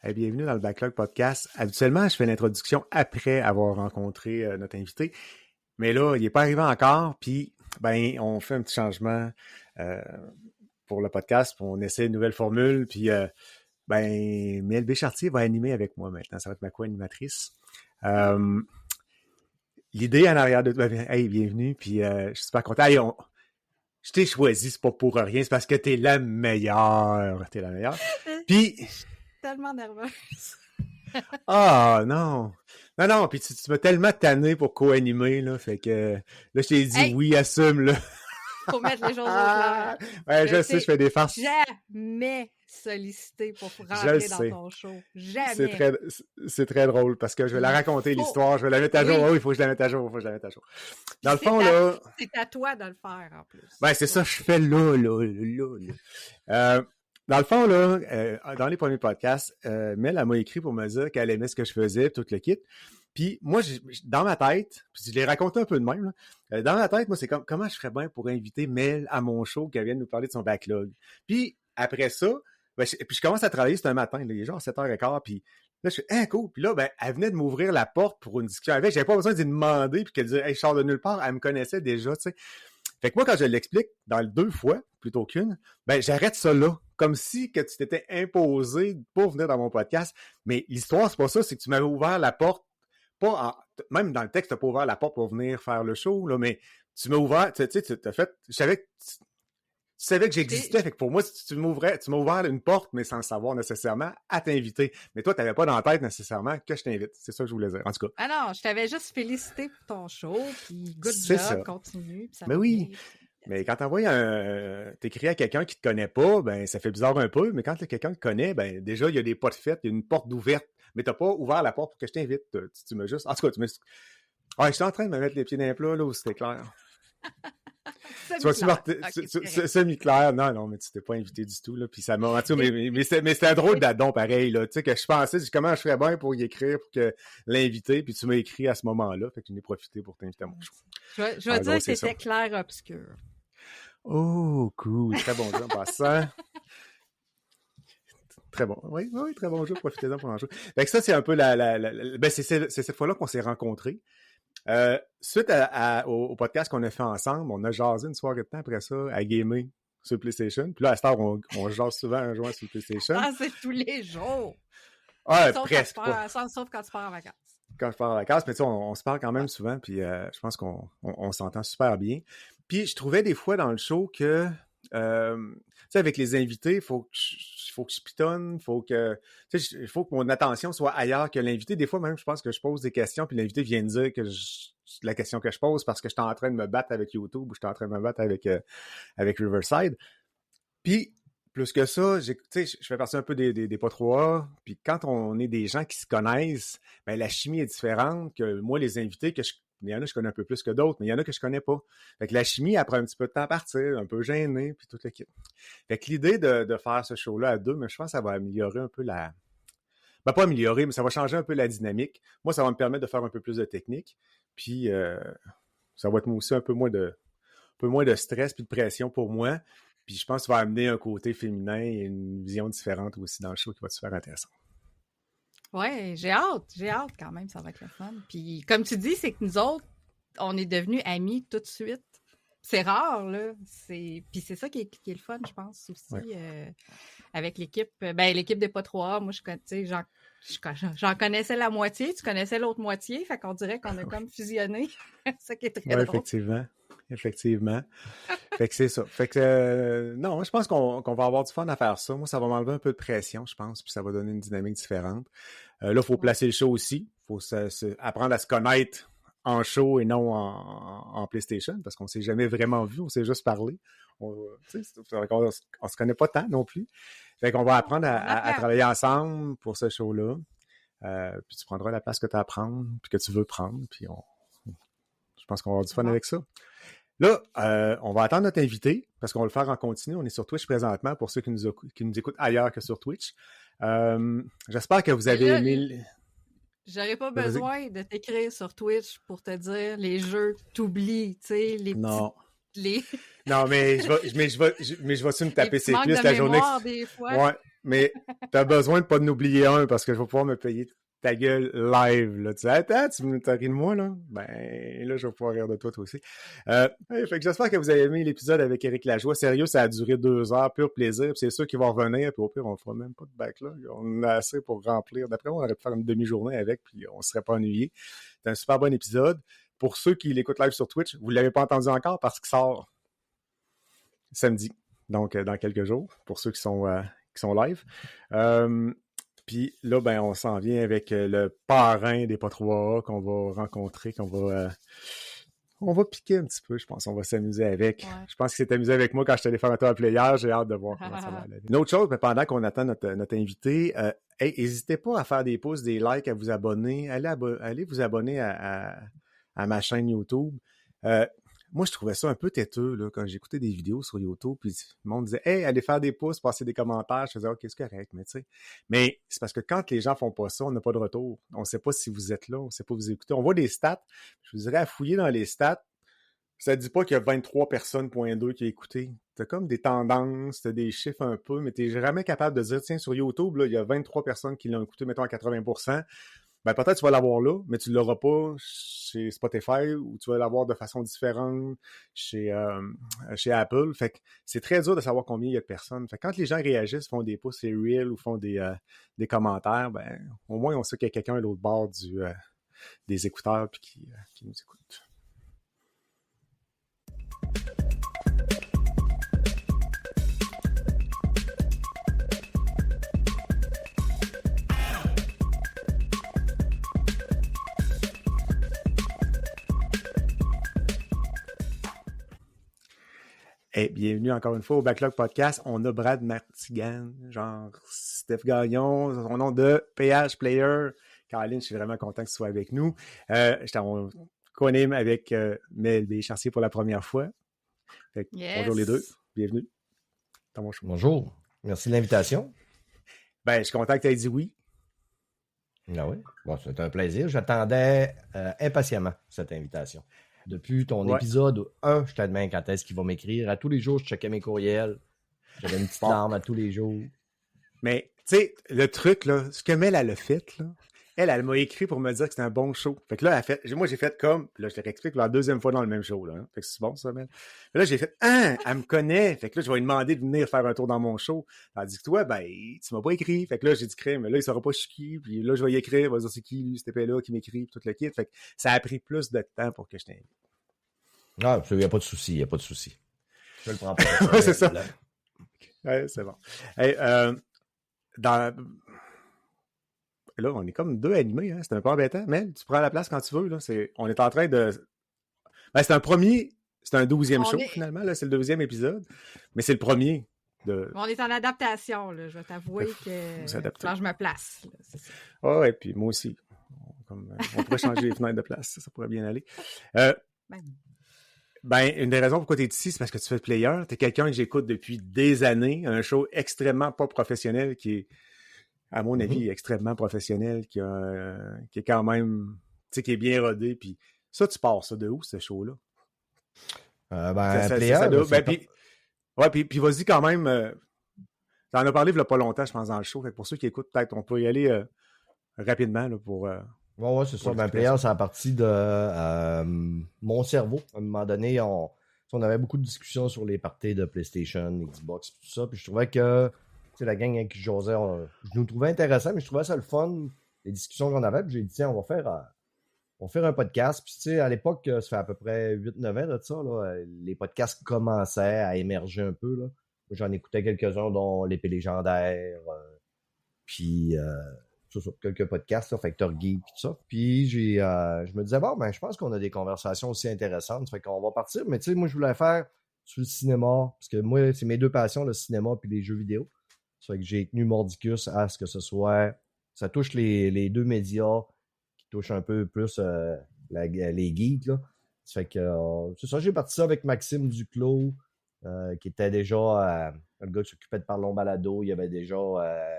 Bienvenue dans le Backlog Podcast. Habituellement, je fais l'introduction après avoir rencontré notre invité, mais là, il n'est pas arrivé encore, puis on fait un petit changement pour le podcast, puis on essaie une nouvelle formule, puis Mel Béchartier va animer avec moi maintenant, ça va être ma co-animatrice. L'idée en arrière de... bienvenue, puis je suis super content. Je t'ai choisi, c'est pas pour rien, c'est parce que t'es la meilleure. T'es la meilleure. Puis... tellement nerveuse. Non. Non, puis tu m'as tellement tanné pour co-animer, là, fait que là, je t'ai dit oui, assume, là. Faut mettre les choses au clair. Ouais, je sais, je fais des farces. Jamais sollicité pour rentrer dans ton show. Jamais. C'est très drôle, parce que je vais la raconter, l'histoire, je vais la mettre à jour. Oui, il faut que je la mette à jour, Dans le fond, là... C'est à toi de le faire, en plus. C'est ça que je fais là. Dans le fond, là, dans les premiers podcasts, Mel, elle m'a écrit pour me dire qu'elle aimait ce que je faisais, tout le kit. Puis moi, dans ma tête, puis je l'ai raconté un peu de même, là, dans ma tête, moi, c'est comme comment je ferais bien pour inviter Mel à mon show qu'elle vienne nous parler de son backlog. Puis après ça, puis je commence à travailler, c'est un matin, là, il est genre 7h15, puis là, je fais, cool. Puis là, elle venait de m'ouvrir la porte pour une discussion avec. J'avais pas besoin d'y demander, puis qu'elle disait, je sors de nulle part, elle me connaissait déjà, tu sais. Fait que moi, quand je l'explique, dans le 2 fois, plutôt qu'une, j'arrête ça là. Comme si que tu t'étais imposé pour venir dans mon podcast. Mais l'histoire, c'est pas ça, c'est que tu m'avais ouvert la porte, même dans le texte, tu n'as pas ouvert la porte pour venir faire le show, là, mais tu m'as ouvert, tu sais, tu t'as fait, je savais que tu savais que j'existais, fait que pour moi, tu m'as ouvert une porte, mais sans le savoir nécessairement, à t'inviter. Mais toi, tu n'avais pas dans la tête nécessairement que je t'invite. C'est ça que je voulais dire, en tout cas. Ah non, je t'avais juste félicité pour ton show, puis good job, continue. Mais oui. Mais quand t'écris à quelqu'un qui te connaît pas, ça fait bizarre un peu, mais quand quelqu'un te connaît, déjà, il y a des pas de fait, il y a une porte d'ouverte, mais t'as pas ouvert la porte pour que je t'invite. Tu m'as juste... En tout cas, je suis en train de me mettre les pieds dans les plats, là, où c'était clair. Semi-clair. Non, mais tu t'es pas invité du tout, là, puis ça m'a... mais c'était un drôle d'adon, pareil, là, tu sais, que je pensais, comment je ferais bien pour y écrire, pour que l'inviter, puis tu m'as écrit à ce moment-là, fait que j'en ai profité pour t'inviter à mon show. Je vais dire que c'était clair-obscur. Oh, cool. Très bon jeu en passant. Très bon. Oui, très bon jeu. Profitez-en pour un jeu. Fait que ça, c'est un peu c'est cette fois-là qu'on s'est rencontrés. Suite au podcast qu'on a fait ensemble, on a jasé une soirée de temps après ça à gamer sur le PlayStation. Puis là, à cette heure, on jase souvent en jouant sur le PlayStation. Ah, c'est tous les jours. Presque. Sauf quand tu pars en vacances. Quand je pars en vacances, mais tu sais, on se parle quand même souvent, puis je pense qu'on s'entend super bien. Puis je trouvais des fois dans le show que, tu sais, avec les invités, il faut que je pitonne, il faut que mon attention soit ailleurs que l'invité. Des fois même, je pense que je pose des questions, puis l'invité vient me dire que la question que je pose parce que je suis en train de me battre avec YouTube ou je suis en train de me battre avec Riverside. Puis, plus que ça, je fais partie un peu des pas 3A, puis quand on est des gens qui se connaissent, la chimie est différente que moi, les invités, il y en a que je connais un peu plus que d'autres, mais il y en a que je connais pas. Fait que la chimie, elle prend un petit peu de temps à partir, un peu gêné, puis toute l'équipe. Fait que l'idée de faire ce show-là à deux, mais je pense que ça va améliorer un peu pas améliorer, mais ça va changer un peu la dynamique. Moi, ça va me permettre de faire un peu plus de technique, puis ça va être aussi un peu moins de stress puis de pression pour moi. Puis je pense que ça va amener un côté féminin et une vision différente aussi dans le show qui va être super intéressant. Ouais, j'ai hâte quand même, ça va être le fun. Puis comme tu dis, c'est que nous autres, on est devenus amis tout de suite. C'est rare, là. Puis c'est ça qui est le fun, je pense, aussi, avec l'équipe. L'équipe des Pas 3A, moi, j'en connaissais la moitié, tu connaissais l'autre moitié, fait qu'on dirait qu'on a comme fusionné. C'est ça qui est très drôle. Effectivement. Fait que c'est ça. Fait que non, je pense qu'on va avoir du fun à faire ça. Moi, ça va m'enlever un peu de pression, je pense, puis ça va donner une dynamique différente. Là, il faut placer le show aussi. Il faut apprendre à se connaître en show et non en PlayStation, parce qu'on ne s'est jamais vraiment vu, on s'est juste parlé. On se connaît pas tant non plus. Fait qu'on va apprendre à travailler ensemble pour ce show-là. Puis tu prendras la place que tu as à prendre, puis que tu veux prendre, puis je pense qu'on va avoir du fun avec ça. Là, on va attendre notre invité, parce qu'on va le faire en continu. On est sur Twitch présentement, pour ceux qui nous écoutent ailleurs que sur Twitch. J'espère que vous avez aimé... J'aurais pas besoin de t'écrire sur Twitch pour te dire les jeux que t'oublies, tu sais, les petits... Non, mais je vais me taper ses cuisses la journée. Des fois. Ouais, mais t'as besoin de pas en oublier un parce que je vais pouvoir me payer ta gueule live. Là. Tu dis, attends, tu ris de moi, là? Ben, là, je vais pouvoir rire de toi aussi. Fait que j'espère que vous avez aimé l'épisode avec Éric Lajoie. Sérieux, ça a duré 2 heures, pur plaisir. Puis c'est sûr qu'il va revenir, puis au pire, on fera même pas de backlog. On a assez pour remplir. D'après moi, on aurait pu faire une demi-journée avec, puis on serait pas ennuyé. C'est un super bon épisode. Pour ceux qui l'écoutent live sur Twitch, vous l'avez pas entendu encore parce qu'il sort samedi. Donc, dans quelques jours, pour ceux qui sont live. Puis là, ben, on s'en vient avec le parrain des pas 3A qu'on va rencontrer, on va piquer un petit peu, je pense. On va s'amuser avec. Ouais. Je pense qu'il s'est amusé avec moi quand je suis allé faire un tour à player. J'ai hâte de voir comment ça va aller. Une autre chose, pendant qu'on attend notre invité, n'hésitez pas à faire des pouces, des likes, à vous abonner. Allez vous abonner à ma chaîne YouTube. Moi, je trouvais ça un peu têteux là, quand j'écoutais des vidéos sur YouTube, puis le monde disait « Hey, allez faire des pouces, passer des commentaires. » Je faisais « Ok, c'est correct, mais tu sais. » Mais c'est parce que quand les gens font pas ça, on n'a pas de retour. On ne sait pas si vous êtes là, on ne sait pas vous écouter. On voit des stats. Je vous dirais à fouiller dans les stats. Ça ne dit pas qu'il y a 23 personnes, point 2 qui a écouté. Tu as comme des tendances, tu as des chiffres un peu, mais tu n'es jamais capable de dire « Tiens, sur YouTube, là, il y a 23 personnes qui l'ont écouté, mettons à 80%. » Ben, peut-être que tu vas l'avoir là, mais tu ne l'auras pas chez Spotify ou tu vas l'avoir de façon différente chez Apple. Fait que c'est très dur de savoir combien il y a de personnes. Fait que quand les gens réagissent, font des pouces et reels ou font des commentaires, ben au moins on sait qu'il y a quelqu'un à l'autre bord des écouteurs puis qui nous écoute. Hey, bienvenue encore une fois au Backlog Podcast. On a Brad Martigan, genre Steph Gagnon, son nom de PH Player. Caroline, je suis vraiment content que tu sois avec nous. On co-anime avec Mel Bécharcier pour la première fois. Fait que, Yes. Bonjour les deux, bienvenue dans mon show. Bonjour, merci de l'invitation. Ben, je suis content que tu aies dit oui. Ah oui, bon, c'est un plaisir. J'attendais impatiemment cette invitation. Depuis ton épisode 1, je te demande quand est-ce qu'il va m'écrire. À tous les jours, je checkais mes courriels. J'avais une petite larme à tous les jours. Mais, tu sais, le truc, là, ce que Mel, elle a fait, là, elle m'a écrit pour me dire que c'était un bon show. Fait que là, moi, j'ai fait comme, là, je te réexplique la deuxième fois dans le même show, là. Hein. Fait que c'est bon, ça, Mel. Là, j'ai fait, elle me connaît. Fait que là, je vais lui demander de venir faire un tour dans mon show. Elle a dit que toi, ben, tu m'as pas écrit. Fait que là, j'ai dit, mais là, il saura pas je suis qui. Puis là, je vais y écrire. Il va dire, c'est qui, lui, cet épée-là, qui m'écrit, puis tout le kit. Fait que ça a pris plus de temps pour que je t'invite. Ah, il n'y a pas de souci, il n'y a pas de souci. Je le prends pas. Ouais, c'est ça. Ouais, c'est bon. Hey, là, on est comme deux animés, hein? C'est un peu embêtant, mais tu prends la place quand tu veux. Là. On est en train de... Ben, c'est un 12e show, finalement. Là. C'est le 2e épisode, mais c'est le premier. On est en adaptation, là. Je vais t'avouer que quand je me place. Là, c'est ça. Ouais, puis moi aussi. On pourrait changer les fenêtres de place, ça pourrait bien aller. Ben, une des raisons pourquoi tu es ici, c'est parce que tu fais le player. Tu es quelqu'un que j'écoute depuis des années, un show extrêmement pas professionnel qui est, à mon avis, extrêmement professionnel, qui est quand même, tu sais, qui est bien rodé. Puis ça, tu pars ça de où, ce show-là? Puis vas-y quand même. T'en as parlé il y a pas longtemps, je pense, dans le show. Fait que pour ceux qui écoutent, peut-être on peut y aller rapidement là, pour... Ouais, c'est ça. Ben, Player, c'est à partir de mon cerveau. À un moment donné, on avait beaucoup de discussions sur les parties de PlayStation, Xbox, tout ça. Puis je trouvais que la gang avec qui j'osais, je nous trouvais intéressant, mais je trouvais ça le fun, les discussions qu'on avait. Puis j'ai dit, tiens, on va faire un podcast. Puis tu sais, à l'époque, ça fait à peu près 8-9 ans de ça, là, les podcasts commençaient à émerger un peu. Là. Moi, j'en écoutais quelques-uns, dont L'Épée légendaire, puis... quelques podcasts, là, Factor Geek, tout ça. Puis je me disais, je pense qu'on a des conversations aussi intéressantes. Fait qu'on va partir. Mais tu sais, moi, je voulais faire sur le cinéma. Parce que moi, c'est mes deux passions, le cinéma puis les jeux vidéo. Ça fait que j'ai tenu Mordicus à ce que ce soit. Ça touche les deux médias qui touchent un peu plus les geeks. Là. Ça fait que c'est ça, j'ai parti ça avec Maxime Duclos, qui était déjà le gars qui s'occupait de Parlons Balado. Il y avait déjà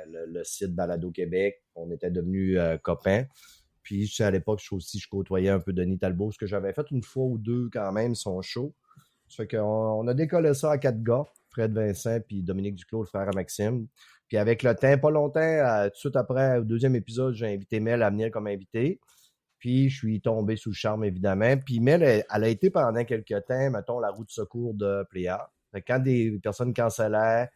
le site Balado Québec. On était devenus copains. Puis à l'époque, je côtoyais un peu Denis Talbot, ce que j'avais fait une fois ou deux quand même, son show. Ça fait qu'on a décollé ça à 4 gars, Fred Vincent puis Dominique Duclos, le frère à Maxime. Puis avec le temps, pas longtemps, tout de suite après, au deuxième épisode, j'ai invité Mel à venir comme invité. Puis je suis tombé sous le charme, évidemment. Puis Mel, elle a été pendant quelques temps, mettons, la roue de secours de Player. Fait que quand des personnes cancellaient,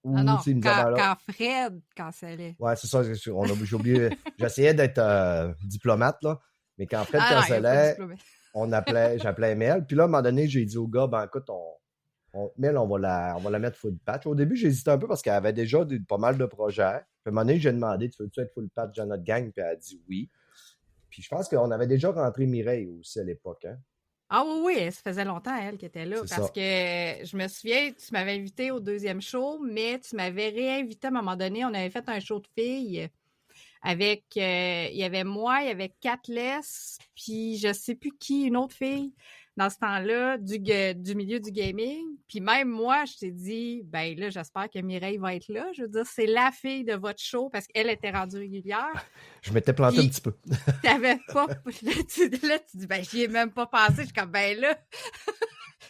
ou Non, quand Fred cancellait. Ouais, c'est ça, j'ai oublié. J'essayais d'être diplomate, là. Mais quand Fred cancellait, j'appelais Mel. Puis là, à un moment donné, j'ai dit au gars, ben écoute, Mel, on va la mettre full patch. Au début, j'hésitais un peu parce qu'elle avait déjà pas mal de projets. Puis à un moment donné, j'ai demandé, tu veux-tu être full patch dans notre gang? Puis elle a dit oui. Puis je pense qu'on avait déjà rentré Mireille aussi à l'époque, hein. Ah oui, ça faisait longtemps, elle, qui était là. C'est Parce ça. que je me souviens, tu m'avais invité au deuxième show, mais tu m'avais réinvité à un moment donné. On avait fait un show de filles avec, il y avait moi, il y avait Catless, puis je sais plus qui, une autre fille, dans ce temps-là, du milieu du gaming. Puis même moi, je t'ai dit, ben là, j'espère que Mireille va être là. Je veux dire, c'est la fille de votre show, parce qu'elle était rendue régulière. Je m'étais planté un petit peu. T'avais pas... Là, tu dis, ben j'y ai même pas pensé. Je suis comme, ben là...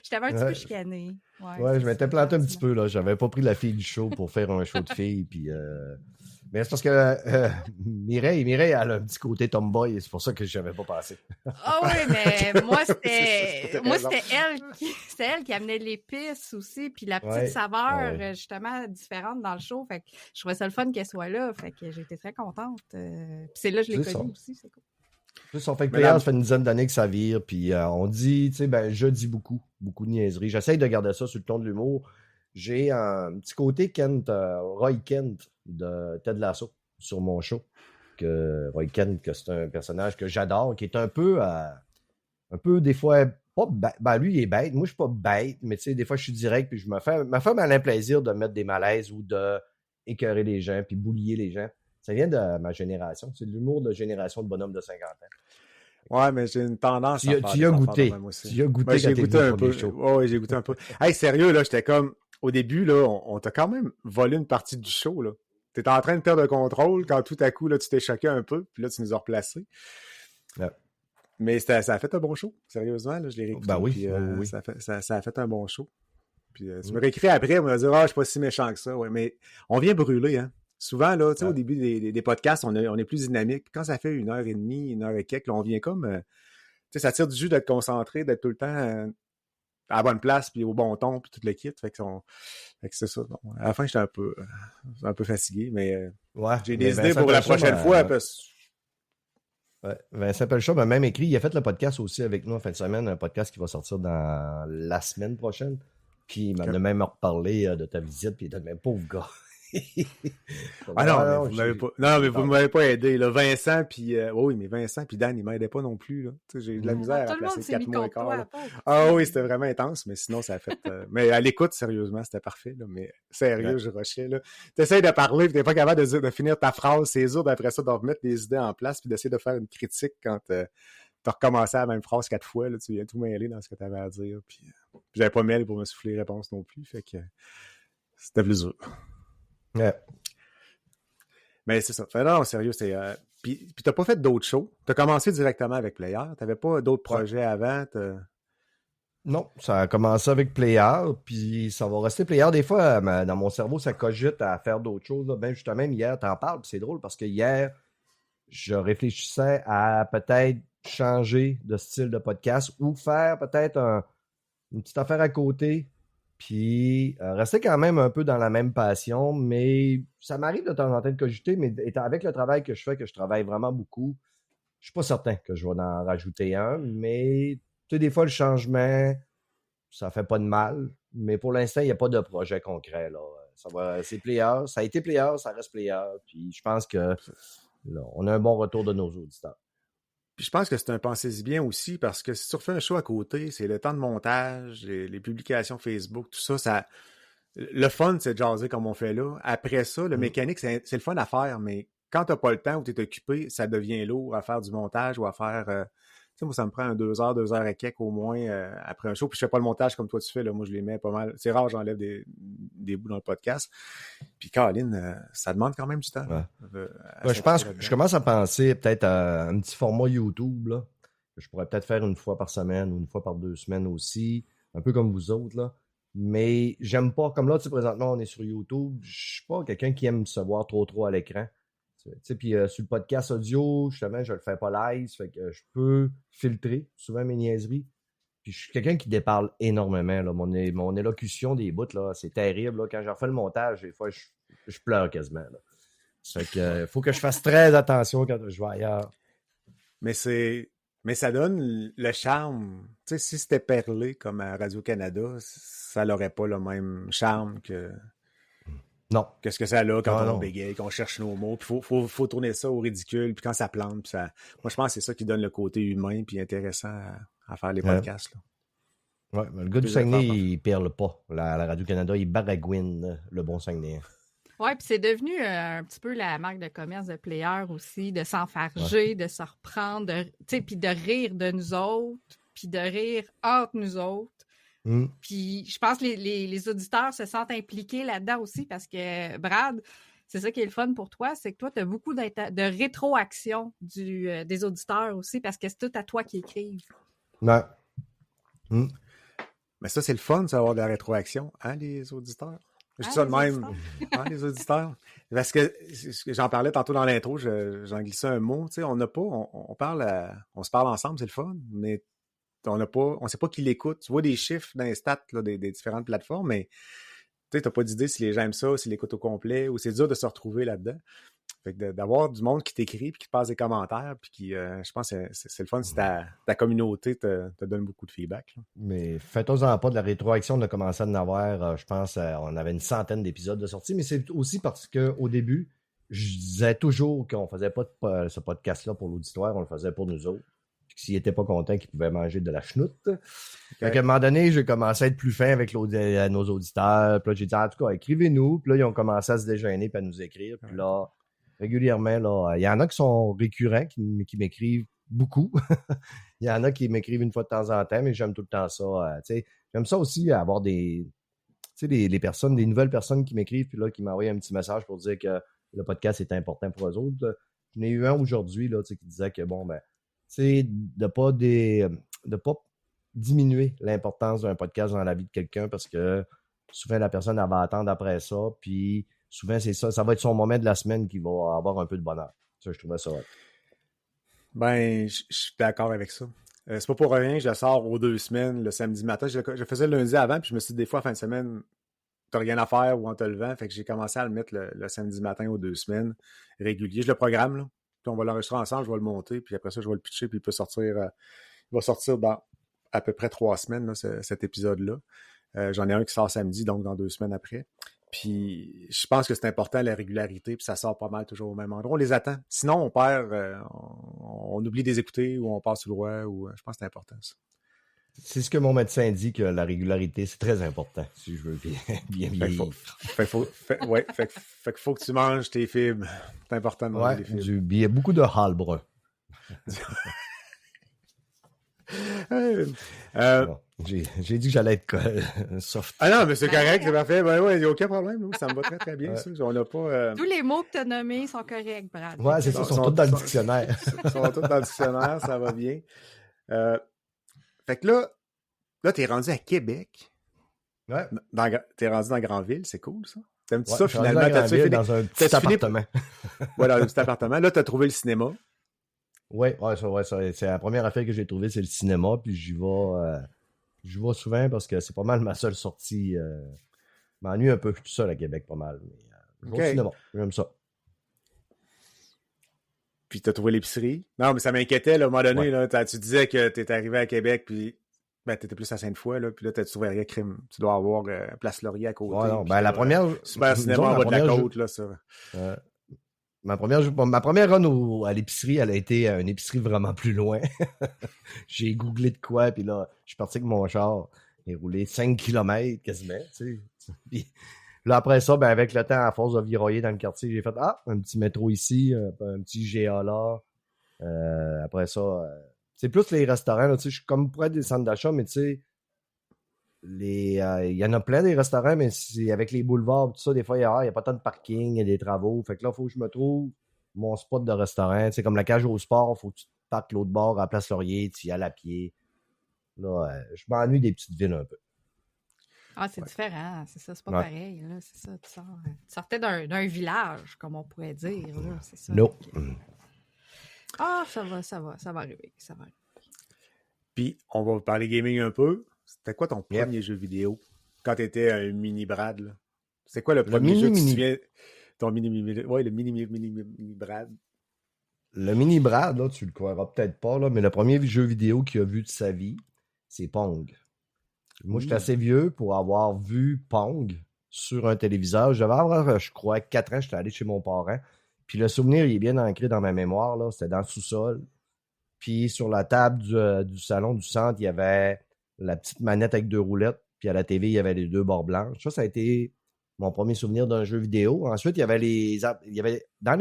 Je t'avais un petit peu chicané. Ouais, je m'étais planté un petit peu, là. J'avais pas pris la fille du show pour faire un show de filles, puis... Mais c'est parce que Mireille, elle a un petit côté tomboy, et c'est pour ça que je n'avais pas passé. Ah oui, mais moi, c'était elle qui amenait l'épice aussi, puis la petite saveur, justement, différente dans le show. Fait que je trouvais ça le fun qu'elle soit là. Fait que j'étais très contente. Puis c'est là que je l'ai connue aussi, c'est cool. Plus on fait que Player, ça fait une dizaine d'années que ça vire, puis on dit, tu sais, ben, je dis beaucoup de niaiseries. J'essaye de garder ça sur le ton de l'humour. J'ai un petit côté Roy Kent de Ted Lasso sur mon show. Roy Kent, que c'est un personnage que j'adore, qui est un peu des fois, pas lui il est bête, moi je suis pas bête, mais tu sais, des fois je suis direct, puis ma femme a un plaisir de mettre des malaises ou de écœurer les gens, puis boulier les gens. Ça vient de ma génération, c'est de l'humour de génération de bonhomme de 50 ans. Ouais, mais j'ai une tendance à faire Tu as goûté. Tu as goûté j'ai goûté un peu. Ouais, j'ai goûté un peu. Hey, sérieux, là, j'étais comme... Au début, là, on t'a quand même volé une partie du show, là. T'étais en train de perdre le contrôle quand tout à coup, là, tu t'es choqué un peu, puis là, tu nous as replacés. Ouais. Mais ça a fait un bon show, sérieusement, là, je l'ai réécouté. Ben oui, puis, oui. Ça a fait un bon show. Puis tu me réécris après, on va dire, je suis pas si méchant que ça. Ouais, mais on vient brûler, hein. Souvent, là, tu sais, au début des podcasts, on est plus dynamique. Quand ça fait 1h30, 1h et quelques, là, on vient comme... tu sais, ça tire du jus d'être concentré, d'être tout le temps... à la bonne place, puis au bon ton, puis tout le kit. Fait que c'est ça. Bon, à la fin, j'étais un peu fatigué, mais j'ai des idées pour la prochaine fois. Vincent Pelchon m'a même écrit, il a fait le podcast aussi avec nous en fin de semaine, un podcast qui va sortir dans la semaine prochaine. Puis il m'en a même reparlé de ta visite, puis il était même pauvre gars. Non, mais vous ne m'avez pas aidé. Là. Vincent, puis oui, mais Vincent puis Dan, ils ne m'aidaient pas non plus. Là. J'ai eu de la misère à placer 4 mois et quart. Ah oui, c'était vraiment intense, mais sinon, ça a fait... mais à l'écoute, sérieusement, c'était parfait. Là, mais sérieux, je rushais. Tu essaies de parler, puis tu n'es pas capable de finir ta phrase. C'est dur d'après ça, de remettre des idées en place, puis d'essayer de faire une critique quand tu as recommencé la même phrase 4 fois. Là, tu viens tout mêler dans ce que tu avais à dire. Puis j'avais pas Mel pour me souffler les réponses non plus. Fait que c'était plus dur. Ouais. Mais c'est ça. Fait non, sérieux, c'est. Puis t'as pas fait d'autres shows. T'as commencé directement avec Player. T'avais pas d'autres projets avant. Non, ça a commencé avec Player, puis ça va rester Player. Des fois, dans mon cerveau, ça cogite à faire d'autres choses. Là. Ben justement, hier, t'en parles, puis c'est drôle parce que hier, je réfléchissais à peut-être changer de style de podcast ou faire peut-être une petite affaire à côté. Puis, rester quand même un peu dans la même passion, mais ça m'arrive de temps en temps de cogiter, mais avec le travail que je fais, que je travaille vraiment beaucoup, je suis pas certain que je vais en rajouter un, mais tu sais, des fois, le changement, ça fait pas de mal, mais pour l'instant, il n'y a pas de projet concret, là. C'est Player, ça a été Player, ça reste Player, puis je pense que là, on a un bon retour de nos auditeurs. Puis je pense que c'est un pensez-y bien aussi, parce que si tu refais un show à côté, c'est le temps de montage, les publications Facebook, tout ça. Le fun, c'est de jaser comme on fait là. Après ça, le mécanique, c'est le fun à faire, mais quand tu n'as pas le temps ou tu es occupé, ça devient lourd à faire du montage ou à faire... tu sais, moi, ça me prend 2 heures et quelques au moins après un show. Puis je fais pas le montage comme toi tu fais. Là. Moi, je les mets pas mal. C'est rare, j'enlève des bouts dans le podcast. Puis Caroline, ça demande quand même du temps. Ouais. Je commence à penser peut-être à un petit format YouTube, là, que je pourrais peut-être faire une fois par semaine ou une fois par 2 semaines aussi. Un peu comme vous autres, là. Mais j'aime pas, comme là, tu sais, présentement, on est sur YouTube, je suis pas quelqu'un qui aime se voir trop à l'écran. Tu sais, puis sur le podcast audio, justement, je le fais pas live, fait que je peux filtrer souvent mes niaiseries. Puis je suis quelqu'un qui déparle énormément, là. Mon élocution des bouts, là, c'est terrible, là. Quand j'en fais le montage, des fois, je pleure quasiment, là. Fait que faut que je fasse très attention quand je vais ailleurs. Mais ça donne le charme. Tu sais, si c'était perlé comme à Radio-Canada, ça n'aurait pas le même charme que Non. ce que ça a quand Non, on non. bégaye, qu'on cherche nos mots. Puis faut tourner ça au ridicule. Puis quand ça plante, puis ça... Moi, je pense que c'est ça qui donne le côté humain puis intéressant à faire les podcasts. Là. Ouais, mais le gars du Saguenay, il perle pas. La Radio-Canada, il baragouine le bon Saguenay. Oui, puis c'est devenu un petit peu la marque de commerce de Player aussi, de s'enfarger, de se reprendre, puis de rire de nous autres, puis de rire entre nous autres. Puis je pense que les auditeurs se sentent impliqués là-dedans aussi parce que, Brad, c'est ça qui est le fun pour toi, c'est que toi, tu as beaucoup de rétroaction des auditeurs aussi parce que c'est tout à toi qui écrivent. Ouais. Mais ça, c'est le fun, d'avoir de la rétroaction, hein, les auditeurs? Je dis ça de même, hein, les auditeurs. Parce que j'en parlais tantôt dans l'intro, j'en glissais un mot. Tu sais, on se parle ensemble, c'est le fun, mais on sait pas qui l'écoute. Tu vois des chiffres dans les stats là, des différentes plateformes, mais tu n'as pas d'idée si les gens aiment ça, s'ils l'écoutent au complet, ou c'est dur de se retrouver là-dedans. Fait que d'avoir du monde qui t'écrit, puis qui te passe des commentaires, puis qui, je pense que c'est le fun si ta communauté te donne beaucoup de feedback. Là. Mais faites-en pas de la rétroaction, on a commencé à en avoir, je pense, on avait une centaine d'épisodes de sortie, mais c'est aussi parce qu'au début, je disais toujours qu'on faisait pas ce podcast-là pour l'auditoire, on le faisait pour nous autres. Puis s'ils n'étaient pas contents, qu'ils pouvaient manger de la chenoute. Okay. Fait qu'à un moment donné, j'ai commencé à être plus fin avec nos auditeurs. Puis là, j'ai dit, en tout cas, écrivez-nous. Puis là, ils ont commencé à se déjeuner puis à nous écrire. Puis là, régulièrement, là, il y en a qui sont récurrents, qui m'écrivent beaucoup. Il y en a qui m'écrivent une fois de temps en temps, mais j'aime tout le temps ça. J'aime ça aussi, avoir des personnes, des nouvelles personnes qui m'écrivent, puis là, qui m'envoient un petit message pour dire que le podcast est important pour eux autres. J'en ai eu un aujourd'hui là, qui disait que, bon, ben, de pas diminuer l'importance d'un podcast dans la vie de quelqu'un parce que souvent, la personne, elle va attendre après ça, puis souvent, c'est ça. Ça va être son moment de la semaine qui va avoir un peu de bonheur. Ça, je trouvais ça. Ben, je suis d'accord avec ça. C'est pas pour rien, je sors aux 2 semaines le samedi matin. Je faisais le lundi avant, puis je me suis dit, des fois, fin de semaine, t'as rien à faire ou en te levant. Fait que j'ai commencé à le mettre le samedi matin aux 2 semaines, régulier. Je le programme, là. Puis on va l'enregistrer ensemble, je vais le monter, puis après ça, je vais le pitcher, puis il va sortir dans à peu près 3 semaines, là, cet épisode-là. J'en ai un qui sort samedi, donc dans 2 semaines après. Puis je pense que c'est important la régularité, puis ça sort pas mal toujours au même endroit. On les attend. Sinon, on perd, on oublie de les écouter ou on passe sous le roi. Je pense que c'est important, ça. C'est ce que mon médecin dit, que la régularité, c'est très important, si je veux bien vieillir. Fait qu'il faut que tu manges tes fibres. C'est important de manger des fibres. Il y a beaucoup de hall brun. J'ai dit que j'allais être soft. Ah non, mais c'est correct, c'est parfait. Ben ouais, il n'y a aucun problème. Nous, ça me va très, très bien, ça. On n'a pas... Tous les mots que tu as nommés sont corrects, Brad. Ouais, c'est ça, ils sont tous dans le dictionnaire. Ils sont tous dans le dictionnaire, ça va bien. Fait que là, t'es rendu à Québec. Ouais. T'es rendu dans Grandville, c'est cool, ça. T'aimes-tu ouais, ça, finalement? T'as fini dans un petit appartement. Ouais, dans un petit appartement. Là, t'as trouvé le cinéma. Ouais, c'est la première affaire que j'ai trouvée, c'est le cinéma, puis j'y vais souvent parce que c'est pas mal ma seule sortie. Je m'ennuie un peu tout seul à Québec, pas mal. Mais, je vais au cinéma, j'aime ça. Puis t'as trouvé l'épicerie. Non, mais ça m'inquiétait, là, à un moment donné, là, tu disais que t'étais arrivé à Québec, puis ben, t'étais plus à Sainte-Foy, là, puis là, tu trouvé rien crime. Tu dois avoir Place Laurier à côté. Ouais, non, ben, la première... Super cinéma en bas de la côte, là, ça. Ma première run à l'épicerie, elle a été à une épicerie vraiment plus loin. J'ai googlé de quoi, puis là, je suis parti avec mon char et roulé 5 km quasiment, tu sais. Puis là, après ça, ben, avec le temps, à force de viroyer dans le quartier, j'ai fait un petit métro ici, un petit GA là. Après ça, c'est plus les restaurants, là, tu sais, je suis comme près des centres d'achat, mais tu sais, il y en a plein des restaurants, mais c'est avec les boulevards, tout ça, des fois, il y a pas tant de parking, il y a des travaux. Fait que là, il faut que je me trouve mon spot de restaurant. C'est comme la cage au sport, il faut que tu te parques l'autre bord à Place Laurier, tu y ailles à pied. Là, je m'ennuie des petites villes un peu. Ah, c'est différent, c'est ça, c'est pas Ouais. pareil, là, c'est ça. Tu sortais d'un village, comme on pourrait dire, là, c'est ça. Non. Ah, ça va arriver, ça va arriver. Puis, on va parler gaming un peu. C'était quoi ton Yep. premier jeu vidéo quand t'étais un mini-Brad, là? C'est quoi le Le premier jeu que tu te mini- souviens? Ton mini... Ouais, le mini-Brad. Le mini Brad, là, tu le croiras peut-être pas, là, mais le premier jeu vidéo qu'il a vu de sa vie, c'est Pong. Moi, j'étais assez vieux pour avoir vu Pong sur un téléviseur. J'avais avoir, je crois, 4 ans, j'étais allé chez mon parent. Puis le souvenir, il est bien ancré dans ma mémoire, là. C'était dans le sous-sol. Puis sur la table du salon du centre, il y avait la petite manette avec 2 roulettes. Puis à la TV, il y avait les 2 bords blanches. Ça a été mon premier souvenir d'un jeu vidéo. Ensuite, il y avait dans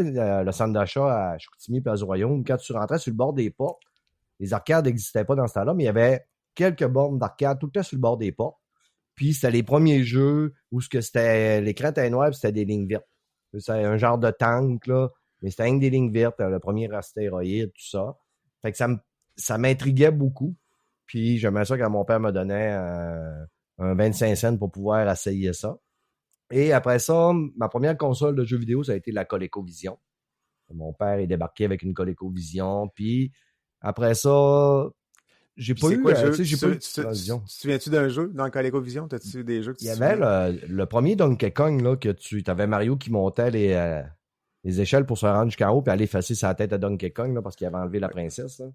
le centre d'achat à Chicoutimi, Place du Royaume, quand tu rentrais sur le bord des portes, les arcades n'existaient pas dans ce temps-là, mais il y avait quelques bornes d'arcade tout le temps sur le bord des portes. Puis c'était les premiers jeux où l'écran était noir et c'était des lignes vertes. C'est un genre de tank, là, mais c'était rien que des lignes vertes. Le premier astéroïde, tout ça. Fait que ça m'intriguait beaucoup. Puis j'aimais ça quand mon père me donnait un 25 cents pour pouvoir essayer ça. Et après ça, ma première console de jeux vidéo, ça a été la ColecoVision. Mon père est débarqué avec une ColecoVision. Puis après ça, j'ai pas eu. Quoi le jeu? Tu sais, j'ai pas eu de Tu vision. te souviens-tu d'un jeu dans ColecoVision? T'as-tu des jeux que tu Il y te avait souviens? le premier Donkey Kong, là, que tu avais Mario qui montait les échelles pour se rendre jusqu'en haut puis aller effacer sa tête à Donkey Kong, là, parce qu'il avait enlevé la princesse, là,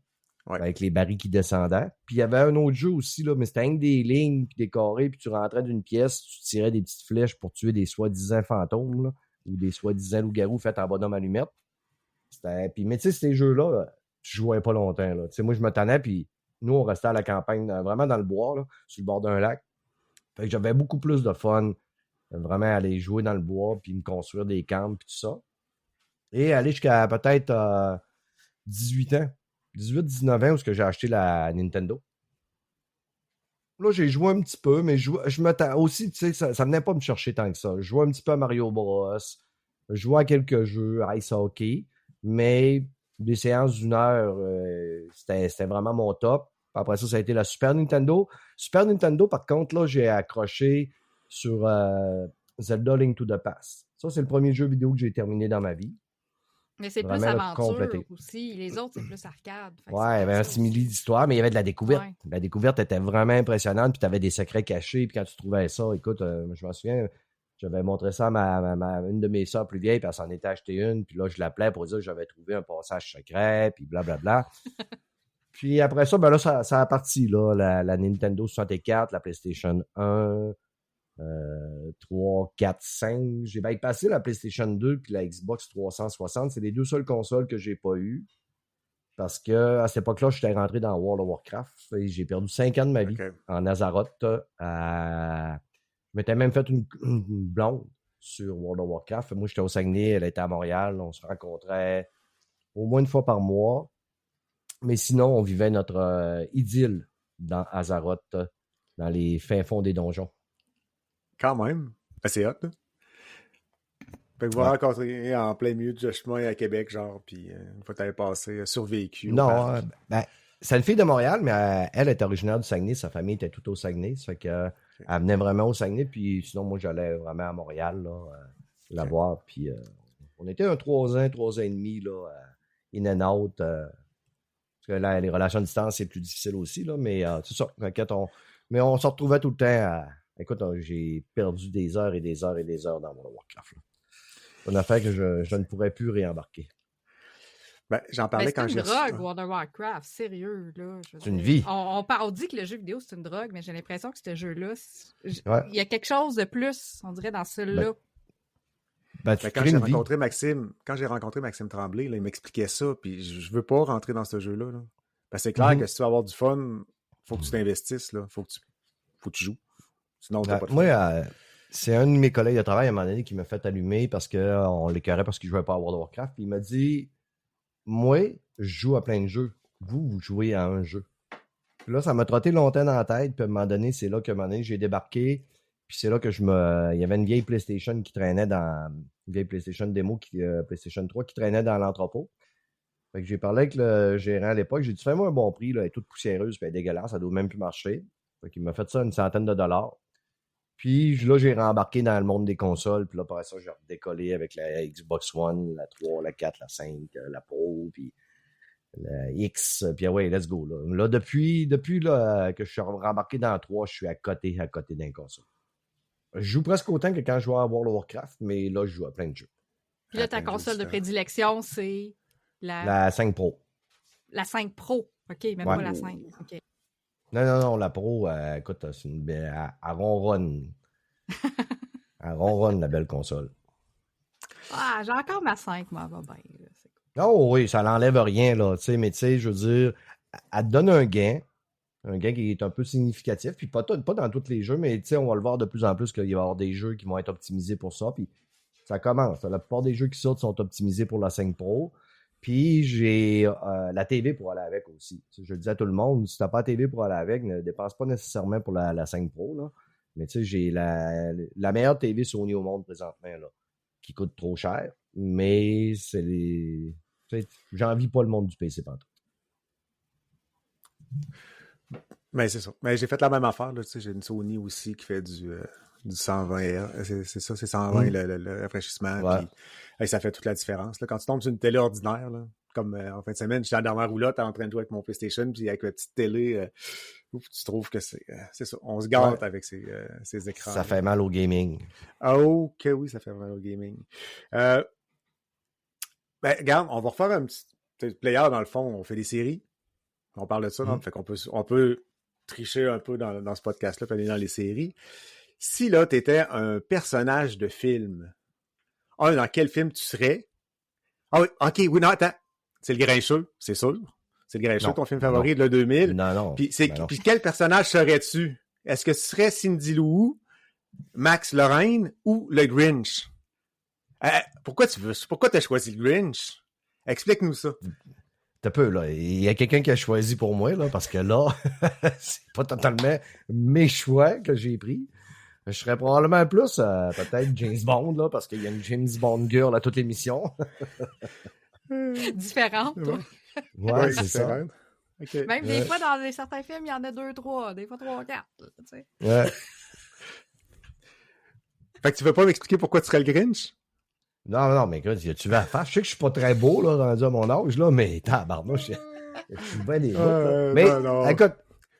Ouais. avec les barils qui descendaient. Puis il y avait un autre jeu aussi, là, mais c'était rien que des lignes puis des carrés, puis tu rentrais d'une pièce, tu tirais des petites flèches pour tuer des soi-disant fantômes, là, ou des soi-disant loups-garous faits en bonhomme allumette. Puis, mais tu sais, ces jeux-là, je jouais pas longtemps. Là. Tu sais, moi, je me tannais, puis nous, on restait à la campagne, vraiment dans le bois, là, sur le bord d'un lac. Fait que j'avais beaucoup plus de fun, vraiment aller jouer dans le bois, puis me construire des camps, puis tout ça. Et aller jusqu'à peut-être 18 ans, 18-19 ans, où j'ai acheté la Nintendo. Là, j'ai joué un petit peu, mais aussi, tu sais, ça venait pas me chercher tant que ça. Je jouais un petit peu à Mario Bros. Je jouais à quelques jeux, ice hockey, mais des séances d'une heure, c'était vraiment mon top. Après ça a été la Super Nintendo. Super Nintendo, par contre, là, j'ai accroché sur Zelda Link to the Past. Ça, c'est le premier jeu vidéo que j'ai terminé dans ma vie. Mais c'est Vraiment, plus là, aventure complété. aussi. Les autres, c'est plus arcade. Fait que Ouais, il y c'est avait un ça simili aussi. d'histoire, mais il y avait de la découverte. Ouais. La découverte était vraiment impressionnante, puis tu avais des secrets cachés, puis quand tu trouvais ça, écoute, je m'en souviens, j'avais montré ça à une de mes sœurs plus vieilles, puis elle s'en était acheté une, puis là, je l'appelais pour dire que j'avais trouvé un passage secret, puis blablabla. Puis après ça, ben là, ça a parti, là, la Nintendo 64, la PlayStation 1, 3, 4, 5. J'ai bypassé la PlayStation 2 puis la Xbox 360. C'est les deux seules consoles que j'ai pas eues. Parce que à cette époque-là, j'étais rentré dans World of Warcraft et j'ai perdu 5 ans de ma vie en Azeroth. Je m'étais même fait une blonde sur World of Warcraft. Moi, j'étais au Saguenay, elle était à Montréal. On se rencontrait au moins une fois par mois. Mais sinon, on vivait notre idylle dans Azeroth, dans les fins fonds des donjons. Quand même. Ben, c'est hot, là. Fait que vous rencontrez en plein milieu du chemin à Québec, genre, puis une fois que t'avais passé, survécu. Non, c'est une fille de Montréal, mais elle est originaire du Saguenay. Sa famille était toute au Saguenay. Ça fait qu'elle venait vraiment au Saguenay. Puis sinon, moi, j'allais vraiment à Montréal, là, la voir. Puis on était un 3 ans et demi, là, in and out. Parce que là, les relations à distance, c'est plus difficile aussi, là. Mais c'est ça. Mais on se retrouvait tout le temps. Écoute, j'ai perdu des heures et des heures et des heures dans World of Warcraft, là. C'est une affaire que je ne pourrais plus réembarquer. Ben, j'en parlais quand C'est j'ai une drogue, World of Warcraft, sérieux, là. C'est une vie. On dit que le jeu vidéo, c'est une drogue, mais j'ai l'impression que ce jeu-là, Ouais. il y a quelque chose de plus, on dirait, dans celui-là. Quand j'ai rencontré Maxime Tremblay, là, il m'expliquait ça, puis je veux pas rentrer dans ce jeu-là. Là. Parce que c'est clair que si tu veux avoir du fun, faut que tu t'investisses, là. Faut que tu joues. Sinon, t'as pas de fun. Moi, c'est un de mes collègues de travail à un moment donné qui m'a fait allumer parce qu'on l'écœurait parce qu'il jouait pas à World of Warcraft. Puis il m'a dit, moi, je joue à plein de jeux. Vous jouez à un jeu. Puis là, ça m'a trotté longtemps dans la tête. Puis à un moment donné, c'est là qu'à un moment donné, j'ai débarqué. Puis c'est là que il y avait une vieille PlayStation qui traînait dans... Une vieille PlayStation démo, PlayStation 3, qui traînait dans l'entrepôt. Fait que j'ai parlé avec le gérant à l'époque. J'ai dit, fais-moi un bon prix. Là, elle est toute poussiéreuse. Puis elle est dégueulasse. Ça doit même plus marcher. Fait qu'il m'a fait ça une $100. Puis là, j'ai rembarqué dans le monde des consoles. Puis là, par ça, j'ai redécollé avec la Xbox One, la 3, la 4, la 5, la Pro, puis la X. Puis ouais, let's go. Là depuis là, que je suis rembarqué dans la 3, je suis à côté d'un console. Je joue presque autant que quand je jouais à World of Warcraft, mais là, je joue à plein de jeux. Puis là, ta console de prédilection, c'est la 5 Pro. La 5 Pro. OK, même pas la 5. OK. Non, la Pro, écoute, c'est une belle... Elle ronronne. Elle ronronne, la belle console. Ah, j'ai encore ma 5, moi, va bien. Oh oui, ça n'enlève rien, là, tu sais, mais tu sais, je veux dire, elle te donne un gain qui est un peu significatif, puis pas dans tous les jeux, mais tu sais, on va le voir de plus en plus qu'il va y avoir des jeux qui vont être optimisés pour ça, puis ça commence. La plupart des jeux qui sortent sont optimisés pour la 5 Pro, puis j'ai la TV pour aller avec aussi. Je le dis à tout le monde, si t'as pas la TV pour aller avec, ne dépense pas nécessairement pour la 5 Pro, là. Mais tu sais, j'ai la meilleure TV Sony au monde présentement, là, qui coûte trop cher, mais c'est les... J'envie pas le monde du PC pantoute. Mais c'est ça. Mais j'ai fait la même affaire. Là, j'ai une Sony aussi qui fait du 120 Hz. C'est ça, c'est 120 le rafraîchissement. Ouais. Puis, ça fait toute la différence. Là. Quand tu tombes sur une télé ordinaire, là, comme en fin de semaine, j'étais dans ma roulotte en train de jouer avec mon PlayStation, puis avec ma petite télé, tu trouves que c'est ça. On se gâte avec ces écrans. Ça fait mal au gaming. Oh, que oui, ça fait mal au gaming. Ben, regarde, on va refaire un petit player dans le fond. On fait des séries. On parle de ça, non? Fait qu'on peut tricher un peu dans ce podcast-là, puis aller dans les séries. Si là, t'étais un personnage de film, dans quel film tu serais? Ah oui, ok, oui, non, attends. C'est le Grincheux, c'est sûr. C'est le Grincheux, ton film favori de le 2000. Non. Puis quel personnage serais-tu? Est-ce que tu serais Cindy Lou, Max Lorraine ou le Grinch? Pourquoi t'as choisi le Grinch? Explique-nous ça. T'as peu, là. Il y a quelqu'un qui a choisi pour moi, là, parce que là, c'est pas totalement mes choix que j'ai pris. Je serais probablement plus, peut-être, James Bond, là, parce qu'il y a une James Bond girl à toute l'émission. Différente, toi. Ouais, c'est ça. Okay. Même des fois, dans certains films, il y en a 2, 3, des fois 3, 4. Tu sais. Ouais. Fait que tu veux pas m'expliquer pourquoi tu serais le Grinch? Non, mais écoute, tu vas à faire. Je sais que je suis pas très beau, là, rendu à mon âge, là, mais tabarnouche, je suis bien des routes, mais, non. Écoute,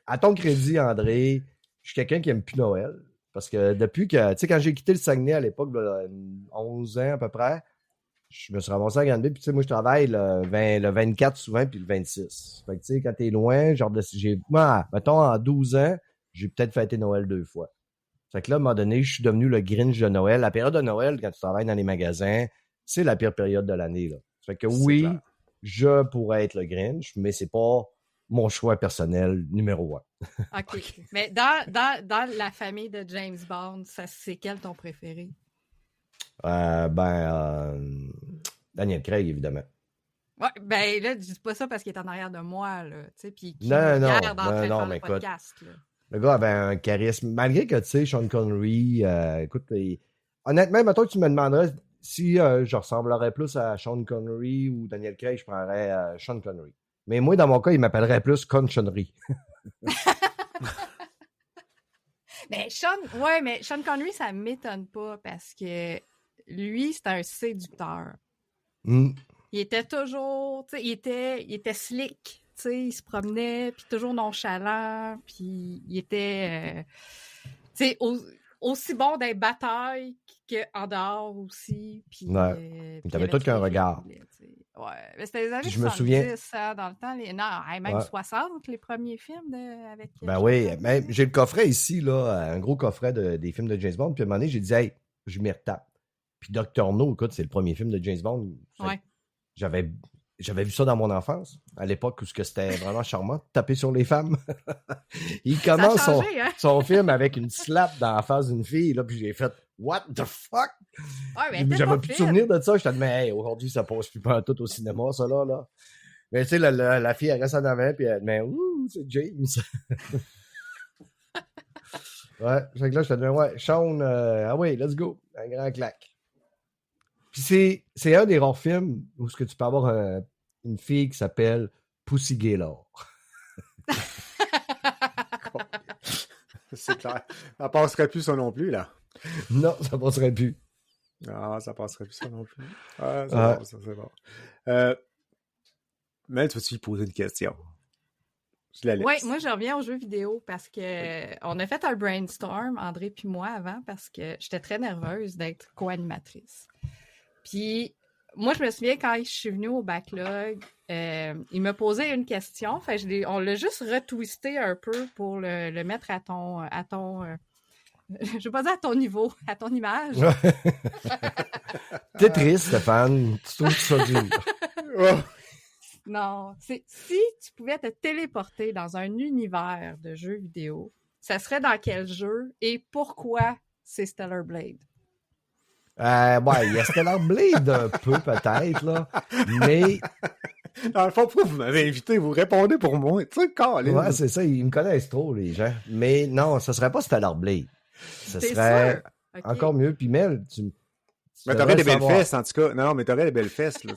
à ton crédit, André, je suis quelqu'un qui aime plus Noël. Parce que depuis que, tu sais, quand j'ai quitté le Saguenay à l'époque, 11 ans à peu près, je me suis ramassé à Granby, puis tu sais, moi, je travaille le 24 souvent, puis le 26. Fait que, tu sais, quand t'es loin, genre, mettons, en 12 ans, j'ai peut-être fêté Noël 2 fois. Fait que là, à un moment donné, je suis devenu le Grinch de Noël. La période de Noël, quand tu travailles dans les magasins, c'est la pire période de l'année, là. Fait que oui, je pourrais être le Grinch, mais c'est pas mon choix personnel numéro 1. OK. Mais dans la famille de James Bond, c'est quel ton préféré? Daniel Craig, évidemment. Ouais, ben là, je dis pas ça parce qu'il est en arrière de moi, là, tu sais, puis qui non, mais podcast, là. Le gars avait un charisme. Malgré que, tu sais, Sean Connery, écoute, honnêtement, mettons que tu me demanderais si je ressemblerais plus à Sean Connery ou Daniel Craig, je prendrais Sean Connery. Mais moi, dans mon cas, il m'appellerait plus Connery. mais Sean Connery, ça m'étonne pas parce que lui, c'est un séducteur. Il était toujours, tu sais, il était slick. Tu sais, il se promenait, puis toujours nonchalant, puis il était, tu sais, aussi bon dans les batailles qu'en dehors aussi. Puis, il t'avait tout qu'un regard. Ouais, mais c'était les années 70, je me souviens... ça, dans le temps. Même 60, les premiers films avec... Ben oui, même, j'ai le coffret ici, là, un gros coffret des films de James Bond, puis à un moment donné, j'ai dit, hey, je m'y retape. Puis Dr. No, écoute, c'est le premier film de James Bond. Ouais. J'avais vu ça dans mon enfance, à l'époque où c'était vraiment charmant, taper sur les femmes. Il commence son film avec une slap dans la face d'une fille, là, puis j'ai fait « What the fuck? » J'avais plus de souvenirs de ça. J'étais dit « Mais hey, aujourd'hui, ça passe plus pas tout au cinéma, ça là. » Mais tu sais, la fille, elle reste en avant, puis elle dit « Mais ouh, c'est James. » Ouais, fait que là, je te dis « Ouais, Sean, oui, let's go. » Un grand claque. Puis c'est un des rares films où ce que tu peux avoir une fille qui s'appelle Pussy Gaylord. C'est clair. Ça passerait plus ça non plus, là. Non, ça passerait plus. Ah, ça passerait plus ça non plus. Ah, c'est Ouais. bon, ça, c'est bon. Mel, tu vas-tu lui poser une question? Je la laisse. Oui, moi, je reviens aux jeux vidéo parce que on a fait un brainstorm, André puis moi, avant, parce que j'étais très nerveuse d'être co-animatrice. Puis, moi, je me souviens, quand je suis venue au backlog, il m'a posé une question. Fait, on l'a juste retwisté un peu pour le mettre à ton je vais pas dire à ton niveau, à ton image. T'es triste, Stéphane. Tu trouves ça dur. Oh. Non, c'est si tu pouvais te téléporter dans un univers de jeux vidéo, ça serait dans quel jeu et pourquoi c'est Stellar Blade? Ouais, il y a Stellar Blade un peu, peut-être, là. Mais, Dans le fond, pourquoi vous m'avez invité? Vous répondez pour moi. Tu sais, Colin. ouais, c'est ça, ils me connaissent trop, les gens. Mais non, ça serait pas Stellar Blade. Ce T'es serait sûr? Ok. encore mieux. Puis Mel, Mais t'aurais des belles fesses, en tout cas. Non, mais t'aurais des belles fesses, là,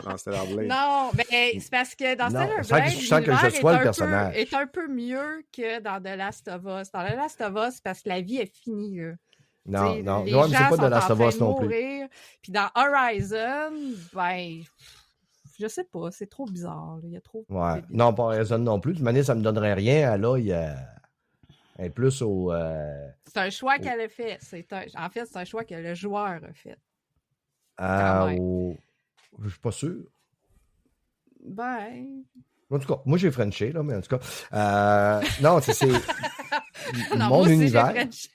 dans Stellar Blade. Non, ben c'est parce que dans Non, Stellar je sens que- Blade, je sens que je l'univers sois le est personnage. est un peu mieux que dans The Last of Us. Dans The Last of Us, parce que la vie est finie, là. Non, T'sais, non. les Ouais, mais c'est gens pas sont de Last en of train Us de non plus. mourir. Puis dans Horizon, ben, je sais pas, c'est trop bizarre, là. Il y a trop Ouais. de- Non, pas Horizon non plus. De toute manière, ça me donnerait rien. Là, il y a. Elle est plus au. C'est un choix qu'elle a fait. En fait, c'est un choix que le joueur a fait. Quand même. Je suis pas sûr. Ben. En tout cas, moi j'ai Frenché, là, mais en tout cas. Non, c'est Non, mon moi aussi, univers. j'ai Frenché.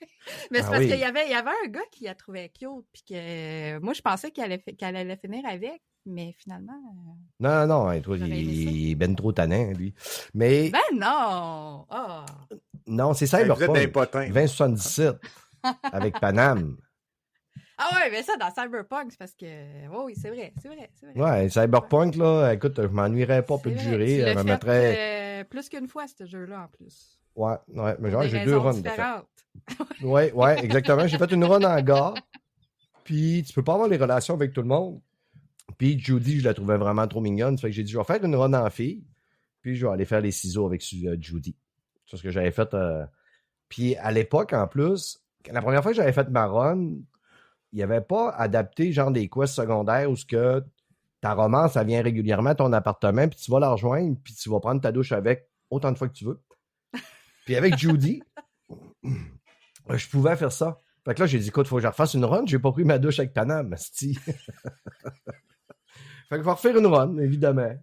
Mais c'est Ah parce oui. qu'il y avait un gars qui la trouvait cute, puis que moi, je pensais qu'elle allait finir avec, mais finalement. Non, non, hein, toi, J'aurais aimé ça. il est ben trop tannant, lui. Mais Ben non! Ah! non, c'est Hey, vous êtes des Cyberpunk potins. 2077 avec Panam. Ah ouais, mais ça, dans Cyberpunk, c'est parce que. Oh, oui, c'est vrai. Ouais, Cyberpunk, là, écoute, je m'ennuierais pas, peut C'est te vrai. jurer. Tu l'as Elle me fait, mettrait. plus qu'une fois, ce jeu-là, en plus. Ouais, mais Pour genre, des j'ai deux raisons runs de fait. différentes. Ouais, exactement. J'ai fait une run en gare. Puis tu peux pas avoir les relations avec tout le monde. Puis Judy, je la trouvais vraiment trop mignonne. Fait que j'ai dit, je vais faire une run en fille. Puis je vais aller faire les ciseaux avec Judy. C'est ce que j'avais fait. Puis à l'époque, en plus, la première fois que j'avais fait ma run, il n'y avait pas adapté genre des quests secondaires où ce que ta romance, elle vient régulièrement à ton appartement, puis tu vas la rejoindre, puis tu vas prendre ta douche avec autant de fois que tu veux. Puis avec Judy, je pouvais faire ça. Fait que là, j'ai dit, écoute, il faut que je refasse une run. J'ai pas pris ma douche avec Panam, asti. Fait que je vais refaire une run, évidemment.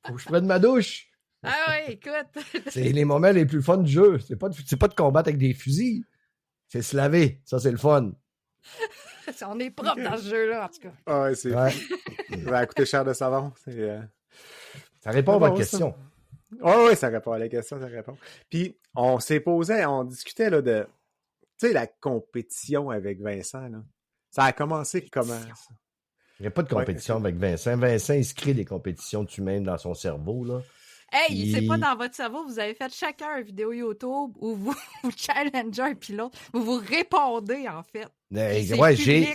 Faut que je prenne ma douche. Ah ouais, écoute. C'est les moments les plus fun du jeu. C'est pas de combattre avec des fusils. C'est se laver. Ça, c'est le fun. On est propre dans ce jeu-là, en tout cas. Ah ouais, c'est. Ouais. Ça va coûter cher de savon. Ça répond à Ah bon, votre question. Oui, ça répond à la question, ça répond. Puis, on discutait là, de, tu sais, la compétition avec Vincent, là. Ça a commencé comment, ça? Il n'y a pas de compétition avec Vincent. Vincent, il se crée des compétitions de lui-même dans son cerveau, là. Hey, c'est pas dans votre cerveau, vous avez fait chacun une vidéo YouTube où vous vous challengez un pilote, vous répondez, en fait. C'est Ouais, public.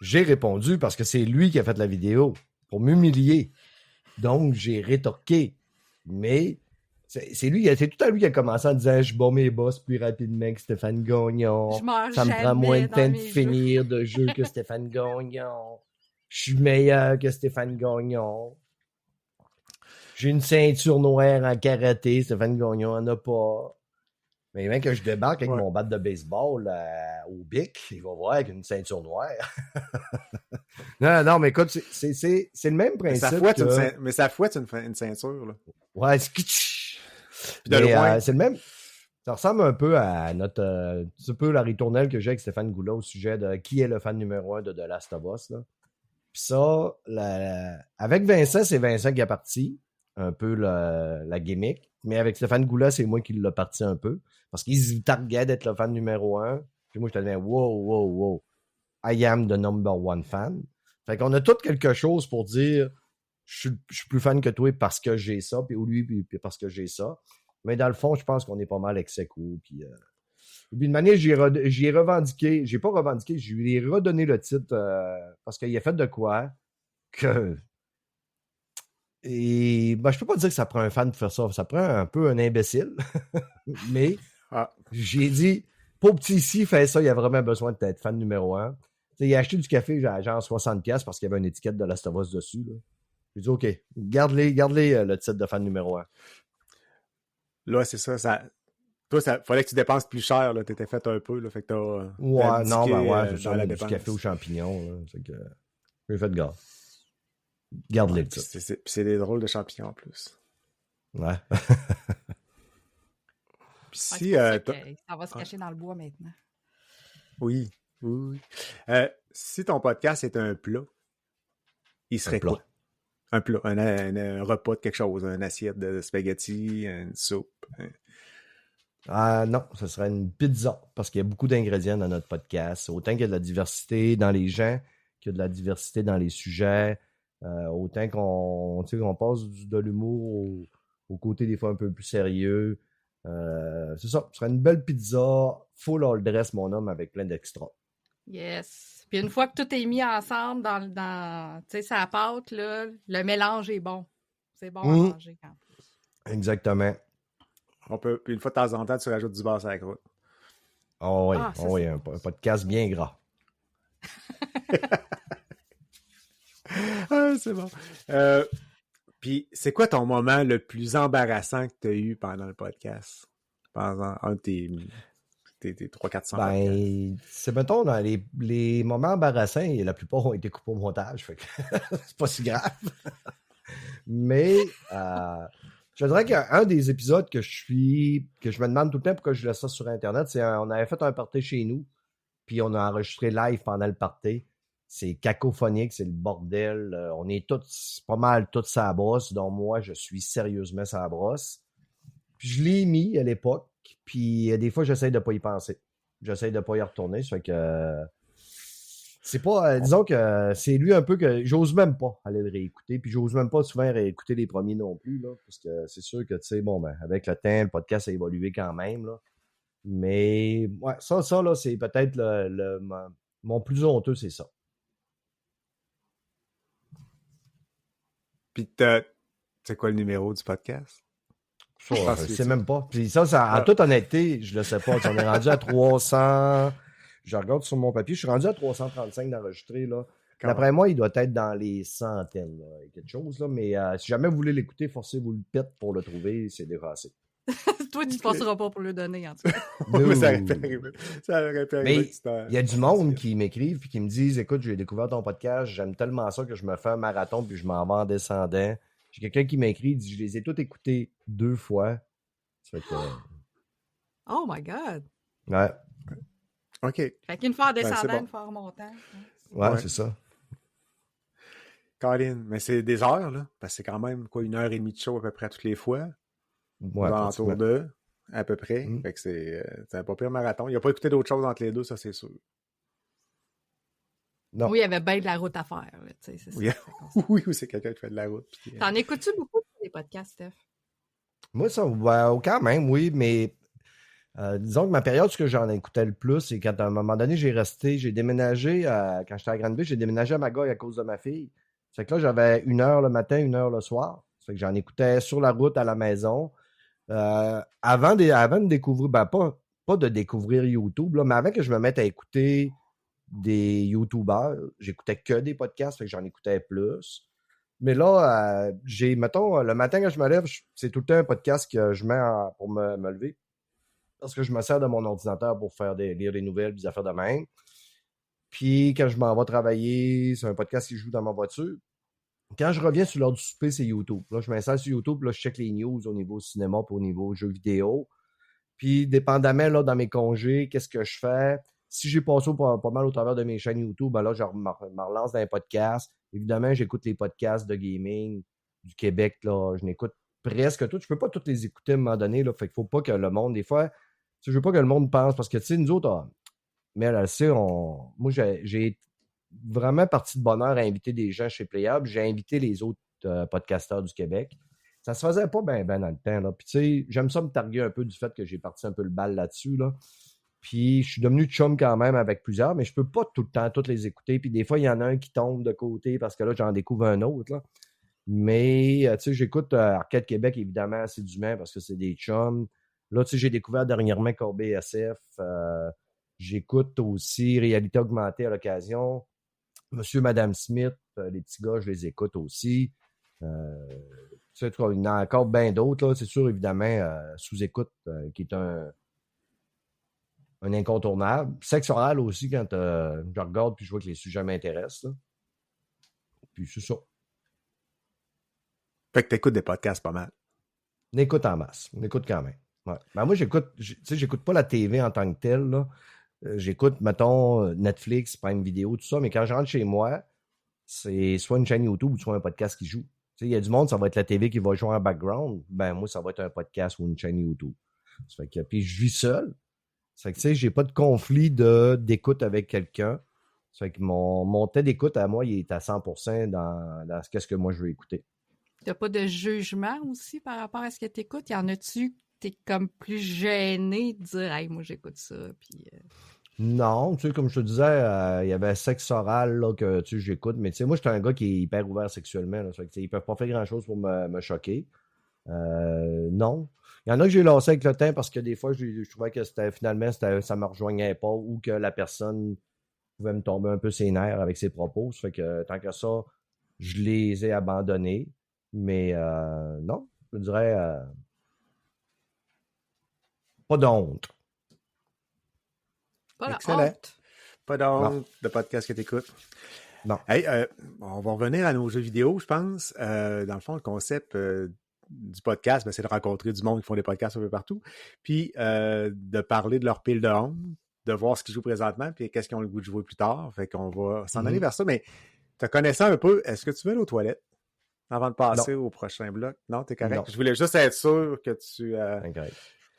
j'ai répondu parce que c'est lui qui a fait la vidéo pour m'humilier. Donc, j'ai rétorqué. Mais c'est tout à lui qui a commencé en disant « Je bats mes boss plus rapidement que Stéphane Gagnon. Je meurs Ça me prend moins de jamais temps dans de mes finir de jeu que Stéphane Gagnon. Je suis meilleur que Stéphane Gagnon. J'ai une ceinture noire en karaté. Stéphane Gagnon en a pas. » Mais même que je débarque avec mon bat de baseball au bic, il va voir avec une ceinture noire. Non, mais écoute, c'est le même principe. Mais ça fouette une ceinture, là. Ouais, Puis de loin. c'est le même. Ça ressemble un peu à notre. Un petit peu la ritournelle que j'ai avec Stéphane Goula au sujet de qui est le fan numéro 1 de The Last of Us. Là. Puis ça, avec Vincent, c'est Vincent qui a parti un peu la gimmick. Mais avec Stéphane Goula, c'est moi qui l'ai parti un peu. Parce qu'il se targuait d'être le fan numéro 1. Puis moi, je te disais, wow. I am the number one fan. Fait qu'on a tout quelque chose pour dire je suis plus fan que toi parce que j'ai ça, puis lui, puis parce que j'ai ça. Mais dans le fond, je pense qu'on est pas mal ex-aequo. Puis de manière, j'y ai revendiqué. J'ai pas revendiqué, je lui ai redonné le titre parce qu'il a fait de quoi que Et je peux pas dire que ça prend un fan de faire ça. Ça prend un peu un imbécile. Mais j'ai dit, pour petit ici, fait ça, il y a vraiment besoin d'être fan numéro 1. Il a acheté du café à genre 60$ parce qu'il y avait une étiquette de Last of Us dessus. Là. J'ai dit, OK, garde-les le titre de fan numéro 1. Là, c'est ça. Toi, fallait que tu dépenses plus cher. Tu étais fait un peu. Là, fait que ouais, non, c'est dans ça. la Du dépense. café aux champignons. C'est que j'ai fait de garde. Garde-les, puis c'est des drôles de champignons en plus. Ouais. Puis si, ça va se cacher dans le bois maintenant. Oui. Si ton podcast est un plat, il serait quoi? Un plat, un repas de quelque chose, une assiette de spaghettis, une soupe. Non, ce serait une pizza, parce qu'il y a beaucoup d'ingrédients dans notre podcast. Autant qu'il y a de la diversité dans les gens, qu'il y a de la diversité dans les sujets, autant qu'on passe de l'humour au côté des fois un peu plus sérieux. C'est ça, ce serait une belle pizza, full all dress, mon homme, avec plein d'extras. Yes. Puis une fois que tout est mis ensemble dans tu sais, sa pâte, là, le mélange est bon. C'est bon à manger en plus. Exactement. Puis une fois de temps en temps, tu rajoutes du beurre sur la croûte. Oh oui, un podcast bien gras. C'est bon. Puis, c'est quoi ton moment le plus embarrassant que tu as eu pendant le podcast? Pendant un de tes 300-400 podcasts? C'est, mettons, dans les moments embarrassants, la plupart ont été coupés au montage, fait que c'est pas si grave. Mais, je dirais qu'un des épisodes que je me demande tout le temps pourquoi je laisse ça sur Internet, c'est on avait fait un party chez nous, puis on a enregistré live pendant le party. C'est cacophonique, c'est le bordel. On est tous, pas mal tous sur la brosse, dont moi, je suis sérieusement sur la brosse. Puis je l'ai mis à l'époque, puis des fois, j'essaie de pas y penser. J'essaie de pas y retourner, ça fait que... c'est pas... disons que c'est lui un peu que... J'ose même pas aller le réécouter, puis j'ose même pas souvent réécouter les premiers non plus, là, parce que c'est sûr que, tu sais, avec le temps, le podcast a évolué quand même, là. Mais, ouais, ça là, c'est peut-être mon plus honteux, c'est ça. Puis, c'est quoi le numéro du podcast? Ça, je sais même pas. Puis ça, en toute honnêteté, je le sais pas. On est rendu à 300... Je regarde sur mon papier, je suis rendu à 335 d'enregistrer, là. D'après moi, il doit être dans les centaines, là, quelque chose, là. Mais si jamais vous voulez l'écouter, forcez-vous le pète pour le trouver, c'est dépassé. Toi, tu ne passeras pas pour le donner, en tout cas. Mais ça aurait pu arriver. Mais il y a du monde qui m'écrivent et qui me disent, écoute, j'ai découvert ton podcast, j'aime tellement ça que je me fais un marathon puis je m'en vais en descendant. J'ai quelqu'un qui m'écrit, il dit, je les ai tous écoutés 2 fois. Ça fait que... Oh my God! Ouais. OK. Fait qu'une fois en descendant, une fois en remontant. Ouais, c'est ça. Colin, mais c'est des heures, là. Parce que c'est quand même, 1h30 de show à peu près toutes les fois. Ouais, autour de, à peu près. Fait que c'est un pas pire marathon. Il n'a pas écouté d'autres choses entre les deux, ça, c'est sûr. Non. Oui, il y avait bien de la route à faire. Là, c'est ça, oui, c'est quelqu'un qui fait de la route. Puis, T'en écoutes-tu beaucoup des podcasts, Steph? Moi, ça, quand même, oui, mais disons que ma période, ce que j'en écoutais le plus, c'est quand à un moment donné, j'ai déménagé, quand j'étais à Granby, j'ai déménagé à Magog à cause de ma fille. Ça fait que là, j'avais 1 heure le matin, 1 heure le soir. Ça fait que j'en écoutais sur la route à la maison. Avant de découvrir, pas de découvrir YouTube, là, mais avant que je me mette à écouter des YouTubers, j'écoutais que des podcasts, fait que j'en écoutais plus. Mais là, mettons, le matin quand je me lève, c'est tout le temps un podcast que je mets pour me lever. Parce que je me sers de mon ordinateur pour lire des nouvelles, des affaires de même. Puis quand je m'en vais travailler, c'est un podcast qui joue dans ma voiture. Quand je reviens sur l'heure du souper, c'est YouTube. Là, je m'installe sur YouTube, là, je check les news au niveau cinéma puis au niveau jeux vidéo. Puis, dépendamment, là, dans mes congés, qu'est-ce que je fais? Si j'ai passé pas mal au travers de mes chaînes YouTube, ben là, je me relance dans les podcasts. Évidemment, j'écoute les podcasts de gaming du Québec, là. Je n'écoute presque tous. Je peux pas tous les écouter à un moment donné, là. Fait qu'il faut pas que le monde, des fois, je veux pas que le monde pense, parce que, tu sais, nous autres, mais là, tu sais, moi, j'ai vraiment parti de bonheur à inviter des gens chez Playable. J'ai invité les autres podcasteurs du Québec. Ça se faisait pas bien dans le temps, là. Puis, tu sais, j'aime ça me targuer un peu du fait que j'ai parti un peu le bal là-dessus, là. Puis, je suis devenu chum quand même avec plusieurs, mais je peux pas tout le temps toutes les écouter. Puis, des fois, il y en a un qui tombe de côté parce que là, j'en découvre un autre, là. Mais, tu sais, j'écoute Arcade Québec, évidemment, assidûment parce que c'est des chums. Là, tu sais, j'ai découvert dernièrement Corbeil SF. J'écoute aussi Réalité Augmentée à l'occasion. Monsieur, Madame Smith, les petits gars, je les écoute aussi. Tu sais, il y en a encore bien d'autres, là. C'est sûr, évidemment, Sous-écoute, qui est un incontournable. Sexe oral aussi, quand je regarde puis je vois que les sujets m'intéressent, là. Puis c'est ça. Fait que t'écoutes des podcasts pas mal. On écoute en masse. On écoute quand même. Ouais. Ben moi, j'écoute pas la TV en tant que telle, là. J'écoute, mettons, Netflix, Prime Video, tout ça, mais quand je rentre chez moi, c'est soit une chaîne YouTube ou soit un podcast qui joue. Il y a du monde, ça va être la TV qui va jouer en background. Ben moi, ça va être un podcast ou une chaîne YouTube. Ça fait que, puis je vis seul. Ça fait que, tu sais, j'ai pas de conflit d'écoute avec quelqu'un. Ça fait que mon temps d'écoute à moi, il est à 100% dans ce que moi je veux écouter. T'as pas de jugement aussi par rapport à ce que t'écoutes? Y en a-tu t'es comme plus gêné de dire « Hey, moi, j'écoute ça. » Puis, Non, tu sais, comme je te disais, il y avait Sexe oral là, que tu sais, j'écoute, mais tu sais, moi, je suis un gars qui est hyper ouvert sexuellement. Là, ça fait que, ils peuvent pas faire grand-chose pour me choquer. Non. Il y en a que j'ai lancé avec le temps parce que des fois, je trouvais que ça me rejoignait pas ou que la personne pouvait me tomber un peu ses nerfs avec ses propos. Ça fait que tant que ça, je les ai abandonnés. Mais non, je dirais pas de honte. pas Excellent. la honte. Pas de honte de podcast que t'écoutes. Non. Hey, on va revenir à nos jeux vidéo, je pense. Dans le fond, le concept du podcast, c'est de rencontrer du monde qui font des podcasts un peu partout, puis de parler de leur pile de honte, de voir ce qu'ils jouent présentement, puis qu'est-ce qu'ils ont le goût de jouer plus tard. Fait qu'on va s'en aller vers ça, mais te connaissant un peu, est-ce que tu veux aller aux toilettes avant de passer au prochain bloc? Non, t'es correct? Non. Je voulais juste être sûr que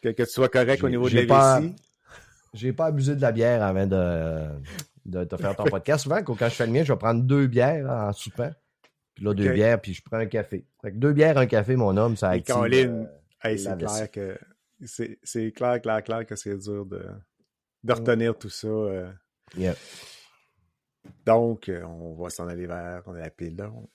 que tu sois correct au niveau de la vessie. J'ai pas abusé de la bière avant de te faire ton podcast. Souvent, quand je fais le mien, je vais prendre 2 bières en soupant. Puis là, 2 bières, puis je prends un café. Fait que 2 bières, un café, mon homme, ça active. C'est clair que c'est clair que c'est dur de retenir tout ça. Yeah. Donc, on va s'en aller vers la pile de honte.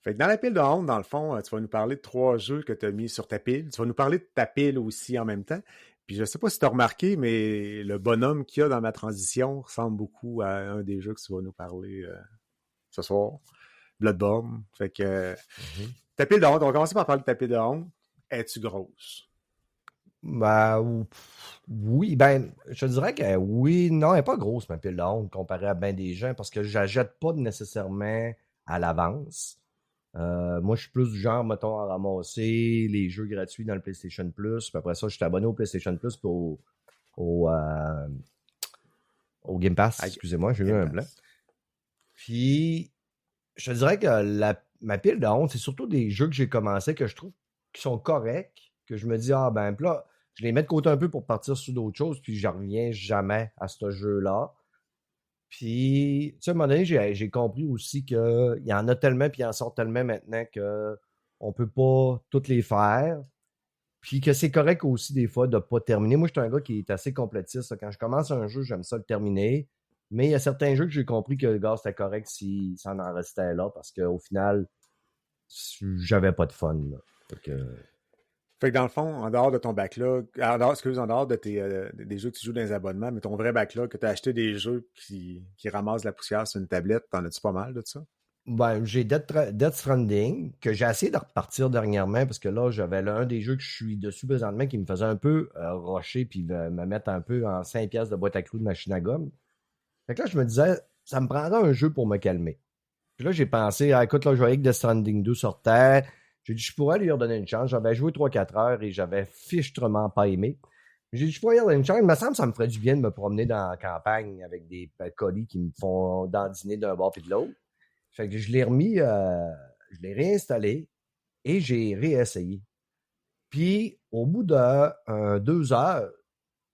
Fait que dans la pile de honte, dans le fond, tu vas nous parler de 3 jeux que tu as mis sur ta pile. Tu vas nous parler de ta pile aussi en même temps. Puis je sais pas si tu as remarqué, mais le bonhomme qu'il y a dans ma transition ressemble beaucoup à un des jeux que tu vas nous parler ce soir. Bloodborne. Fait que ta pile de honte, on va commencer par parler de ta pile de honte. Es-tu grosse? Ben, oui, je te dirais que oui, non, elle n'est pas grosse ma pile de honte comparée à bien des gens parce que je la jette pas nécessairement à l'avance. Moi, je suis plus du genre, mettons, à ramasser les jeux gratuits dans le PlayStation Plus. Puis après ça, je suis abonné au PlayStation Plus puis au Game Pass. Excusez-moi, j'ai eu un blanc. Puis, je te dirais que ma pile de honte, c'est surtout des jeux que j'ai commencé que je trouve qui sont corrects, que je me dis, puis là, je les mets de côté un peu pour partir sur d'autres choses, puis je reviens jamais à ce jeu-là. Puis, tu sais, à un moment donné, j'ai compris aussi qu'il y en a tellement, puis il en sort tellement maintenant qu'on ne peut pas toutes les faire. Puis que c'est correct aussi, des fois, de ne pas terminer. Moi, je suis un gars qui est assez complétiste. Quand je commence un jeu, j'aime ça le terminer. Mais il y a certains jeux que j'ai compris que le gars, c'était correct si ça en restait là, parce qu'au final, j'avais pas de fun. Là. Fait que dans le fond, en dehors de ton backlog, en dehors de des jeux que tu joues dans les abonnements, mais ton vrai backlog, que tu as acheté des jeux qui ramassent la poussière sur une tablette, t'en as-tu pas mal de ça? Ben, j'ai Death Stranding, que j'ai essayé de repartir dernièrement, parce que là, j'avais un des jeux que je suis dessus présentement qui me faisait un peu rusher puis me mettre un peu en 5$ de boîte à clous de machine à gomme. Fait que là, je me disais, ça me prendrait un jeu pour me calmer. Puis là, j'ai pensé, écoute, là, je voyais que Death Stranding 2 sortait. J'ai dit, je pourrais lui redonner une chance. J'avais joué 3-4 heures et j'avais fichtrement pas aimé. J'ai dit, je pourrais lui redonner une chance. Il me semble que ça me ferait du bien de me promener dans la campagne avec des colis qui me font dandiner d'un bord et de l'autre. Fait que je l'ai remis, je l'ai réinstallé et j'ai réessayé. Puis, au bout de 2 heures,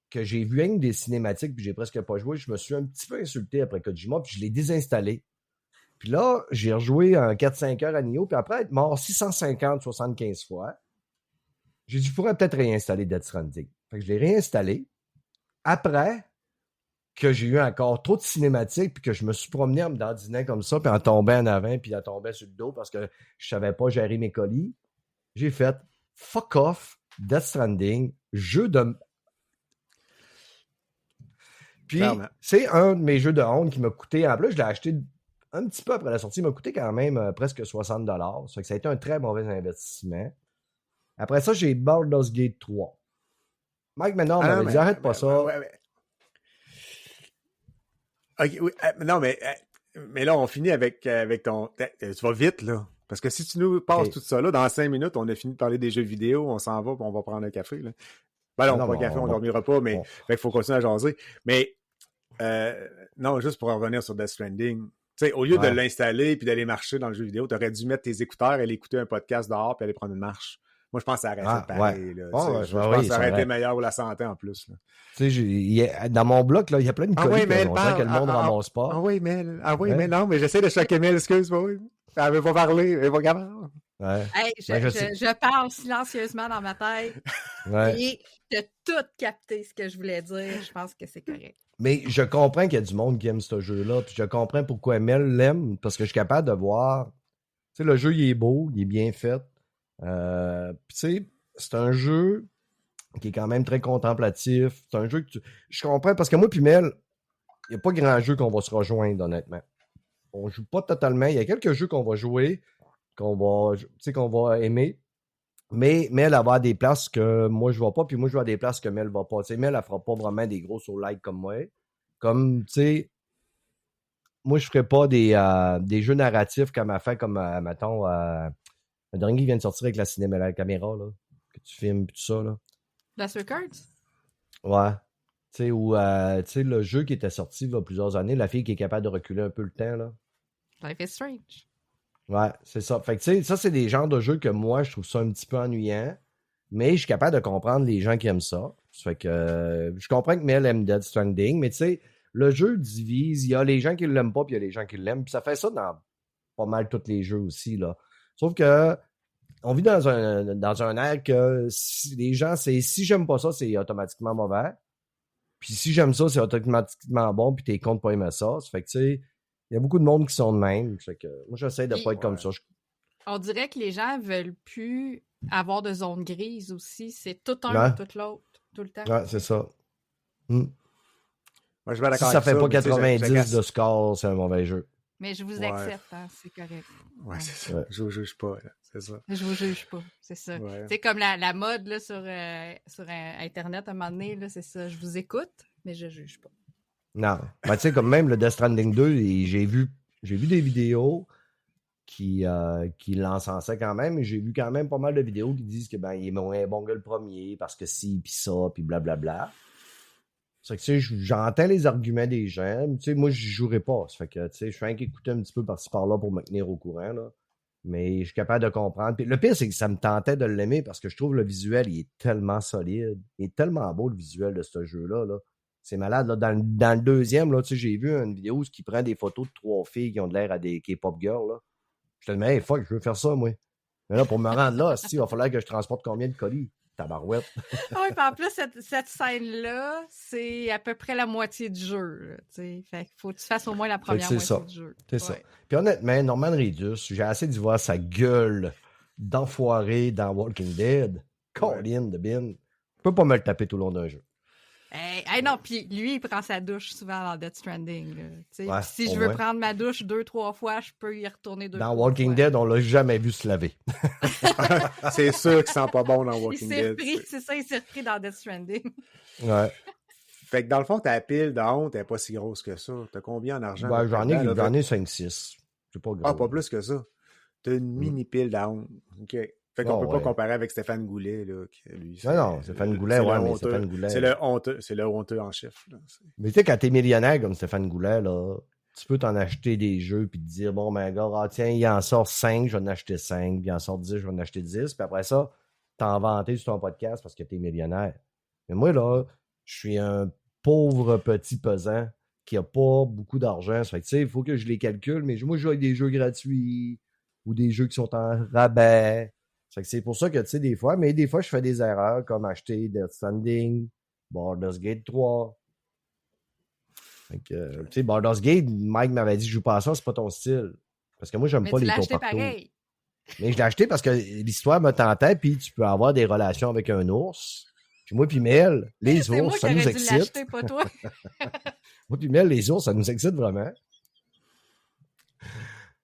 que j'ai vu une des cinématiques puis j'ai presque pas joué, je me suis un petit peu insulté après Kojima puis je l'ai désinstallé. Puis là, j'ai rejoué un 4-5 heures à Nioh, puis après être mort 650-75 fois, j'ai dit, je pourrais peut-être réinstaller Death Stranding. Fait que je l'ai réinstallé. Après que j'ai eu encore trop de cinématiques, puis que je me suis promené en me dandinant comme ça, puis en tombant en avant, puis en tombant sur le dos parce que je savais pas gérer mes colis, j'ai fait fuck off, Death Stranding, jeu de... Puis, c'est un de mes jeux de honte qui m'a coûté, en plus, je l'ai acheté un petit peu après la sortie, il m'a coûté quand même presque 60$. Ça fait que ça a été un très mauvais investissement. Après ça, j'ai Baldur's Gate 3. Mike, maintenant, on m'avait dit, arrête pas ça. Okay, oui, non, mais là, on finit avec ton... Tu vas vite, là. Parce que si tu nous passes tout ça, là, dans 5 minutes, on a fini de parler des jeux vidéo, on s'en va, puis on va prendre un café, là. Ben non, pas un café, on dormira pas, mais il faut continuer à jaser. Mais, non, juste pour en revenir sur Death Stranding, tu sais, au lieu de l'installer puis d'aller marcher dans le jeu vidéo, tu aurais dû mettre tes écouteurs, aller écouter un podcast dehors puis aller prendre une marche. Moi, je pense que ça aurait été pareil. Là, je pense que ça aurait été meilleur pour la santé en plus. Tu sais, dans mon bloc, il y a plein de colis que le monde ramasse pas. Mais non, mais j'essaie de choquer Mel, excuse-moi. Elle veut pas parler, elle va capable. Hey, je parle silencieusement dans ma tête et j'ai tout capté ce que je voulais dire. Je pense que c'est correct. Mais je comprends qu'il y a du monde qui aime ce jeu-là, puis je comprends pourquoi Mel l'aime, parce que je suis capable de voir... Tu sais, le jeu, il est beau, il est bien fait. Puis tu sais, c'est un jeu qui est quand même très contemplatif. C'est un jeu que je comprends, parce que moi puis Mel, il n'y a pas grand jeu qu'on va se rejoindre, honnêtement. On joue pas totalement. Il y a quelques jeux qu'on va jouer, qu'on va aimer. Mais Mel, elle va à des places que moi, je ne vais pas, puis moi, je vais à des places que Mel ne va pas. Tu sais, Mel, elle ne fera pas vraiment des gros soul-like comme moi. Comme, tu sais, moi, je ne ferais pas des jeux narratifs comme elle fait, comme, mettons, le dernier qui vient de sortir avec la caméra, là, que tu filmes, tout ça, là. Last Records? Ouais. Tu sais, ou, tu sais, le jeu qui était sorti il y a plusieurs années, la fille qui est capable de reculer un peu le temps, là. Life is Strange. Ouais, c'est ça. Fait que, tu sais, ça, c'est des genres de jeux que moi, je trouve ça un petit peu ennuyant, mais je suis capable de comprendre les gens qui aiment ça. Ça fait que je comprends que Mel aime Death Stranding, mais tu sais, le jeu divise. Il y a les gens qui l'aiment pas, puis il y a les gens qui l'aiment. Puis ça fait ça dans pas mal tous les jeux aussi, là. Sauf que on vit dans un air que les gens, c'est si j'aime pas ça, c'est automatiquement mauvais. Puis si j'aime ça, c'est automatiquement bon, puis t'es contre pas aimer ça. Ça fait que, tu sais, il y a beaucoup de monde qui sont de même. Fait que moi, j'essaie de pas être comme ça. On dirait que les gens veulent plus avoir de zone grise aussi. C'est tout un ou tout l'autre, tout le temps. Ouais, c'est ça. Moi, je vais d'accord si ça fait pas 90 de score, c'est un mauvais jeu. Mais je vous accepte, hein, c'est correct. Ouais, c'est ça. Je vous juge pas, là. C'est ça. Je vous juge pas, c'est ça. Ouais. Tu sais, comme la mode là, sur Internet, à un moment donné, là, c'est ça. Je vous écoute, mais je juge pas. Non. Ben, tu sais, comme même le Death Stranding 2, j'ai vu des vidéos qui l'encensaient quand même, et j'ai vu quand même pas mal de vidéos qui disent que ben il est moins bon que le premier, parce que si, puis ça, puis blablabla. C'est que, tu sais, j'entends les arguments des gens, mais tu sais, moi, je jouerai pas. Ça fait que, tu sais, je fais rien qu'écouter un petit peu par-ci par-là pour me tenir au courant, là. Mais je suis capable de comprendre. Puis le pire, c'est que ça me tentait de l'aimer parce que je trouve le visuel, il est tellement solide. Il est tellement beau, le visuel de ce jeu-là, là. C'est malade, là. Dans le deuxième, là, tu sais, j'ai vu une vidéo où il prend des photos de 3 filles qui ont de l'air à des K-pop girls, là. Je te dis, hey, fuck, je veux faire ça, moi. Mais là, pour me rendre là, il va falloir que je transporte combien de colis? Tabarouette. Oui, puis en plus, cette scène-là, c'est à peu près la moitié du jeu. Fait qu'il faut que tu fasses au moins la première moitié du jeu. C'est ça. Puis honnêtement, Norman Reedus, j'ai assez d'y voir sa gueule d'enfoiré dans Walking Dead. Colin de bin. Je peux pas me le taper tout le long d'un jeu. Non, puis lui, il prend sa douche souvent dans Death Stranding. Si je veux prendre ma douche 2-3 fois, je peux y retourner 2 fois. Dans Walking Dead, on l'a jamais vu se laver. C'est sûr qu'il sent pas bon dans Walking Dead. C'est ça, il s'est repris dans Death Stranding. Ouais. Fait que dans le fond, ta pile de honte n'est pas si grosse que ça. T'as combien en argent? Ben, j'en ai 5-6. C'est pas gros. Ah, pas plus que ça. T'as une mini pile de honte. OK. Fait qu'on peut pas comparer avec Stéphane Goulet, là. Lui, non, Stéphane Goulet, mais Stéphane Goulet. C'est le honteux en chiffres, là. Mais tu sais, quand t'es millionnaire comme Stéphane Goulet, là, tu peux t'en acheter des jeux puis te dire, bon, ben, gars, tiens, il en sort 5, je vais en acheter 5, puis il en sort 10, je vais en acheter 10, puis après ça, t'en vanter sur ton podcast parce que t'es millionnaire. Mais moi, là, je suis un pauvre petit pesant qui a pas beaucoup d'argent. Ça fait que, tu sais, il faut que je les calcule, mais moi, je joue avec des jeux gratuits ou des jeux qui sont en rabais. C'est pour ça que, tu sais, des fois je fais des erreurs comme acheter Death Stranding, Baldur's Gate 3. Fait que, tu sais, Baldur's Gate, Mike m'avait dit, joue pas à ça, c'est pas ton style. Parce que moi, j'aime pas les tours partout. Pareil. Mais je l'ai acheté parce que l'histoire me tentait, puis tu peux avoir des relations avec un ours. Puis moi puis Mel, les ours, ça nous excite. L'acheter, pas toi. Moi puis Mel, les ours, ça nous excite vraiment.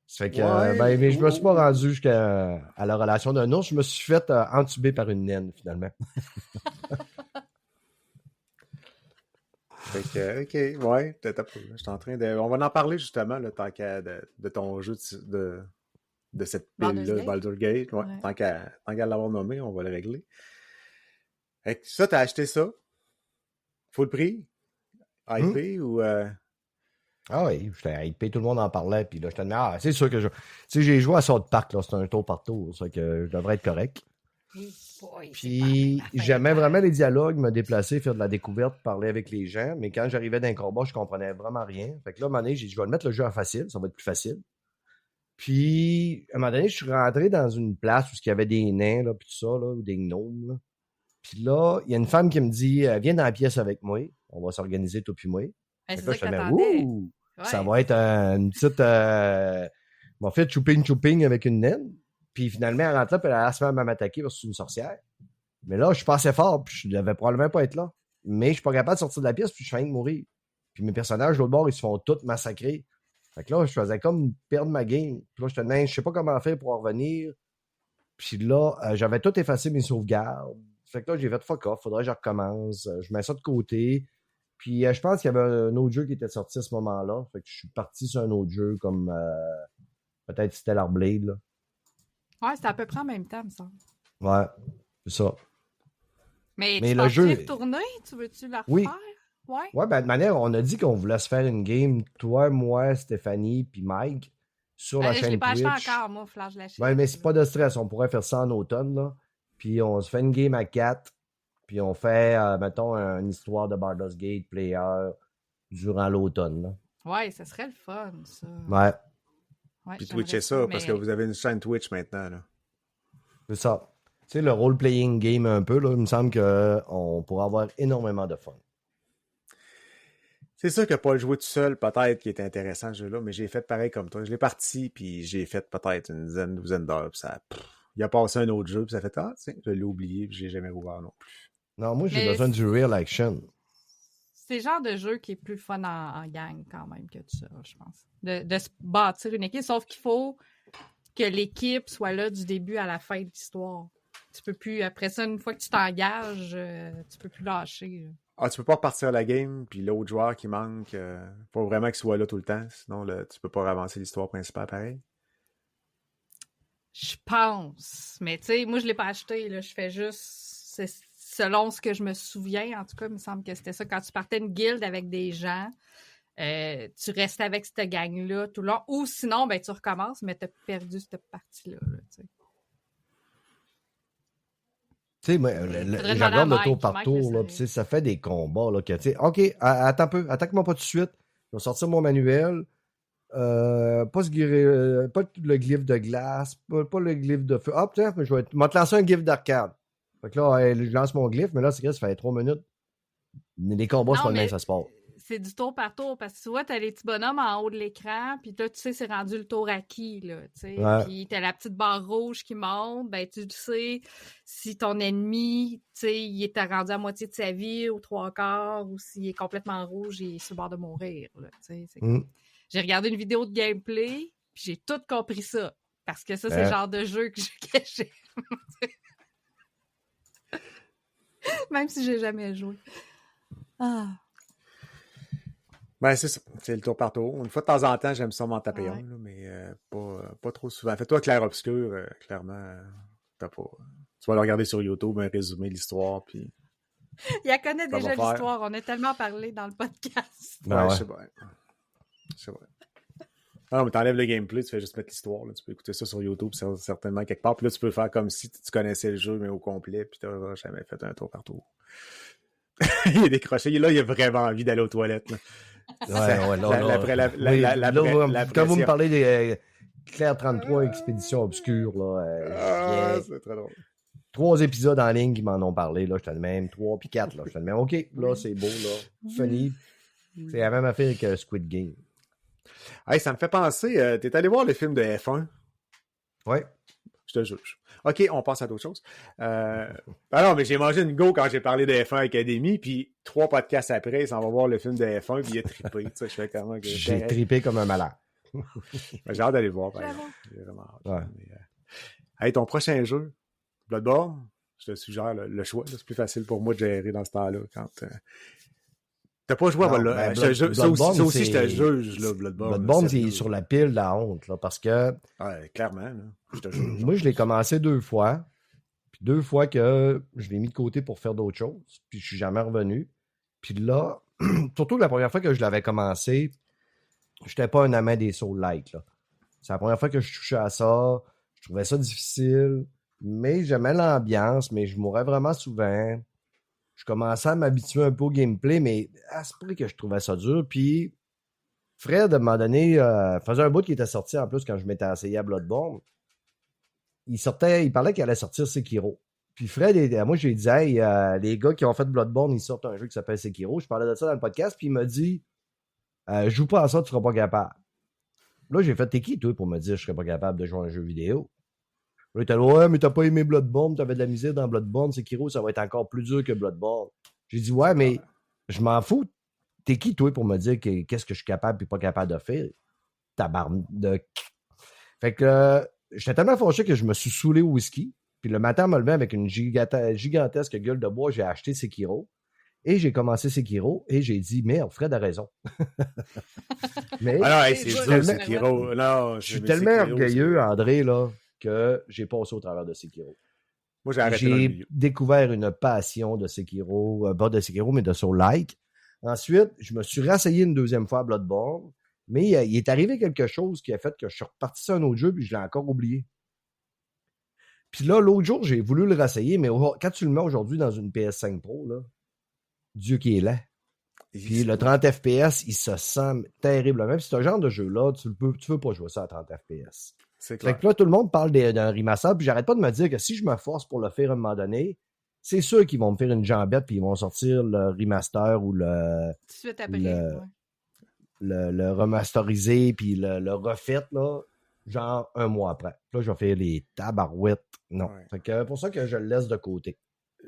Ça fait que, mais je me suis pas rendu jusqu'à la relation d'un ours. Je me suis fait entuber par une naine, finalement. Fait que, OK, ouais, peut-être. Je suis en train de... On va en parler, justement, là, tant qu'à de ton jeu de cette pile-là, Baldur's Gate. Ouais. Tant qu'à l'avoir nommé, on va le régler. Fait que ça, t'as acheté ça? Full prix? IP ou... Ah oui, j'étais hypé, tout le monde en parlait, puis là, je te disais, c'est sûr que tu sais, j'ai joué à South Park, là, c'est un tour par tour, ça fait que je devrais être correct. Puis j'aimais vraiment les dialogues, me déplacer, faire de la découverte, parler avec les gens, mais quand j'arrivais d'un combat, je comprenais vraiment rien. Fait que là, à un moment donné, j'ai dit, je vais le mettre le jeu en facile, ça va être plus facile. Puis, à un moment donné, je suis rentré dans une place où il y avait des nains, là, puis tout ça, là, ou des gnomes, là. Puis là, il y a une femme qui me dit, viens dans la pièce avec moi, on va s'organiser, toi puis moi. C'est là, ça que t'attendais. Ça va être une petite... m'a fait chouping avec une naine. Puis finalement, elle rentre là, puis elle a se met à m'attaquer parce que c'est une sorcière. Mais là, je suis pas assez fort, puis je devais probablement pas être là. Mais je suis pas capable de sortir de la pièce, puis je fais de mourir. Puis mes personnages, de l'autre bord, ils se font tous massacrer. Fait que là, je faisais comme perdre ma game. Puis là, je te demande, je sais pas comment faire pour en revenir. Puis là, j'avais tout effacé mes sauvegardes. Fait que là, j'ai fait fuck off, faudrait que je recommence. Je mets ça de côté. Puis je pense qu'il y avait un autre jeu qui était sorti à ce moment-là. Fait que je suis parti sur un autre jeu comme peut-être Stellar Blade, là. Ouais, c'était à peu près en même temps, me semble. Ouais, c'est ça. Mais tu le jeu retourner? Tu veux-tu la refaire? Oui. Ouais. Ouais, ben de manière, on a dit qu'on voulait se faire une game, toi, moi, Stéphanie, puis Mike, sur la chaîne Twitch. Je l'ai pas acheté encore, moi, Flash Lachette. Ouais, mais c'est pas de stress, on pourrait faire ça en automne, là. Puis on se fait une game à 4, puis on fait, mettons, une histoire de Baldur's Gate player durant l'automne, là. Ouais, ça serait le fun, ça. Ouais. Puis Twitcher ça, parce que vous avez une chaîne Twitch maintenant, là. C'est ça. Tu sais, le role-playing game un peu, là, il me semble qu'on pourra avoir énormément de fun. C'est sûr que pas le jouer tout seul, peut-être, qui est intéressant, ce jeu-là, mais j'ai fait pareil comme toi. Je l'ai parti, puis j'ai fait peut-être une douzaine d'heures, puis ça... il a passé un autre jeu, puis ça fait « Ah, tiens, je l'ai oublié, puis j'ai jamais ouvert non plus. » Non, moi, j'ai besoin du real action. C'est le genre de jeu qui est plus fun en gang, quand même, que tout ça, je pense. De se bâtir une équipe, sauf qu'il faut que l'équipe soit là du début à la fin de l'histoire. Tu peux plus, après ça, une fois que tu t'engages, tu peux plus lâcher. Ah, tu peux pas repartir la game, puis l'autre joueur qui manque, faut vraiment qu'il soit là tout le temps, sinon tu peux pas avancer l'histoire principale pareil. Je pense. Mais tu sais, moi, je l'ai pas acheté, là. Je fais juste... C'est selon ce que je me souviens, en tout cas, il me semble que c'était ça. Quand tu partais une guilde avec des gens, tu restais avec cette gang-là tout le long. Ou sinon, ben tu recommences, mais t'as perdu cette partie-là, là, tu sais. Tu sais, moi, j'adore le tour par tour, là, pis ça fait des combats, là, que, tu sais, OK, attends un peu, attaque-moi pas tout de suite, je vais sortir mon manuel, pas le glyphe de glace, pas le glyphe de feu, hop, tiens, je vais te lancer un glyphe d'arcade. Fait que là, je lance mon glyphe, mais là, c'est que ça fait 3 minutes. Les combats, c'est pas le même, ça se passe. C'est du tour par tour, parce que tu vois, t'as les petits bonhommes en haut de l'écran, puis là, tu sais, c'est rendu le tour acquis, là, tu sais. Ouais. Puis t'as la petite barre rouge qui monte, ben tu sais si ton ennemi, tu sais, il est rendu à moitié de sa vie, ou 3/4, ou s'il est complètement rouge, il est sur le bord de mourir, là, tu sais. J'ai regardé une vidéo de gameplay, puis j'ai tout compris ça, parce que ça, c'est le genre de jeu que j'ai... Même si j'ai jamais joué. Ah... Ben, c'est ça. C'est le tour par tour. Une fois de temps en temps, j'aime ça m'en taper un, là, mais pas trop souvent. Fais-toi clair-obscur, clairement, t'as pas... Tu vas le regarder sur YouTube, un résumé de l'histoire, puis... Il connaît déjà l'histoire. On a tellement parlé dans le podcast. Ouais, je sais pas. C'est vrai. Non, mais t'enlèves le gameplay, tu fais juste mettre l'histoire. Là. Tu peux écouter ça sur YouTube, certainement quelque part. Puis là, tu peux faire comme si tu connaissais le jeu, mais au complet, puis t'auras jamais fait un tour par tour. Il est décroché. Là, il a vraiment envie d'aller aux toilettes, là. Ouais, Quand vous me parlez Claire 33 Expédition Obscure, là. C'est très drôle. 3 épisodes en ligne qui m'en ont parlé, là, j'étais le même. 3 puis 4, là, j'étais le même. OK, là, c'est beau, là. Funny. C'est la même affaire que Squid Game. Hey, ça me fait penser, t'es allé voir le film de F1? Ouais. Je te juge. OK, on passe à d'autres choses. Non, mais j'ai mangé une go quand j'ai parlé de F1 Academy, puis 3 podcasts après, il s'en va voir le film de F1, puis il a trippé. Tu sais, je fais comment que J'ai trippé comme un malade. J'ai hâte d'aller le voir, par exemple. J'ai vraiment hâte. Ouais. Mais, hey, ton prochain jeu, Bloodborne, je te suggère le choix. C'est plus facile pour moi de gérer dans ce temps-là. Quand t'as pas joué à Bloodborne. Ça aussi, je te juge, là, Bloodborne. Bloodborne, c'est sur la pile de la honte, là, parce que... Ouais, clairement, là, je te juge. Moi, je l'ai commencé 2 fois, puis 2 fois que je l'ai mis de côté pour faire d'autres choses, puis je suis jamais revenu. Puis là, surtout la première fois que je l'avais commencé, j'étais pas un amant des Souls-like, là. C'est la première fois que je touchais à ça, je trouvais ça difficile, mais j'aimais l'ambiance, mais je mourais vraiment souvent. Je commençais à m'habituer un peu au gameplay, mais à ce prix que je trouvais ça dur. Puis Fred, à un moment donné, faisait un bout qui était sorti en plus quand je m'étais essayé à Bloodborne. Il parlait qu'il allait sortir Sekiro. Puis Fred, moi, je lui disais, hey, les gars qui ont fait Bloodborne, ils sortent un jeu qui s'appelle Sekiro. Je parlais de ça dans le podcast, puis il m'a dit, joue pas à ça, tu seras pas capable. Là, j'ai fait, t'es qui, toi, pour me dire que je serais pas capable de jouer à un jeu vidéo? Là, il était là, ouais, mais t'as pas aimé Bloodborne, t'avais de la misère dans Bloodborne, Sekiro, ça va être encore plus dur que Bloodborne. J'ai dit, ouais, mais je m'en fous. T'es qui, toi, pour me dire qu'est-ce que je suis capable et pas capable de faire? Tabarnak de... Fait que j'étais tellement fâché que je me suis saoulé au whisky. Puis le matin, en me levant avec une gigantesque gueule de bois, j'ai acheté Sekiro. Et j'ai commencé Sekiro et j'ai dit, merde, Fred a raison. Mais c'est dur, Sekiro. Non, je suis tellement orgueilleux, André, là, que j'ai passé au travers de Sekiro. Moi, j'ai découvert une passion de Sekiro, pas de Sekiro, mais de Soul-like. Ensuite, je me suis réessayé une 2e fois à Bloodborne, mais il est arrivé quelque chose qui a fait que je suis reparti sur un autre jeu puis je l'ai encore oublié. Puis là, l'autre jour, j'ai voulu le réessayer, mais quand tu le mets aujourd'hui dans une PS5 Pro, là, Dieu qui est là. Puis le 30 FPS, il se sent terrible. Même si c'est un genre de jeu-là, tu veux pas jouer ça à 30 FPS. C'est clair. Fait que là, tout le monde parle d'un remaster, puis j'arrête pas de me dire que si je me force pour le faire à un moment donné, c'est sûr qu'ils vont me faire une jambette, puis ils vont sortir le remaster ou le... Tout de suite après, le remasterisé, puis le refait, là, genre 1 mois après. Là, je vais faire les tabarouettes. Non. Ouais. Fait que pour ça que je le laisse de côté.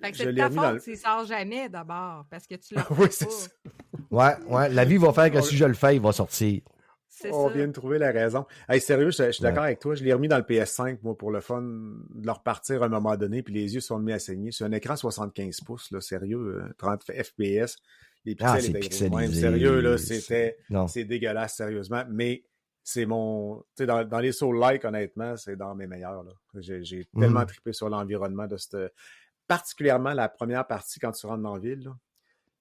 Fait que c'est ta faute s'il sort jamais, d'abord, parce que tu l'as oui, c'est ça. Ouais, la vie va faire que si je le fais, il va sortir. On vient de trouver la raison. Hey, sérieux, je suis d'accord avec toi. Je l'ai remis dans le PS5, moi, pour le fun de le repartir à un moment donné, puis les yeux sont mis à saigner. C'est un écran 75 pouces, là, sérieux, 30 FPS. Les pixels étaient gros. Même sérieux, là, c'est dégueulasse, sérieusement. Mais c'est mon... Tu sais, dans les Souls-like, honnêtement, c'est dans mes meilleurs, là. J'ai tellement trippé sur l'environnement de cette... Particulièrement la première partie quand tu rentres dans la ville, là.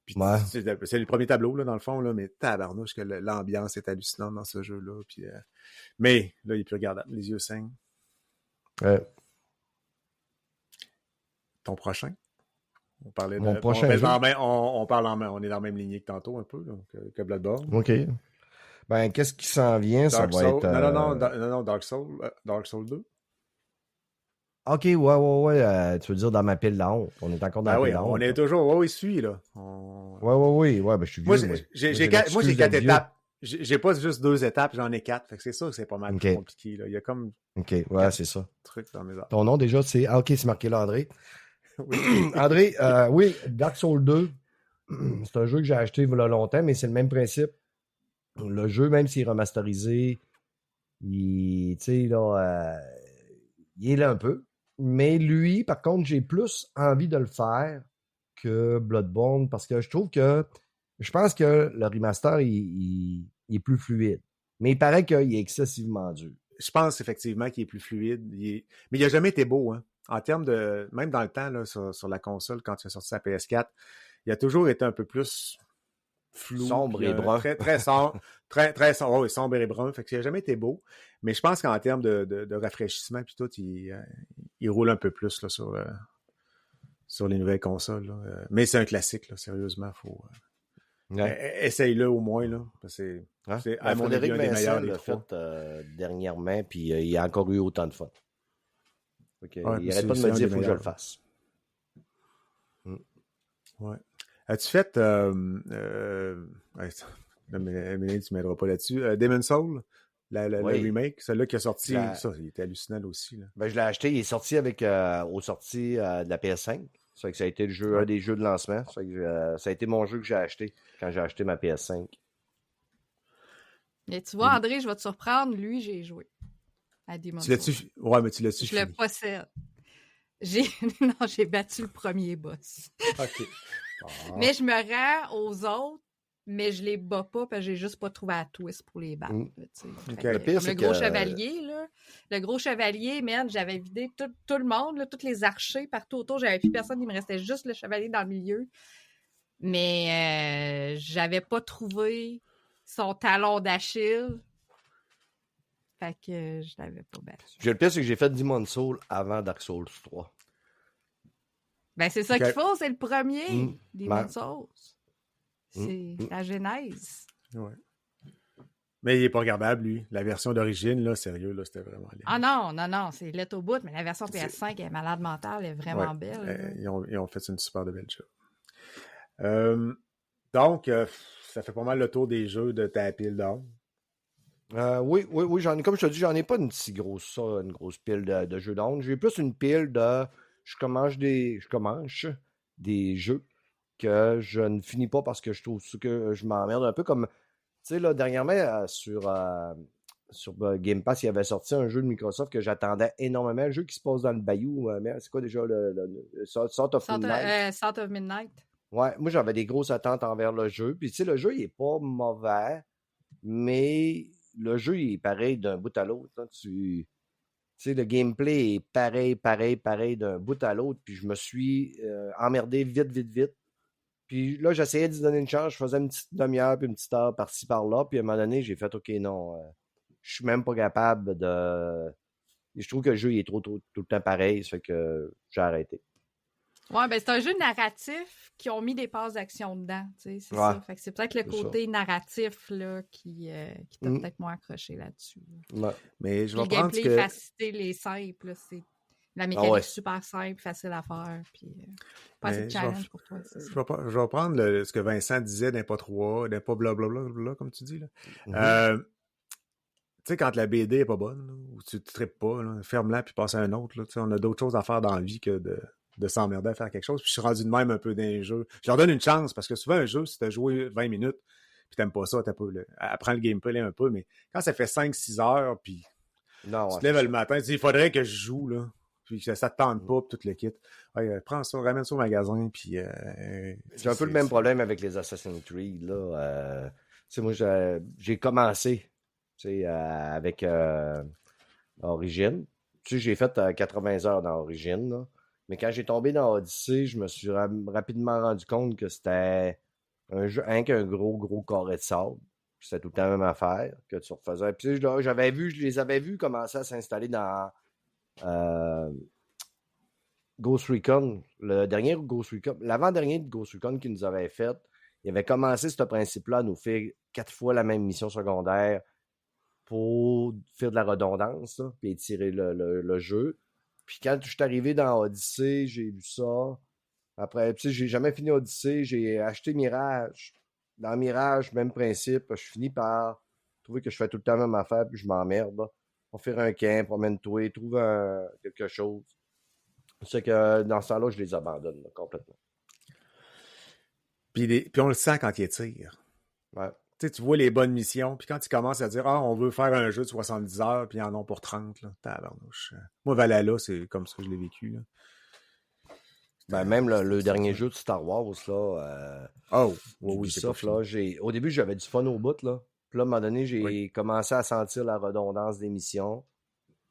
Puis c'est le premier tableau, là, dans le fond, là, mais tabarnouche que l'ambiance est hallucinante dans ce jeu-là. Puis, mais là, il est plus regardable. Les yeux saignent. Ton prochain? On parlait Mon prochain on parle on est dans la même lignée que tantôt, un peu, là, que Bloodborne. OK. Ben, qu'est-ce qui s'en vient? Dark ça Soul, va être... Non, Dark Soul 2. OK, ouais. Tu veux dire dans ma pile de la honte. On est encore dans la pile de la honte. On est toujours... Oui, celui, là. Ouais, ben, je suis vieux. J'ai 4 étapes. J'ai pas juste 2 étapes, j'en ai 4. Fait que c'est sûr que c'est pas mal plus compliqué, là. Il y a comme... OK, ouais, c'est ça. Trucs dans mes arbres. Ton nom, déjà, c'est... Ah, OK, c'est marqué là, André. Oui. André, oui, Dark Souls 2, c'est un jeu que j'ai acheté il y a longtemps, mais c'est le même principe. Le jeu, même s'il est remasterisé, il est là un peu. Mais lui, par contre, j'ai plus envie de le faire que Bloodborne parce que je pense que le remaster, il est plus fluide. Mais il paraît qu'il est excessivement dur. Je pense effectivement qu'il est plus fluide. Mais il n'a jamais été beau, hein. En termes de... Même dans le temps, là, sur la console, quand il a sorti sa PS4, il a toujours été un peu plus flou. Sombre et brun. Très sombre. très sombre. Oui, sombre et brun. Fait que il n'a jamais été beau. Mais je pense qu'en termes de rafraîchissement, puis tout, il roule un peu plus là, sur les nouvelles consoles. Là. Mais c'est un classique, là, sérieusement. Essaye-le au moins, là. C'est à mon avis, Frédéric un des Vincent meilleurs des l'a trois. fait dernièrement, puis il a encore eu autant de fun. Il n'arrête pas de me c'est un dire des qu'il faut que je le meilleurs. fasse. Ouais. As-tu fait... ouais, Mélanie, tu m'aideras pas là-dessus. Demon's Soul, le Oui. remake, celui-là qui a sorti, Je l'ai- ça, il était hallucinant là aussi. Là. Je l'ai acheté, il est sorti aux sorties de la PS5. Ça fait que ça a été un des jeux de lancement. Ça fait que, ça a été mon jeu que j'ai acheté quand j'ai acheté ma PS5. Et tu vois, André, je vais te surprendre. Lui, j'ai joué à Demon's Souls. Ouais, mais tu l'as-tu Je le possède. Non, j'ai battu le premier boss. OK. Mais je me rends aux autres, mais je les bats pas parce que j'ai juste pas trouvé la twist pour les battre. Okay. Le pire, comme le gros chevalier, là. Le gros chevalier, man, j'avais vidé tout le monde, là, tous les archers partout autour. J'avais plus personne, il me restait juste le chevalier dans le milieu. Mais j'avais pas trouvé son talon d'Achille. Fait que je l'avais pas battu. Le pire, c'est que j'ai fait Demon's Souls avant Dark Souls 3. Ben, c'est ça qu'il faut, c'est le premier, Demon's Souls. C'est la genèse. Ouais. Mais il est pas regardable, lui. La version d'origine, là, sérieux, là, c'était vraiment laid. Ah non, c'est let au bout, mais la version PS5 est malade mentale, elle est vraiment belle. Ils ont fait une super de belle job. Donc, ça fait pas mal le tour des jeux de ta pile d'or. Oui, comme je te dis, j'en ai pas une grosse pile de jeux d'onde. J'ai plus une pile de je commence des jeux que je ne finis pas parce que je trouve que je m'emmerde un peu comme, tu sais, là, dernièrement, sur Game Pass, il avait sorti un jeu de Microsoft que j'attendais énormément, un jeu qui se passe dans le bayou, c'est quoi déjà le Sort of Midnight? Sort of Midnight. Ouais, moi j'avais des grosses attentes envers le jeu, puis tu sais, le jeu, il est pas mauvais, mais le jeu, il est pareil d'un bout à l'autre, là. Tu sais, le gameplay est pareil d'un bout à l'autre, puis je me suis emmerdé vite. Puis là, j'essayais d'y donner une chance, je faisais une petite demi-heure, puis une petite heure par-ci, par-là, puis à un moment donné, j'ai fait « OK, non, je suis même pas capable de... » Je trouve que le jeu, il est trop tout le temps pareil, ça fait que j'ai arrêté. Ouais, ben c'est un jeu narratif qui ont mis des passes d'action dedans, tu sais, c'est ça. Fait que c'est peut-être le côté narratif, là, qui t'a peut-être moins accroché là-dessus. Ouais. Mais je vais le prendre gameplay facilité, les simples, c'est la mécanique super simple, facile à faire, puis pas assez de challenge pour toi, c'est ça. Je vais prendre ce que Vincent disait d'un pas 3, d'un pas blablabla, comme tu dis, là. Tu sais, quand la BD est pas bonne, là, ou tu te tripes pas, là, ferme-la puis passe à un autre, là. Tu sais, on a d'autres choses à faire dans la vie que de s'emmerder à faire quelque chose. Puis je suis rendu de même un peu dans les jeux. Je leur donne une chance, parce que souvent, un jeu, si t'as joué 20 minutes, puis t'aimes pas ça, apprends le gameplay un peu, mais quand ça fait 5-6 heures, puis tu te lèves le matin, tu dis, il faudrait que je joue, là, puis que ça te tente pas, puis tout le kit. Ouais, prends ça, ramène ça au magasin, puis... j'ai un peu le même problème avec les Assassin's Creed, là. Tu sais, moi, j'ai commencé, tu sais, avec Origin. Tu sais, j'ai fait 80 heures dans Origin, là. Mais quand j'ai tombé dans Odyssey, je me suis rapidement rendu compte que c'était un jeu, qu'un gros carré de sable. C'était tout le temps la même affaire que tu refaisais. Puis je les avais vus commencer à s'installer dans Ghost Recon. Le dernier Ghost Recon, l'avant-dernier de Ghost Recon qu'ils nous avait fait, il avait commencé ce principe-là à nous faire 4 fois la même mission secondaire pour faire de la redondance, là, puis étirer le jeu. Puis quand je suis arrivé dans Odyssey, j'ai vu ça. Après, tu sais, j'ai jamais fini Odyssey. J'ai acheté Mirage. Dans Mirage, même principe. Je finis par trouver que je fais tout le temps la même affaire, puis je m'emmerde. Là. On fait un camp, promène-toi, trouve quelque chose. C'est que dans ce temps-là, je les abandonne là, complètement. Puis on le sent quand il tire. Ouais. Tu vois les bonnes missions, puis quand ils commencent à dire « Ah, on veut faire un jeu de 70 heures, puis ils en ont pour 30, là, tabarnouche. » Moi, Valhalla, c'est comme ça que je l'ai vécu, là. Ben, même le dernier jeu de Star Wars, là, oui, ça, là, au début, j'avais du fun au bout, là. Puis là, à un moment donné, j'ai commencé à sentir la redondance des missions.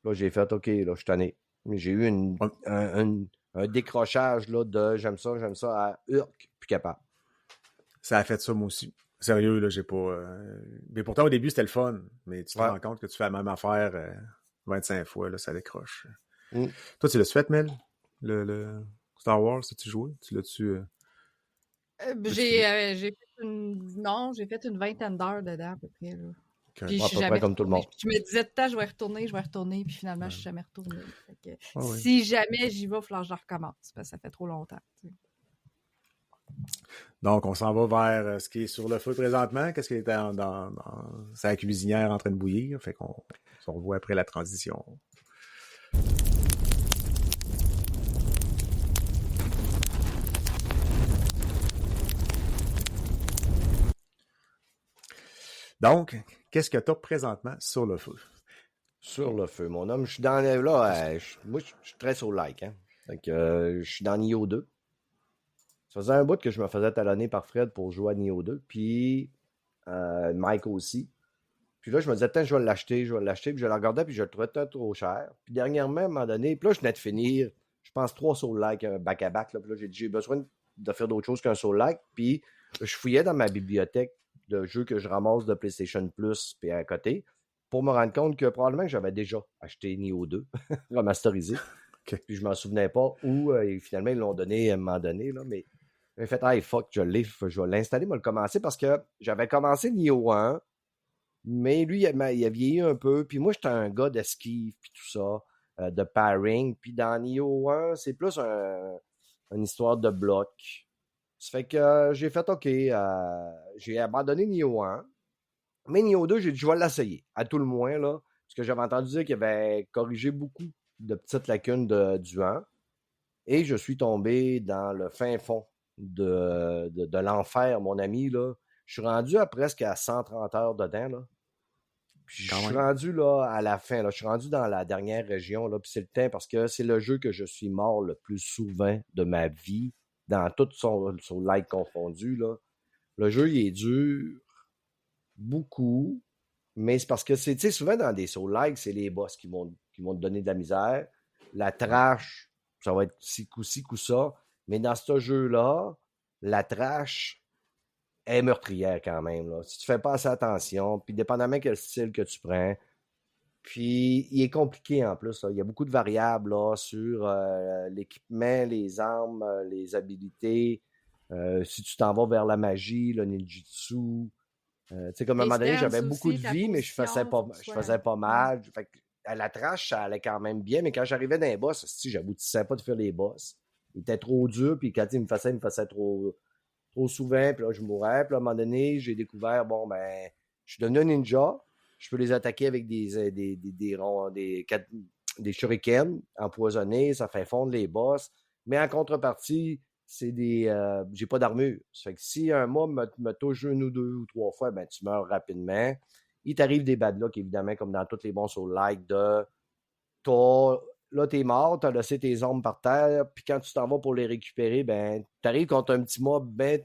Là, j'ai fait « OK, là, je suis tanné. » J'ai eu un décrochage, là, de « j'aime ça » à « Urk, plus capable. » Ça a fait ça, moi aussi. Sérieux, là, j'ai pas... Mais pourtant, au début, c'était le fun. Mais tu te rends compte que tu fais la même affaire 25 fois, là, ça décroche. Toi, tu l'as fait, Mel? Le Star Wars, as-tu joué? Tu l'as-tu... J'ai fait une vingtaine d'heures dedans à peu près. Là. Okay. Puis À peu près comme tout le monde. Je me disais tout le temps, je vais retourner, puis finalement, je suis jamais retournée. Oui. Si jamais j'y vais, il va falloir que je recommence, parce que ça fait trop longtemps. T'sais. Donc, on s'en va vers ce qui est sur le feu présentement. Qu'est-ce qui est dans sa cuisinière en train de bouillir? Fait qu'on se revoit après la transition. Donc, qu'est-ce que tu as présentement sur le feu? Sur le feu, mon homme. Je suis dans là. Moi, je suis très sur like. Hein. Donc, je suis dans Nioh 2. Ça faisait un bout que je me faisais talonner par Fred pour jouer à Nioh 2. Puis Mike aussi. Puis là, je me disais, tiens, je vais l'acheter. Puis je le regardais, puis je le trouvais trop cher. Puis dernièrement, à un moment donné, puis là, je venais de finir, je pense, 3 soul-like back-à-back. Puis là, j'ai besoin de faire d'autre chose qu'un soul-like. Puis je fouillais dans ma bibliothèque de jeux que je ramasse de PlayStation Plus puis à côté pour me rendre compte que probablement que j'avais déjà acheté Nioh 2 remasterisé. Okay. Puis je m'en souvenais pas où finalement ils l'ont donné à un moment donné. Là, mais j'ai fait, hey, fuck, je vais l'installer, moi le commencer parce que j'avais commencé Nioh 1, mais lui, il a vieilli un peu. Puis moi, j'étais un gars d'esquive puis tout ça, de pairing. Puis dans Nioh 1, c'est plus une histoire de bloc. Ça fait que j'ai fait OK, j'ai abandonné Nioh 1, mais Nioh 2, j'ai dit je vais l'essayer, à tout le moins, là, parce que j'avais entendu dire qu'il avait corrigé beaucoup de petites lacunes du 1, et je suis tombé dans le fin fond de l'enfer, mon ami, là. Je suis rendu à presque à 130 heures dedans, là. Puis je suis rendu là à la fin, là. Je suis rendu dans la dernière région, là, puis c'est le temps, parce que c'est le jeu que je suis mort le plus souvent de ma vie, dans tout son like confondu, là. Le jeu, il est dur, beaucoup, mais c'est parce que c'est, tu sais, souvent dans des soul-like, c'est les boss qui vont te donner de la misère. La trash, ça va être ci, coup ça. Mais dans ce jeu-là, la trash est meurtrière quand même, là. Si tu fais pas assez attention, puis dépendamment quel style que tu prends, puis il est compliqué en plus, là. Il y a beaucoup de variables là, sur l'équipement, les armes, les habilités. Si tu t'en vas vers la magie, le ninjutsu. Tu sais, comme à un moment donné, j'avais beaucoup de vie, mais je faisais pas mal. Fait que, à la trash, ça allait quand même bien, mais quand j'arrivais dans les boss, si j'aboutissais pas de faire les boss. Il était trop dur, puis quand il me faisait trop souvent, puis là, je mourais. Puis à un moment donné, j'ai découvert, bon, ben, je suis devenu un ninja. Je peux les attaquer avec des shurikens empoisonnés, ça fait fondre les boss. Mais en contrepartie, j'ai pas d'armure. Ça fait que si un mob me touche une ou 2 ou 3 fois, ben tu meurs rapidement. Il t'arrive des bad luck, évidemment, comme dans tous les bons soul-like, là, t'es mort, t'as laissé tes armes par terre, puis quand tu t'en vas pour les récupérer, ben, t'arrives contre un petit mob ben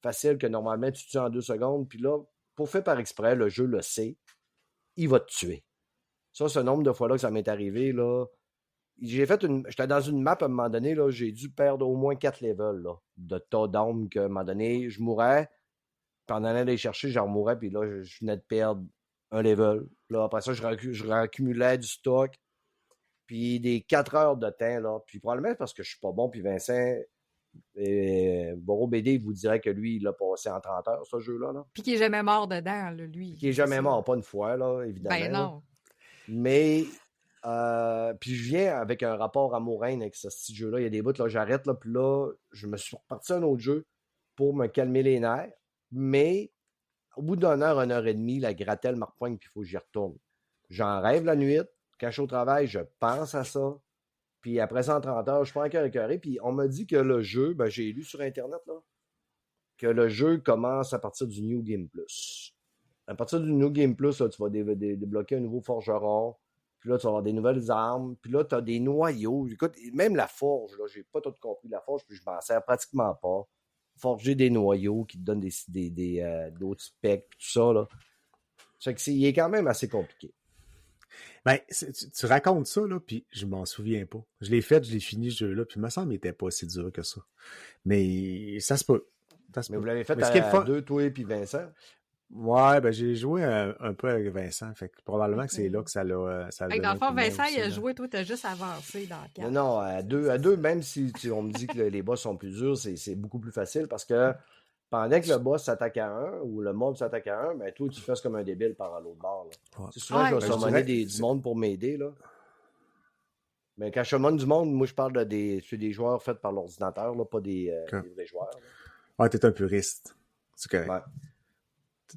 facile que normalement tu tues en 2 secondes, puis là, pour faire par exprès, le jeu le sait, il va te tuer. Ça, ce nombre de fois-là que ça m'est arrivé, là, j'étais dans une map à un moment donné, là, j'ai dû perdre au moins 4 levels là, de tas d'armes qu'à un moment donné, je mourais, puis en allant les chercher, j'en mourais, puis là, je venais de perdre un level. Là, après ça, je réaccumulais du stock, puis des 4 heures de temps, là, puis probablement parce que je suis pas bon, puis Vincent, Boro BD vous dirait que lui, il l'a passé en 30 heures, ce jeu-là. Là. Puis qu'il est jamais mort dedans, là, lui. Qui est jamais mort, pas une fois, là, évidemment. Ben non. Là. Mais, puis je viens avec un rapport amoureux avec ce petit jeu-là. Il y a des bouts, là, j'arrête, là, puis là, je me suis reparti à un autre jeu pour me calmer les nerfs. Mais, au bout d'une heure et demie, la gratelle me repoigne, puis il faut que j'y retourne. J'en rêve la nuit. Quand je suis au travail, je pense à ça. Puis après 130 heures, je suis pas encore écœuré. Puis on m'a dit que le jeu, ben j'ai lu sur Internet, là, que le jeu commence à partir du New Game Plus. À partir du New Game Plus, là, tu vas débloquer un nouveau forgeron. Puis là, tu vas avoir des nouvelles armes. Puis là, tu as des noyaux. Écoute, même la forge, là, j'ai pas tout compris la forge, puis je m'en sers pratiquement pas. Forger des noyaux qui te donnent d'autres specs, puis tout ça, là. Ça fait que il est quand même assez compliqué. Ben, tu racontes ça, là, puis je m'en souviens pas. Je l'ai fini, ce jeu-là, puis il me semble qu'il était pas si dur que ça. Mais ça se peut. Mais vous l'avez fait à deux, toi et puis Vincent? Ouais, ben j'ai joué un peu avec Vincent, fait que probablement que c'est là Ok. que ça l'a Hey, donné dans un le coup fond, de main Vincent, il aussi, a là. joué, toi, t'as juste avancé dans la Non, carte. non, à deux, même si on me dit que les boss sont plus durs, c'est beaucoup plus facile parce que pendant que le boss s'attaque à un ou le mob s'attaque à un, ben toi, tu fasses comme un débile par l'autre bord. Là. Ouais. C'est souvent, je vais Ouais, Ben, je summoner dirais, du monde pour m'aider. Là. Mais quand je summon du monde, moi, je parle c'est des joueurs faits par l'ordinateur, là, pas des vrais joueurs. ah, t'es un puriste. C'est correct. Ouais.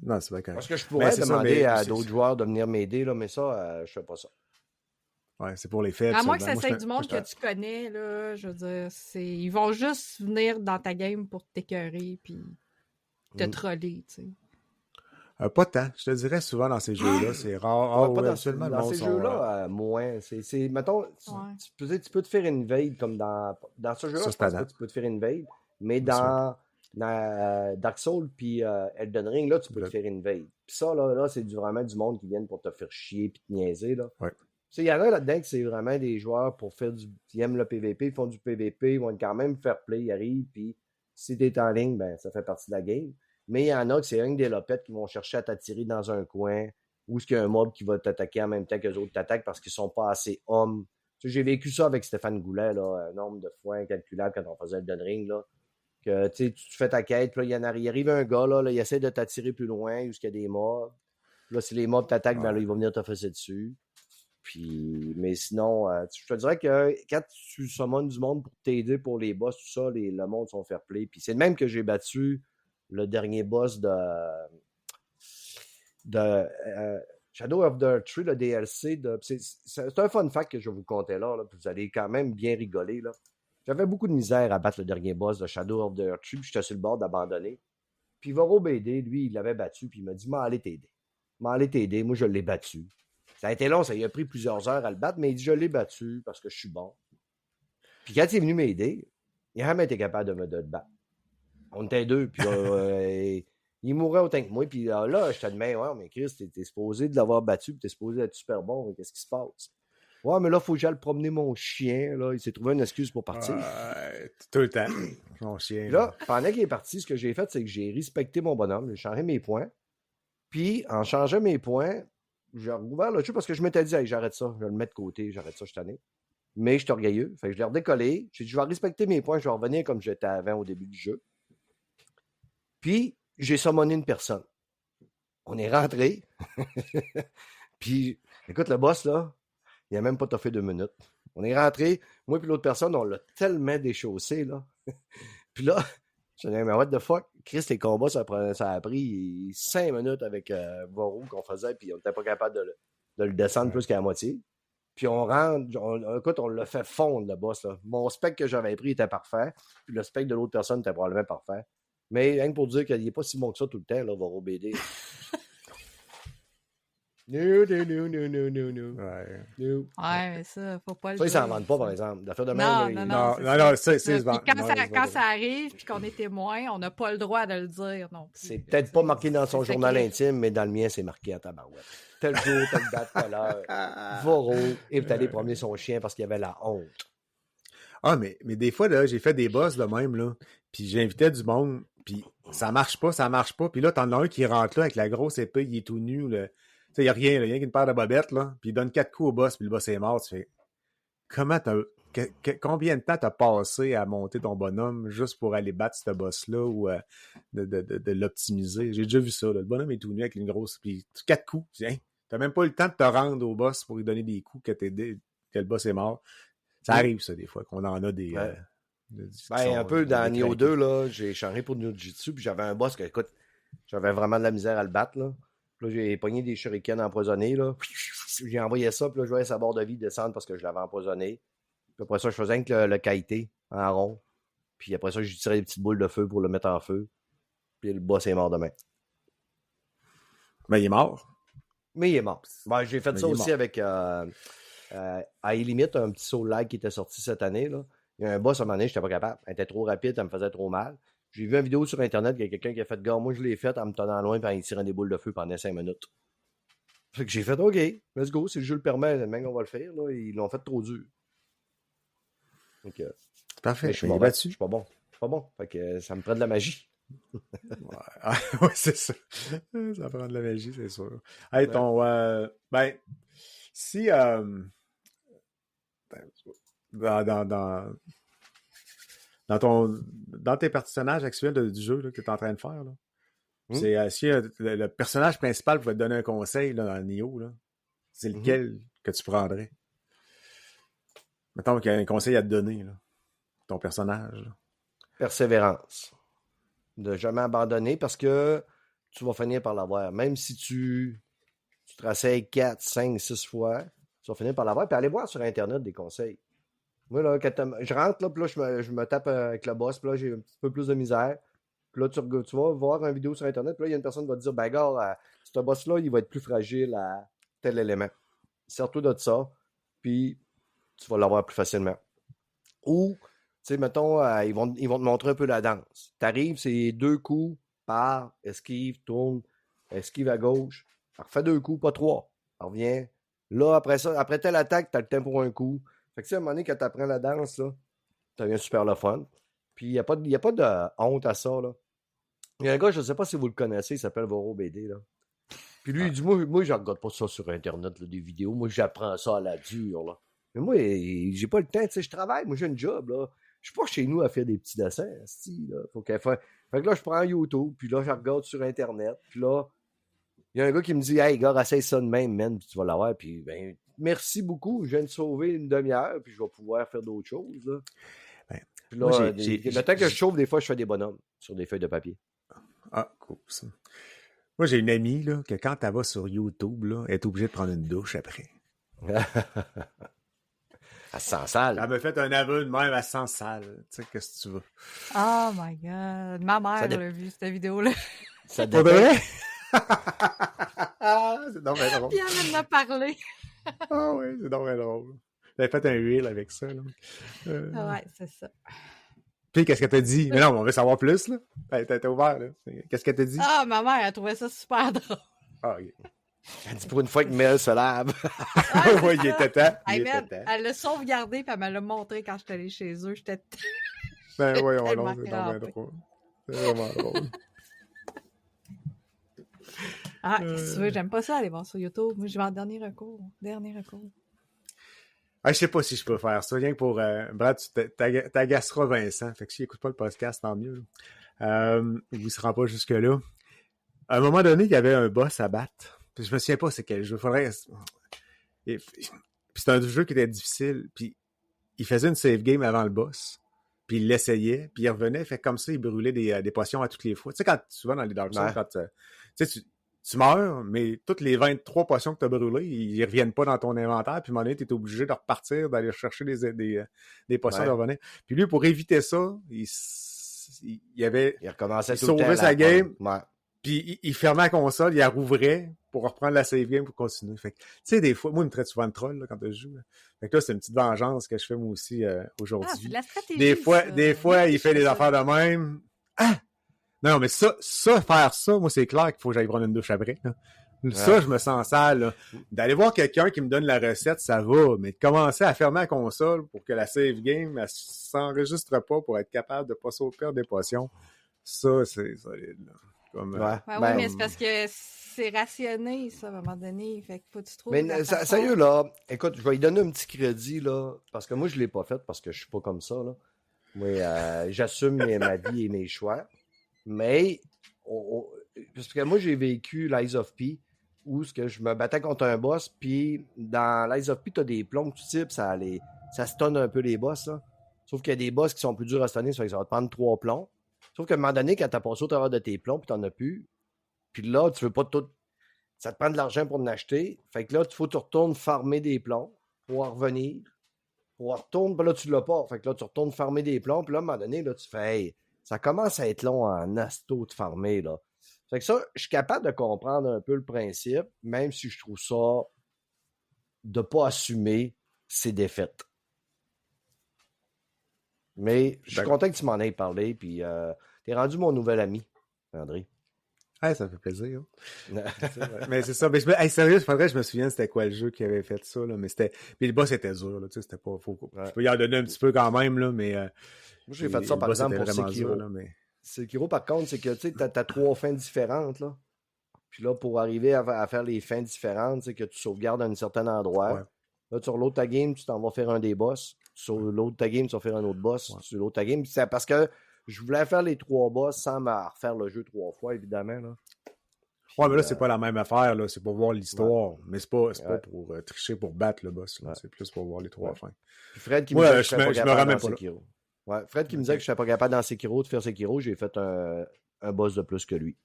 Non, c'est pas Parce correct. que je Ben, pourrais c'est ça, demander mais à d'autres joueurs de venir m'aider, là, mais ça, je fais pas ça. ouais, c'est pour les faibles à moins que seulement. ça Moi, soit du monde que tu connais, là, je veux dire, ils vont juste venir dans ta game pour t'écœurer puis te Mm. troller, tu sais. pas tant. Je te dirais souvent dans ces jeux-là, c'est rare. Ah Ouais, pas ouais, dans, absolument, le dans monde ces sont jeux-là, moins. Mettons, Ouais. tu peux te faire invade comme dans ce jeu-là, ça, je c'est pense pas tannant. que tu peux te faire invade, mais C'est sûr. dans Dark Souls puis Elden Ring, là, tu peux te faire invade. Puis ça, là c'est vraiment du monde qui vient pour te faire chier puis te niaiser, là. Ouais. Il y en a là-dedans que c'est vraiment des joueurs pour faire qui aiment le PVP, ils font du PVP, ils vont quand même faire play, ils arrivent, puis si t'es en ligne, ben ça fait partie de la game. Mais il y en a que c'est un des lopettes qui vont chercher à t'attirer dans un coin, ou est-ce qu'il y a un mob qui va t'attaquer en même temps que les autres t'attaquent parce qu'ils sont pas assez hommes. Tu sais, j'ai vécu ça avec Stéphane Goulet, là, un nombre de fois incalculable quand on faisait le Elden Ring, là. Que tu fais ta quête, puis là, il arrive un gars, là, il essaie de t'attirer plus loin, où est-ce qu'il y a des mobs. Là, si les mobs t'attaquent, ben là, ils vont venir te fesser dessus. Puis, mais sinon, je te dirais que quand tu summons du monde pour t'aider pour les boss, tout ça, le monde sont fair play. Puis c'est le même que j'ai battu le dernier boss de Shadow of the Tree, le DLC. C'est un fun fact que je vous contais là, puis vous allez quand même bien rigoler. Là. J'avais beaucoup de misère à battre le dernier boss de Shadow of the Tree, puis j'étais sur le bord d'abandonner. Puis Voro BD, lui, il l'avait battu, puis il m'a dit m'en allez t'aider. Moi, je l'ai battu. Ça a été long, ça lui a pris plusieurs heures à le battre, mais il dit je l'ai battu parce que je suis bon. Puis quand il est venu m'aider, il n'a jamais été capable de le battre. On était deux, puis il mourait autant que moi. Puis là, je te demandais, ouais, mais Chris, t'es supposé de l'avoir battu, puis t'es supposé être super bon, qu'est-ce qui se passe? Ouais, mais là, il faut que j'aille promener mon chien. Là. Il s'est trouvé une excuse pour partir. Tout le temps. Mon chien. Là, pendant qu'il est parti, ce que j'ai fait, c'est que j'ai respecté mon bonhomme, j'ai changé mes points. Puis, en changeant mes points, j'ai rouvert le jeu parce que je m'étais dit, hey, j'arrête ça, je vais le mettre de côté, j'arrête ça, je suis tanné. Mais je suis orgueilleux. Fait que je l'ai redécollé. J'ai dit, je vais respecter mes points, je vais revenir comme j'étais avant au début du jeu. Puis, j'ai summoné une personne. On est rentré. Puis, écoute, le boss, là, il n'a même pas toffé 2 minutes. On est rentré. Moi et l'autre personne, on l'a tellement déchaussé, là. Puis là, je me suis dit, mais what the fuck? Chris, les combats, ça a pris 5 minutes avec Voro qu'on faisait, puis on n'était pas capable de le descendre plus qu'à la moitié. Puis on rentre, écoute, on l'a fait fondre, le boss. Là. Mon spec que j'avais pris était parfait, puis le spec de l'autre personne était probablement parfait. Mais rien que pour dire qu'il n'est pas si bon que ça tout le temps, là, Voro BD. No. Ouais, mais ça, faut pas le Ça, ils dire. s'en vendent pas, par exemple. D'affaire de Non, même, non, c'est Puis quand quand ça arrive puis qu'on est témoin, on n'a pas le droit de le dire non plus. c'est peut-être pas marqué dans son c'est journal secret. intime, mais dans le mien, c'est marqué à tabarouette. Tel jour, telle date, telle heure. Voro est allé promener son chien parce qu'il avait la honte. Ah, mais des fois, là, j'ai fait des boss de même, là, puis j'invitais du monde, puis ça marche pas. Puis là, t'en as un qui rentre là avec la grosse épée, il est tout nu, là. Tu sais, il n'y a rien qu'une paire de bobettes, là, puis il donne 4 coups au boss, puis le boss est mort. Tu fais, combien de temps t'as passé à monter ton bonhomme juste pour aller battre ce boss-là ou de l'optimiser? J'ai déjà vu ça, là. Le bonhomme est tout nu avec une grosse, puis 4 coups. Tu dis, hein, t'as même pas eu le temps de te rendre au boss pour lui donner des coups que le boss est mort. Ça arrive, ça, des fois, qu'on en a des... un peu dans Nioh 2, là, j'ai changé pour Nioh Jitsu, puis j'avais un boss que, écoute, j'avais vraiment de la misère à le battre, là. Puis là, j'ai pogné des shurikens empoisonnés, là. J'ai envoyé ça, puis là, je voyais sa barre de vie descendre parce que je l'avais empoisonné. Puis après ça, je faisais avec le kaité en rond. Puis après ça, j'ai tiré des petites boules de feu pour le mettre en feu. Puis le boss est mort demain. Mais il est mort. Mais il est mort. Ben, j'ai fait ça aussi avec à Limit, un petit soul-like qui était sorti cette année, là. Il y a un boss à un moment donné, j'étais pas capable. Elle était trop rapide, elle me faisait trop mal. J'ai vu une vidéo sur Internet, il y a quelqu'un qui a fait gars, moi je l'ai fait en me tenant loin et en tirant des boules de feu pendant 5 minutes. Fait que j'ai fait OK, let's go, si le jeu le permet, même on va le faire. Là. Ils l'ont fait trop dur. Donc, parfait, je suis pas bon. Je suis pas bon. Fait que ça me prend de la magie. Ouais, c'est ça. Ça prend de la magie, c'est sûr. Hey, si dans, dans, dans, dans tes personnages actuels du jeu là, que tu es en train de faire, là, c'est si le personnage principal pouvait te donner un conseil là, dans Nioh, là, c'est lequel que tu prendrais? Mettons qu'il y a un conseil à te donner, là, ton personnage. Là. Persévérance. De jamais abandonner parce que tu vas finir par l'avoir. Même si tu te rasseyes 4, 5, 6 fois, tu vas finir par l'avoir. Puis aller voir sur Internet des conseils. Moi, là, je rentre, là, puis là, je me tape avec le boss, puis là, j'ai un petit peu plus de misère. Puis là, tu vas voir une vidéo sur Internet, puis là, il y a une personne qui va te dire, ben, gars, ce boss-là, il va être plus fragile à tel élément. Sers-toi de ça, puis tu vas l'avoir plus facilement. Ou, tu sais, mettons, ils vont te montrer un peu la danse. T'arrives, c'est 2 coups par esquive, tourne, esquive à gauche. Alors, fais 2 coups, pas 3. Alors, reviens. Là, après ça, après telle attaque, t'as le temps pour un coup. Fait que, tu sais, à un moment donné, quand t'apprends la danse, là, ça devient super le fun. Puis, il n'y a pas de honte à ça, là. Il y a un gars, je ne sais pas si vous le connaissez, il s'appelle Voro BD, là. Puis lui, il dit, moi, je regarde pas ça sur Internet, là, des vidéos. Moi, j'apprends ça à la dure, là. Mais moi, j'ai pas le temps, tu sais, je travaille. Moi, j'ai une job, là. Je suis pas chez nous à faire des petits dessins, là. Faut qu'elle fasse. Fait que là, je prends YouTube, puis là, je regarde sur Internet. Puis là, il y a un gars qui me dit, hey, gars, essaye ça de même, man, puis tu vas l'avoir. Puis, ben, merci beaucoup. Je viens de sauver une demi-heure, puis je vais pouvoir faire d'autres choses, là. Ben, puis là, moi, le temps que je chauffe, des fois, je fais des bonhommes sur des feuilles de papier. Ah, cool, ça. Moi, j'ai une amie, là, que quand elle va sur YouTube, là, elle est obligée de prendre une douche après. Elle se sent sale. Elle m'a fait un aveu de même, elle se sent sale. Tu sais, qu'est-ce que tu veux? Oh my God. Ma mère l'a vu, cette vidéo-là. Ça Pour de vrai? C'est donc bien drôle. Puis elle m'en a parlé. Ah oui, c'est donc bien drôle. J'avais fait un reel avec ça, là. Ouais, c'est ça. Puis, qu'est-ce qu'elle t'a dit? Mais non, on veut savoir plus, là. T'as ouvert, là. Qu'est-ce qu'elle t'a dit? Ah, ma mère, elle trouvait ça super drôle. Ah, ok. Elle dit pour une fois que Mel se lave. Oui, il était temps. Elle l'a sauvegardé, puis elle me l'a montré quand j'étais allée chez eux. J'étais Ben oui, on tellement l'a, c'est donc bien drôle. C'est vraiment drôle. Ah, qu'est-ce que tu veux? J'aime pas ça, aller voir sur YouTube. Moi, je vais en dernier recours. Ah, je sais pas si je peux faire ça. Rien que pour... Brad, tu t'agaceras Vincent. Fait que s'il écoute pas le podcast, tant mieux. Il ne se rend pas jusque-là. À un moment donné, il y avait un boss à battre. Puis je me souviens pas c'est quel jeu. Puis c'était un jeu qui était difficile. Puis il faisait une save game avant le boss. Puis il l'essayait. Puis il revenait. Fait comme ça, il brûlait des potions à toutes les fois. Tu sais, quand souvent dans les Dark Souls, quand tu meurs, mais toutes les 23 potions que tu as brûlées, ils reviennent pas dans ton inventaire. Puis à un moment donné, tu es obligé de repartir, d'aller chercher des potions de revenir. Puis lui, pour éviter ça, il recommençait tout sauvait le temps sa game. Ouais. Puis il fermait la console, il la rouvrait pour reprendre la save game pour continuer. Fait que, tu sais, des fois, moi, il me traite souvent de troll là, quand je joue. Là. Fait que là, c'est une petite vengeance que je fais moi aussi aujourd'hui. Ah, c'est de la stratégie. Des fois, il fait des affaires de même. Ah! Non, mais ça, faire ça, moi, c'est clair qu'il faut que j'aille prendre une douche après. Là. Ça, je me sens sale. Là. D'aller voir quelqu'un qui me donne la recette, ça va. Mais de commencer à fermer la console pour que la save game, elle s'enregistre pas pour être capable de pas sauter perdre des potions, ça, c'est solide. Là. Comme, oui, mais c'est parce que c'est rationné, ça, à un moment donné. Fait qu'il faut que tu trouves. Mais sérieux, là, écoute, je vais lui donner un petit crédit, là, parce que moi, je l'ai pas fait parce que je suis pas comme ça, là. Moi, j'assume ma vie et mes choix. Mais, parce que moi, j'ai vécu l'Eyes of P, où je me battais contre un boss, puis dans l'Eyes of P, t'as des plombs que tu types, ça stun un peu les boss, là. Sauf qu'il y a des boss qui sont plus durs à stunner, ça va te prendre 3 plombs. Sauf qu'à un moment donné, quand t'as passé au travers de tes plombs, puis t'en as plus, puis là, tu veux pas tout... Ça te prend de l'argent pour en acheter. Fait que là, il faut que tu retournes farmer des plombs pour en revenir. Pour en retourner, puis là, tu l'as pas. Fait que là, tu retournes farmer des plombs, puis là, à un moment donné, là, tu fais, hey, ça commence à être long en asto de farmer, là. Fait que ça, je suis capable de comprendre un peu le principe, même si je trouve ça de pas assumer ses défaites. Mais je suis content que tu m'en aies parlé, puis t'es rendu mon nouvel ami, André. Ouais, ça fait plaisir. Mais c'est ça. Mais sérieux, faudrait que je me souvienne c'était quoi le jeu qui avait fait ça. Là. Mais c'était. Puis le boss était dur, là. Tu sais, c'était pas. Je peux y en donner un petit peu quand même, là, mais. Moi, j'ai fait ça, par exemple, pour Sekiro. Dur, là, mais... Sekiro, par contre, c'est que tu as 3 fins différentes, là. Puis là, pour arriver à faire les fins différentes, c'est que tu sauvegardes à un certain endroit. Ouais. Là, tu reloads ta game, tu t'en vas faire un des boss. Tu reloads ta game, tu vas faire un autre boss. Ouais. Tu reloads ta game. C'est parce que je voulais faire les 3 boss sans me refaire le jeu 3 fois, évidemment. Là. Ouais, mais là, c'est pas la même affaire, là. C'est pour voir l'histoire. Ouais. Mais c'est pas pour tricher pour battre le boss, là. Ouais. C'est plus pour voir les 3 fins. Puis Fred qui me disait que je me capable ramène dans pas là. Sekiro. Ouais, Fred qui me disait que je serais pas capable dans Sekiro de faire Sekiro, j'ai fait un boss de plus que lui.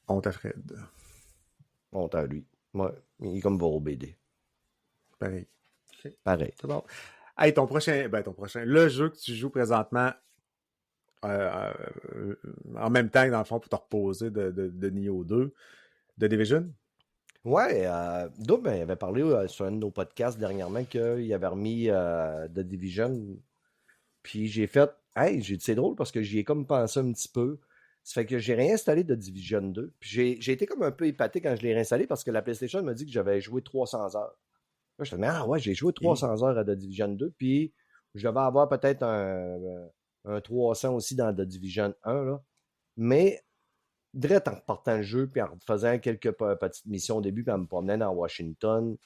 Honte à Fred. Honte à lui. Ouais, il est comme va au BD. Pareil. Pareil. C'est bon. Hey, ton prochain. Le jeu que tu joues présentement en même temps, dans le fond, pour te reposer de Nioh 2, de Division. Ouais, Doom avait parlé sur un de nos podcasts dernièrement qu'il avait remis The Division. Puis j'ai fait, j'ai dit c'est drôle parce que j'y ai comme pensé un petit peu. Ça fait que j'ai réinstallé The Division 2. Puis j'ai été comme un peu épaté quand je l'ai réinstallé parce que la PlayStation m'a dit que j'avais joué 300 heures. Là, je me disais, ouais, j'ai joué 300 heures à The Division 2. Puis je devais avoir peut-être un 300 aussi dans The Division 1. Là. Mais direct en repartant le jeu, puis en faisant quelques petites missions au début, puis en me promenant dans Washington,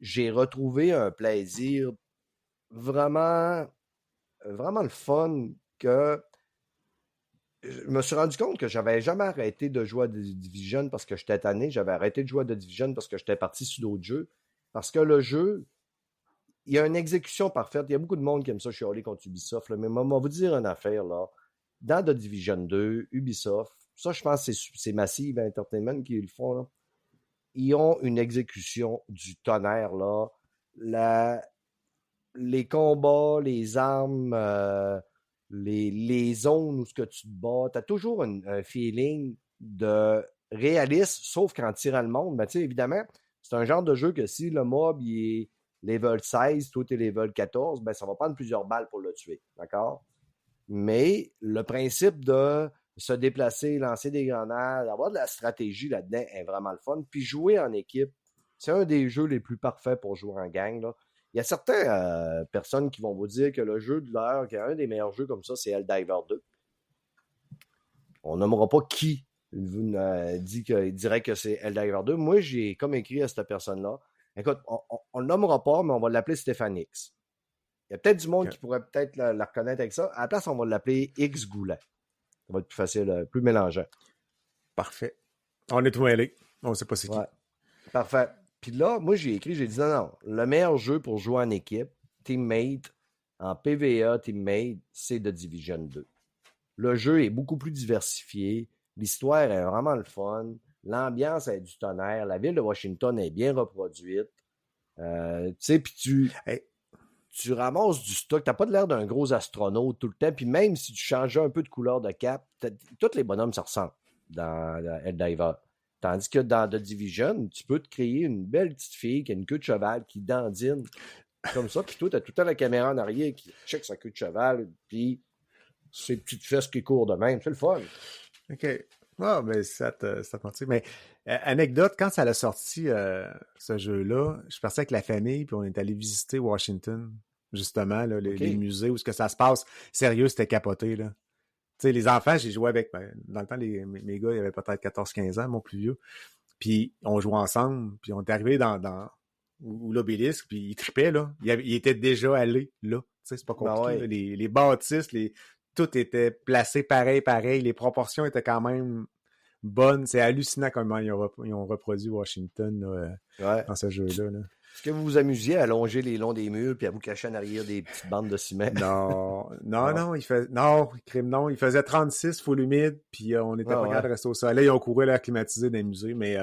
j'ai retrouvé un plaisir vraiment, vraiment le fun que je me suis rendu compte que j'avais jamais arrêté de jouer à The Division parce que j'étais tanné. J'avais arrêté de jouer à The Division parce que j'étais parti sur d'autres jeux. Parce que le jeu, il y a une exécution parfaite. Il y a beaucoup de monde qui aime ça chialer contre Ubisoft. Là, mais moi, je vais vous dire une affaire. Là. Dans The Division 2, Ubisoft, ça, je pense que c'est Massive Entertainment qui le font. Là. Ils ont une exécution du tonnerre. Là. Les combats, les armes, les zones où ce que tu te bats, tu as toujours un feeling de réalisme, sauf qu'en tirant le monde, ben, évidemment, c'est un genre de jeu que si le mob il est level 16, toi tu es level 14, ben, ça va prendre plusieurs balles pour le tuer. D'accord? Mais le principe de se déplacer, lancer des grenades, avoir de la stratégie là-dedans est vraiment le fun. Puis jouer en équipe, c'est un des jeux les plus parfaits pour jouer en gang. Là. Il y a certaines personnes qui vont vous dire que le jeu de l'heure, qui est un des meilleurs jeux comme ça, c'est Helldivers 2. On nommera pas qui dirait que c'est Helldivers 2. Moi, j'ai comme écrit à cette personne-là, écoute, on le nommera pas, mais on va l'appeler Stéphane X. Il y a peut-être du monde qui pourrait peut-être la reconnaître avec ça. À la place, on va l'appeler X Goulet. Ça va être plus facile, plus mélangeant. Parfait. On est tout mêlés. On ne sait pas c'est qui. Ouais. Parfait. Puis là, moi, j'ai dit non, le meilleur jeu pour jouer en équipe, teammate, en PVA, teammate, c'est The Division 2. Le jeu est beaucoup plus diversifié. L'histoire est vraiment le fun. L'ambiance est du tonnerre. La ville de Washington est bien reproduite. Tu sais, puis tu ramasses du stock. T'as pas de l'air d'un gros astronaute tout le temps. Puis même si tu changeais un peu de couleur de cap, tous les bonhommes se ressemblent dans Helldiver. Tandis que dans The Division, tu peux te créer une belle petite fille qui a une queue de cheval, qui dandine comme ça. Puis toi, t'as tout le temps la caméra en arrière qui check sa queue de cheval. Puis ses petites fesses qui courent de même. C'est le fun. OK. Ah, ben, ça te motive. Mais, anecdote, quand ça a sorti, ce jeu-là, je suis parti avec la famille, puis on est allé visiter Washington, justement, là, les musées où ce que ça se passe. Sérieux, c'était capoté, là. Tu sais, les enfants, j'ai joué avec, dans le temps, mes gars, ils avaient peut-être 14-15 ans, mon plus vieux. Puis, on jouait ensemble, puis on est arrivé dans l'obélisque, puis ils tripaient, là. Ils étaient déjà allés, là. Tu sais, c'est pas compliqué, là. Les bâtisses, tout était placé pareil. Les proportions étaient quand même bonnes. C'est hallucinant comment ils ont reproduit Washington là, dans ce jeu-là. Là. Est-ce que vous vous amusiez à longer les longs des murs puis à vous cacher en arrière des petites bandes de ciment? Non, il faisait 36 full humide, puis on était pas capable de rester au soleil. On courait l'air climatisé dans les musées, mais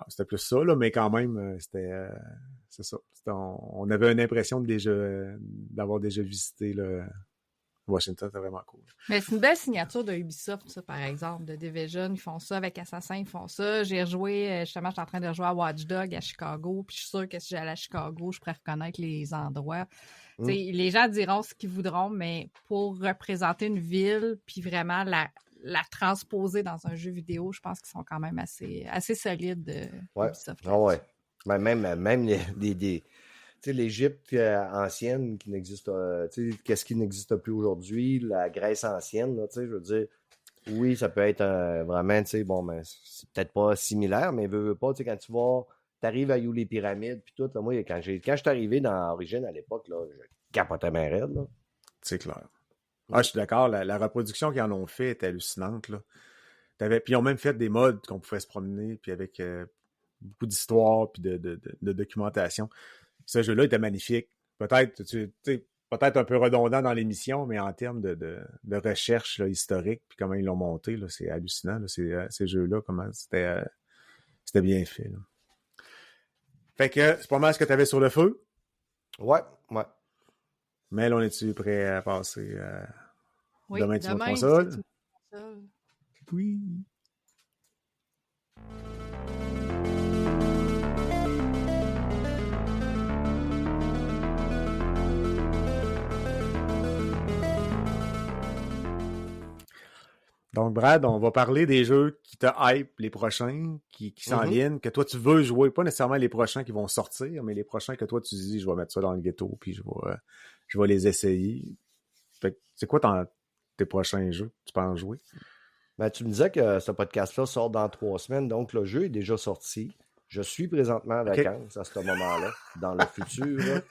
c'était plus ça, là, mais quand même, c'est ça. On avait une impression d'avoir déjà visité là, Washington, c'est vraiment cool. Mais c'est une belle signature de Ubisoft, ça, par exemple, de Division. Ils font ça avec Assassin, ils font ça. J'ai rejoué, justement, j'étais en train de rejouer à Watch Dogs à Chicago, puis je suis sûre que si j'allais à Chicago, je pourrais reconnaître les endroits. Les gens diront ce qu'ils voudront, mais pour représenter une ville, puis vraiment la transposer dans un jeu vidéo, je pense qu'ils sont quand même assez solides, Ubisoft. Ah ouais. Même sais, l'Égypte ancienne qui n'existe, tu sais, qu'est-ce qui n'existe plus aujourd'hui, la Grèce ancienne, là, tu sais, je veux dire, oui, ça peut être vraiment, tu sais, bon, ben, c'est peut-être pas similaire, mais veux pas, tu sais, quand tu vas, t'arrives à où les pyramides, puis tout, là, moi, quand je suis arrivé dans Origine à l'époque, là, je capotais ma raide, là. C'est clair. Ah, je suis d'accord, la reproduction qu'ils en ont fait est hallucinante, là. Puis ils ont même fait des modes qu'on pouvait se promener, puis avec beaucoup d'histoire, puis de documentation. Ce jeu-là était magnifique. Peut-être, tu sais, peut-être un peu redondant dans l'émission, mais en termes de recherche là, historique, puis comment ils l'ont monté, là, c'est hallucinant, là, ces jeux-là, comment c'était bien fait. Là. Fait que c'est pas mal ce que tu avais sur le feu. Ouais. Mais là, on est-tu prêt à passer Oui, demain, tu vas demain, console? c'est une console. Oui. Donc, Brad, on va parler des jeux qui te hype, les prochains, qui s'en viennent, que toi tu veux jouer, pas nécessairement les prochains qui vont sortir, mais les prochains que toi tu dis, je vais mettre ça dans le ghetto, puis je vais les essayer. Fait que, c'est quoi tes prochains jeux que tu penses jouer? Ben, tu me disais que ce podcast-là sort dans 3 semaines, donc le jeu est déjà sorti. Je suis présentement en vacances à ce moment-là, dans le futur.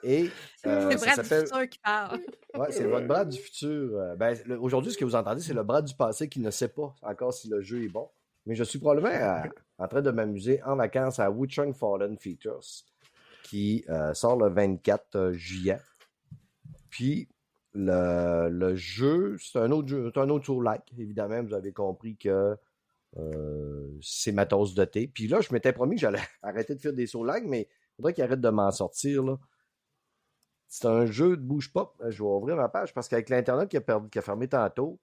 Et C'est Brad ça du s'appelle... futur qui parle. Ouais, c'est votre bras du futur. Aujourd'hui, ce que vous entendez, c'est le bras du passé qui ne sait pas encore si le jeu est bon. Mais je suis probablement en train de m'amuser en vacances à Wuchang Fallen Features, qui sort le 24 juillet. Puis, le jeu, c'est un autre jeu, c'est un autre tour-like. Évidemment, vous avez compris que c'est ma tasse de thé. Puis là, je m'étais promis que j'allais arrêter de faire des sauts mais il faudrait qu'il arrête de m'en sortir, là. C'est un jeu de bouge pop. Je vais ouvrir ma page parce qu'avec l'Internet qui a fermé tantôt,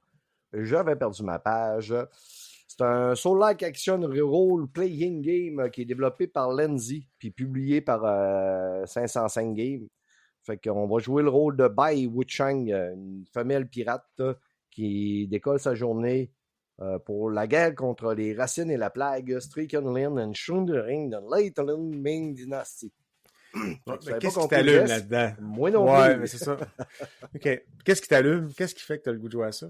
j'avais perdu ma page. C'est un Soul-like Action Role Playing Game qui est développé par Lenzi puis publié par 505 Games. Fait qu'on va jouer le rôle de Bai Wuchang, une femelle pirate qui décolle sa journée pour la guerre contre les racines et la plague Strikenlin and Shundering de Leitolin Ming Dynasty. Qu'est-ce qui t'allume là-dedans? Moi non plus. Ouais, mais c'est ça. OK. Qu'est-ce qui t'allume? Qu'est-ce qui fait que tu as le goût de jouer à ça?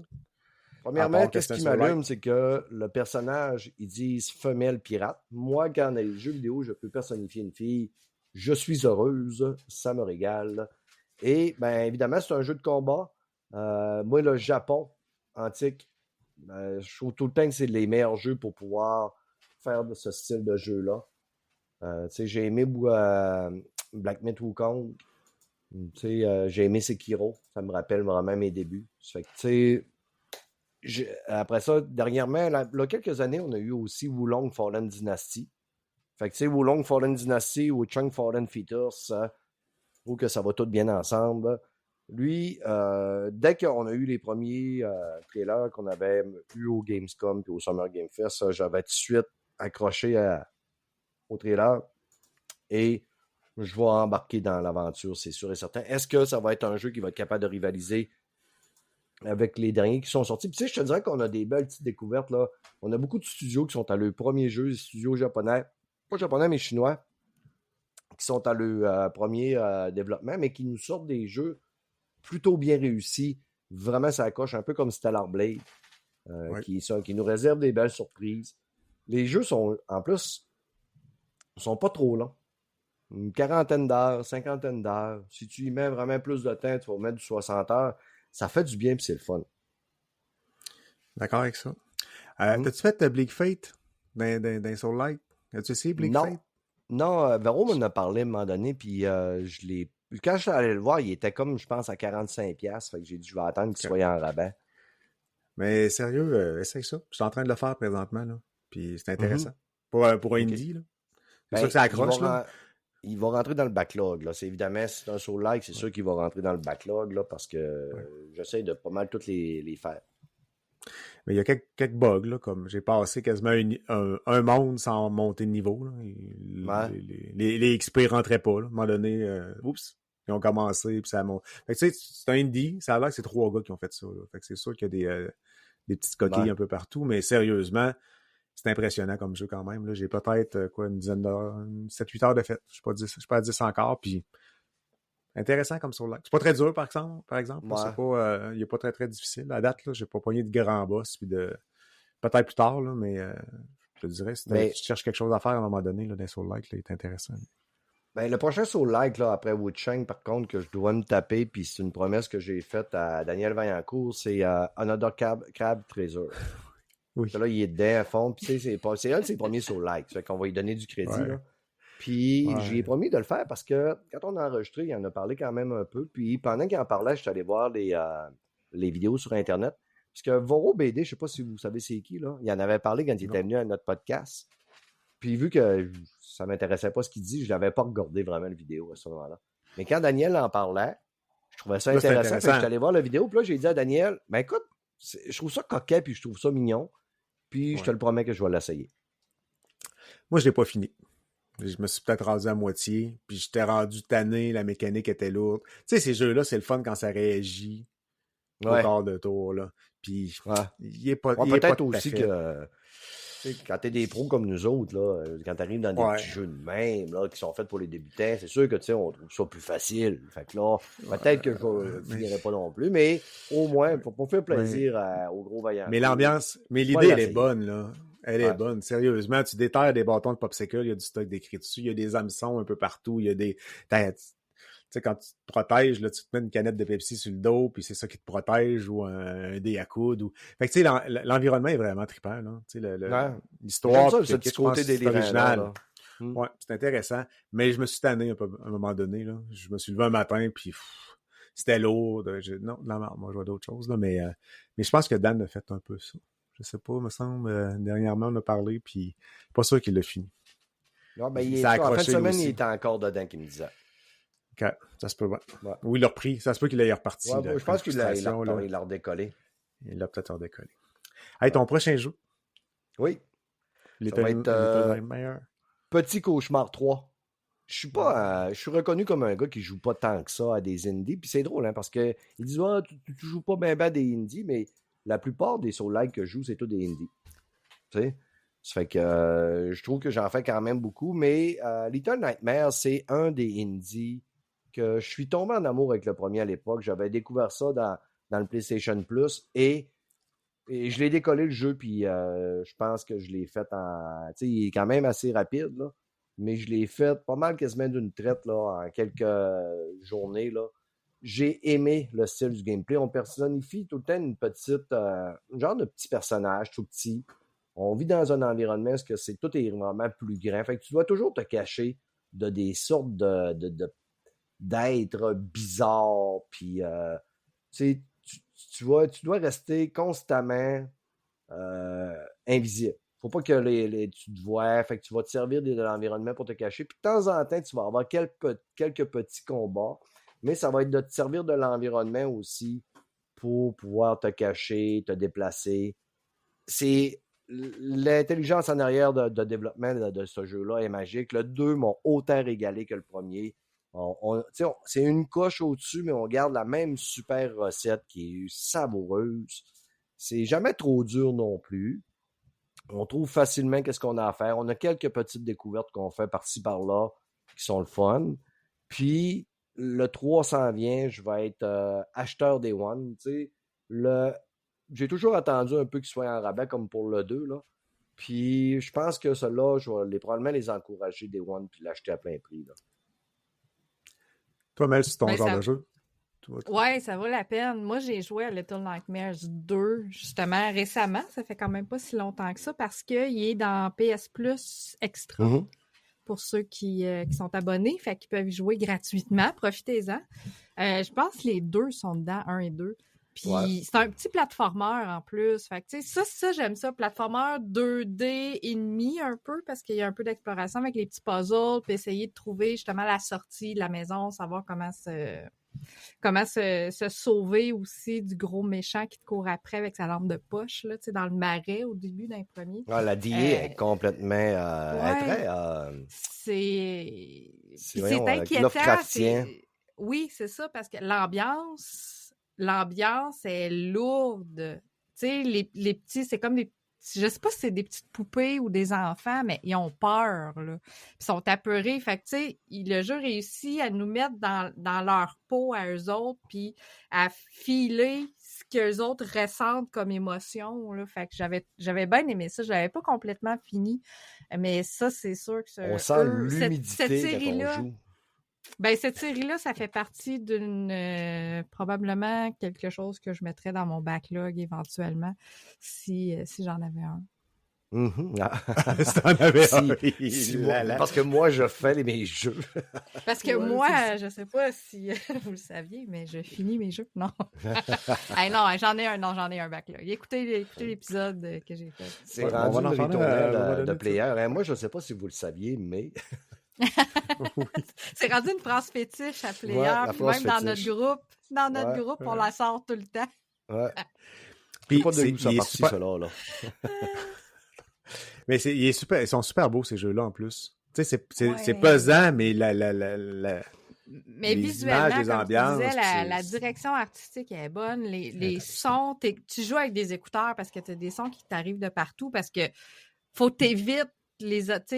Premièrement, qu'est-ce qui m'allume, c'est que le personnage, ils disent femelle pirate. Moi, quand dans les jeux vidéo, je peux personnifier une fille. Je suis heureuse, ça me régale. Et, bien évidemment, c'est un jeu de combat. Moi, le Japon antique, je trouve tout le temps que c'est les meilleurs jeux pour pouvoir faire de ce style de jeu-là. J'ai aimé Black Myth Wukong. J'ai aimé Sekiro. Ça me rappelle vraiment mes débuts. Ça fait que, après ça, dernièrement, là, quelques années, on a eu aussi Wulong Fallen Dynasty. Fait que, Wulong Fallen Dynasty, Wuchang Fallen Features, je trouve que ça va tout bien ensemble. Lui, dès qu'on a eu les premiers trailers qu'on avait eu au Gamescom et au Summer Game Fest, j'avais tout de suite accroché au trailer et je vais embarquer dans l'aventure, c'est sûr et certain. Est-ce que ça va être un jeu qui va être capable de rivaliser avec les derniers qui sont sortis? Puis je te dirais qu'on a des belles petites découvertes, là. On a beaucoup de studios qui sont à leur premier jeu, des studios japonais, pas japonais mais chinois, qui sont à leur premier développement, mais qui nous sortent des jeux plutôt bien réussis. Vraiment, ça accroche un peu comme Stellar Blade, qui nous réserve des belles surprises. Les jeux sont, en plus, sont pas trop longs. Une quarantaine d'heures, cinquantaine d'heures. Si tu y mets vraiment plus de temps, tu vas mettre du 60 heures. Ça fait du bien et c'est le fun. D'accord avec ça. T'as-tu fait Bleak Fate dans Soul Light? As-tu essayé Bleak Fate? Non, Véro m'en a parlé à un moment donné, puis je l'ai. Quand je suis allé le voir, il était comme, je pense, à 45$. Fait que j'ai dit, je vais attendre qu'il soit en rabais. Mais sérieux, essaye ça. Je suis en train de le faire présentement, là. Puis c'est intéressant. Pour un indie, là. C'est sûr que ça accroche, là. Il va rentrer dans le backlog, là. C'est évidemment, si c'est un Soul-like, c'est sûr qu'il va rentrer dans le backlog, là, parce que j'essaie de pas mal toutes les faire. Mais il y a quelques bugs, là, comme j'ai passé quasiment un monde sans monter de niveau, là. Les XP rentraient pas, là. À un moment donné, oups, ils ont commencé, puis ça monte. Fait que tu sais, c'est un indie, ça a l'air que c'est 3 gars qui ont fait ça, là. Fait que c'est sûr qu'il y a des petites coquilles un peu partout, mais sérieusement, c'est impressionnant comme jeu quand même. Là. J'ai peut-être une dizaine d'heures, 7-8 heures de fête. Je suis pas à 10 encore, puis intéressant comme sur C'est pas très dur, par exemple. Ouais. C'est pas, il est pas très, très difficile. À date, là, j'ai pas pogné de grand boss, puis peut-être plus tard, là, mais je te dirais, si tu cherches quelque chose à faire à un moment donné, là, dans Soul-like, là, il est intéressant. Ben, le prochain Soul-like, là, après Wuchang, par contre, que je dois me taper, puis c'est une promesse que j'ai faite à Daniel Vaillancourt, c'est Another Crab Treasure. Oui. Là, il est dedans à fond, puis c'est un de ses premiers Soul-like, ça fait qu'on va lui donner du crédit, ouais. là. Puis ouais. j'ai promis de le faire parce que quand on a enregistré, il en a parlé quand même un peu, puis pendant qu'il en parlait, je suis allé voir les vidéos sur Internet, parce que Voro BD, je sais pas si vous savez c'est qui, là, il en avait parlé quand il était venu à notre podcast. Puis vu que ça m'intéressait pas ce qu'il dit, je n'avais pas regardé vraiment la vidéo à ce moment-là. Mais quand Daniel en parlait, je trouvais ça intéressant. Je suis allé voir la vidéo, puis là, j'ai dit à Daniel, ben écoute, je trouve ça coquet, puis je trouve ça mignon, puis je te le promets que je vais l'essayer. Moi, je l'ai pas fini. Je me suis peut-être rendu à moitié, puis j'étais rendu tanné, la mécanique était lourde. Tu sais, ces jeux-là, c'est le fun quand ça réagit au quart de tour, là. Puis, il est pas peut-être aussi que... Quand tu es des pros comme nous autres, là, quand tu arrives dans des petits jeux de même là, qui sont faits pour les débutants, c'est sûr que on trouve ça plus facile. Fait que là, peut-être que je ne finirai pas non plus, mais au moins, pour faire plaisir aux gros vaillants. Mais l'ambiance, l'idée, elle est bonne, là. Elle est bonne. Sérieusement, tu déterres des bâtons de popsicle, il y a du stock d'écrit dessus, il y a des hameçons un peu partout, il y a des... Tu sais, quand tu te protèges, là, tu te mets une canette de Pepsi sur le dos, puis c'est ça qui te protège, ou un dé à coude. Fait que, tu sais, l'environnement est vraiment trippant, là. Tu sais, l'histoire, ce petit côté délirant, original. Ouais, c'est intéressant. Mais je me suis tanné à un moment donné, là. Je me suis levé un matin, puis c'était lourd. Non, moi, je vois d'autres choses, là, mais je pense que Dan a fait un peu ça. Je sais pas, me semble. Dernièrement, on a parlé, puis pas sûr qu'il l'a fini. Non, ben, en fin de semaine, il était encore dedans, qu'il me disait. OK, ça se peut, ouais. Ou il l'a repris. Ça se peut qu'il l'ait reparti. Ouais, je pense qu'il l'a redécollé. Il l'a peut-être redécollé. Hey, ton prochain jeu? Oui. Ça va être meilleur. Petit Cauchemar 3. Je suis reconnu comme un gars qui joue pas tant que ça à des indies. Puis c'est drôle, hein, parce qu'ils disent tu joues pas bien à des indies, mais la plupart des Soul-like que je joue, c'est tous des indies. Tu sais? Ça fait que je trouve que j'en fais quand même beaucoup. Mais Little Nightmares, c'est un des indies que je suis tombé en amour avec le premier à l'époque. J'avais découvert ça dans le PlayStation Plus et je l'ai décollé le jeu, puis je pense que je l'ai fait en... Tu sais, il est quand même assez rapide, là, mais je l'ai fait pas mal quasiment d'une traite là, en quelques journées. Là. J'ai aimé le style du gameplay. On personnifie tout le temps une petite... un genre de petit personnage tout petit. On vit dans un environnement où tout est vraiment plus grand. Fait que tu dois toujours te cacher de des sortes d'êtres bizarres, puis tu dois rester constamment invisible. Faut pas que tu te vois, fait que tu vas te servir de l'environnement pour te cacher. Puis de temps en temps, tu vas avoir quelques petits combats, mais ça va être de te servir de l'environnement aussi pour pouvoir te cacher, te déplacer. C'est l'intelligence en arrière de développement de ce jeu-là est magique. Le 2 m'a autant régalé que le premier. C'est une coche au-dessus, mais on garde la même super recette qui est savoureuse. C'est jamais trop dur non plus. On trouve facilement qu'est-ce qu'on a à faire. On a quelques petites découvertes qu'on fait par-ci par-là qui sont le fun. Puis le 3 s'en vient, je vais être acheteur des One. J'ai toujours attendu un peu qu'il soit en rabais comme pour le 2. Là. Puis je pense que ceux-là, je vais probablement les encourager des One puis l'acheter à plein prix. Là. Toi, Mel, c'est ton genre de jeu? Ouais, ça vaut la peine. Moi, j'ai joué à Little Nightmares 2, justement, récemment. Ça fait quand même pas si longtemps que ça, parce qu'il est dans PS Plus Extra. Mm-hmm. Pour ceux qui sont abonnés, fait qu'ils peuvent y jouer gratuitement. Profitez-en. Je pense que les deux sont dedans, 1 et 2. Puis c'est un petit platformer en plus. Fait que, tu sais, ça, j'aime ça. Platformer 2D et demi un peu, parce qu'il y a un peu d'exploration avec les petits puzzles, puis essayer de trouver justement la sortie de la maison, savoir comment se sauver aussi du gros méchant qui te court après avec sa lampe de poche, là, tu sais, dans le marais au début d'un premier. Ah, la DA est complètement c'est inquiétant. Oui, c'est ça, parce que l'ambiance est lourde. Tu sais, les petits, c'est comme des je sais pas si c'est des petites poupées ou des enfants, mais ils ont peur, là. Ils sont apeurés. Fait que, tu sais, le jeu réussit à nous mettre dans leur peau à eux autres, puis à filer ce qu'eux autres ressentent comme émotion, là. Fait que j'avais bien aimé ça. Je l'avais pas complètement fini, mais ça, c'est sûr que On sent l'humidité cette série-là, quand on joue. ben, cette série-là, ça fait partie d'une probablement quelque chose que je mettrais dans mon backlog éventuellement si j'en avais un. Si t'en avais Parce que moi, je fais mes jeux. Parce que moi, je sais pas si vous le saviez, mais je finis mes jeux. Non. Hey, non, j'en ai un backlog. Écoutez l'épisode que j'ai fait. C'est on rendu va le en faire ritournelle de de player. Hein, moi, je sais pas si vous le saviez, mais... C'est rendu une phrase fétiche à Player, Ouais, la puis même phrase dans fétiche. notre groupe, on la sort tout le temps. Ouais. Puis Je sais pas d'où il ça est parti, super- cela, là. Mais ils sont super beaux, ces jeux-là, en plus. Tu sais, c'est Ouais. pesant, mais Mais les visuellement, images, les comme tu ambiances, disais, puis la c'est- direction artistique est bonne. Les hallucinant. sons, tu joues avec des écouteurs parce que tu as des sons qui t'arrivent de partout parce que faut t'éviter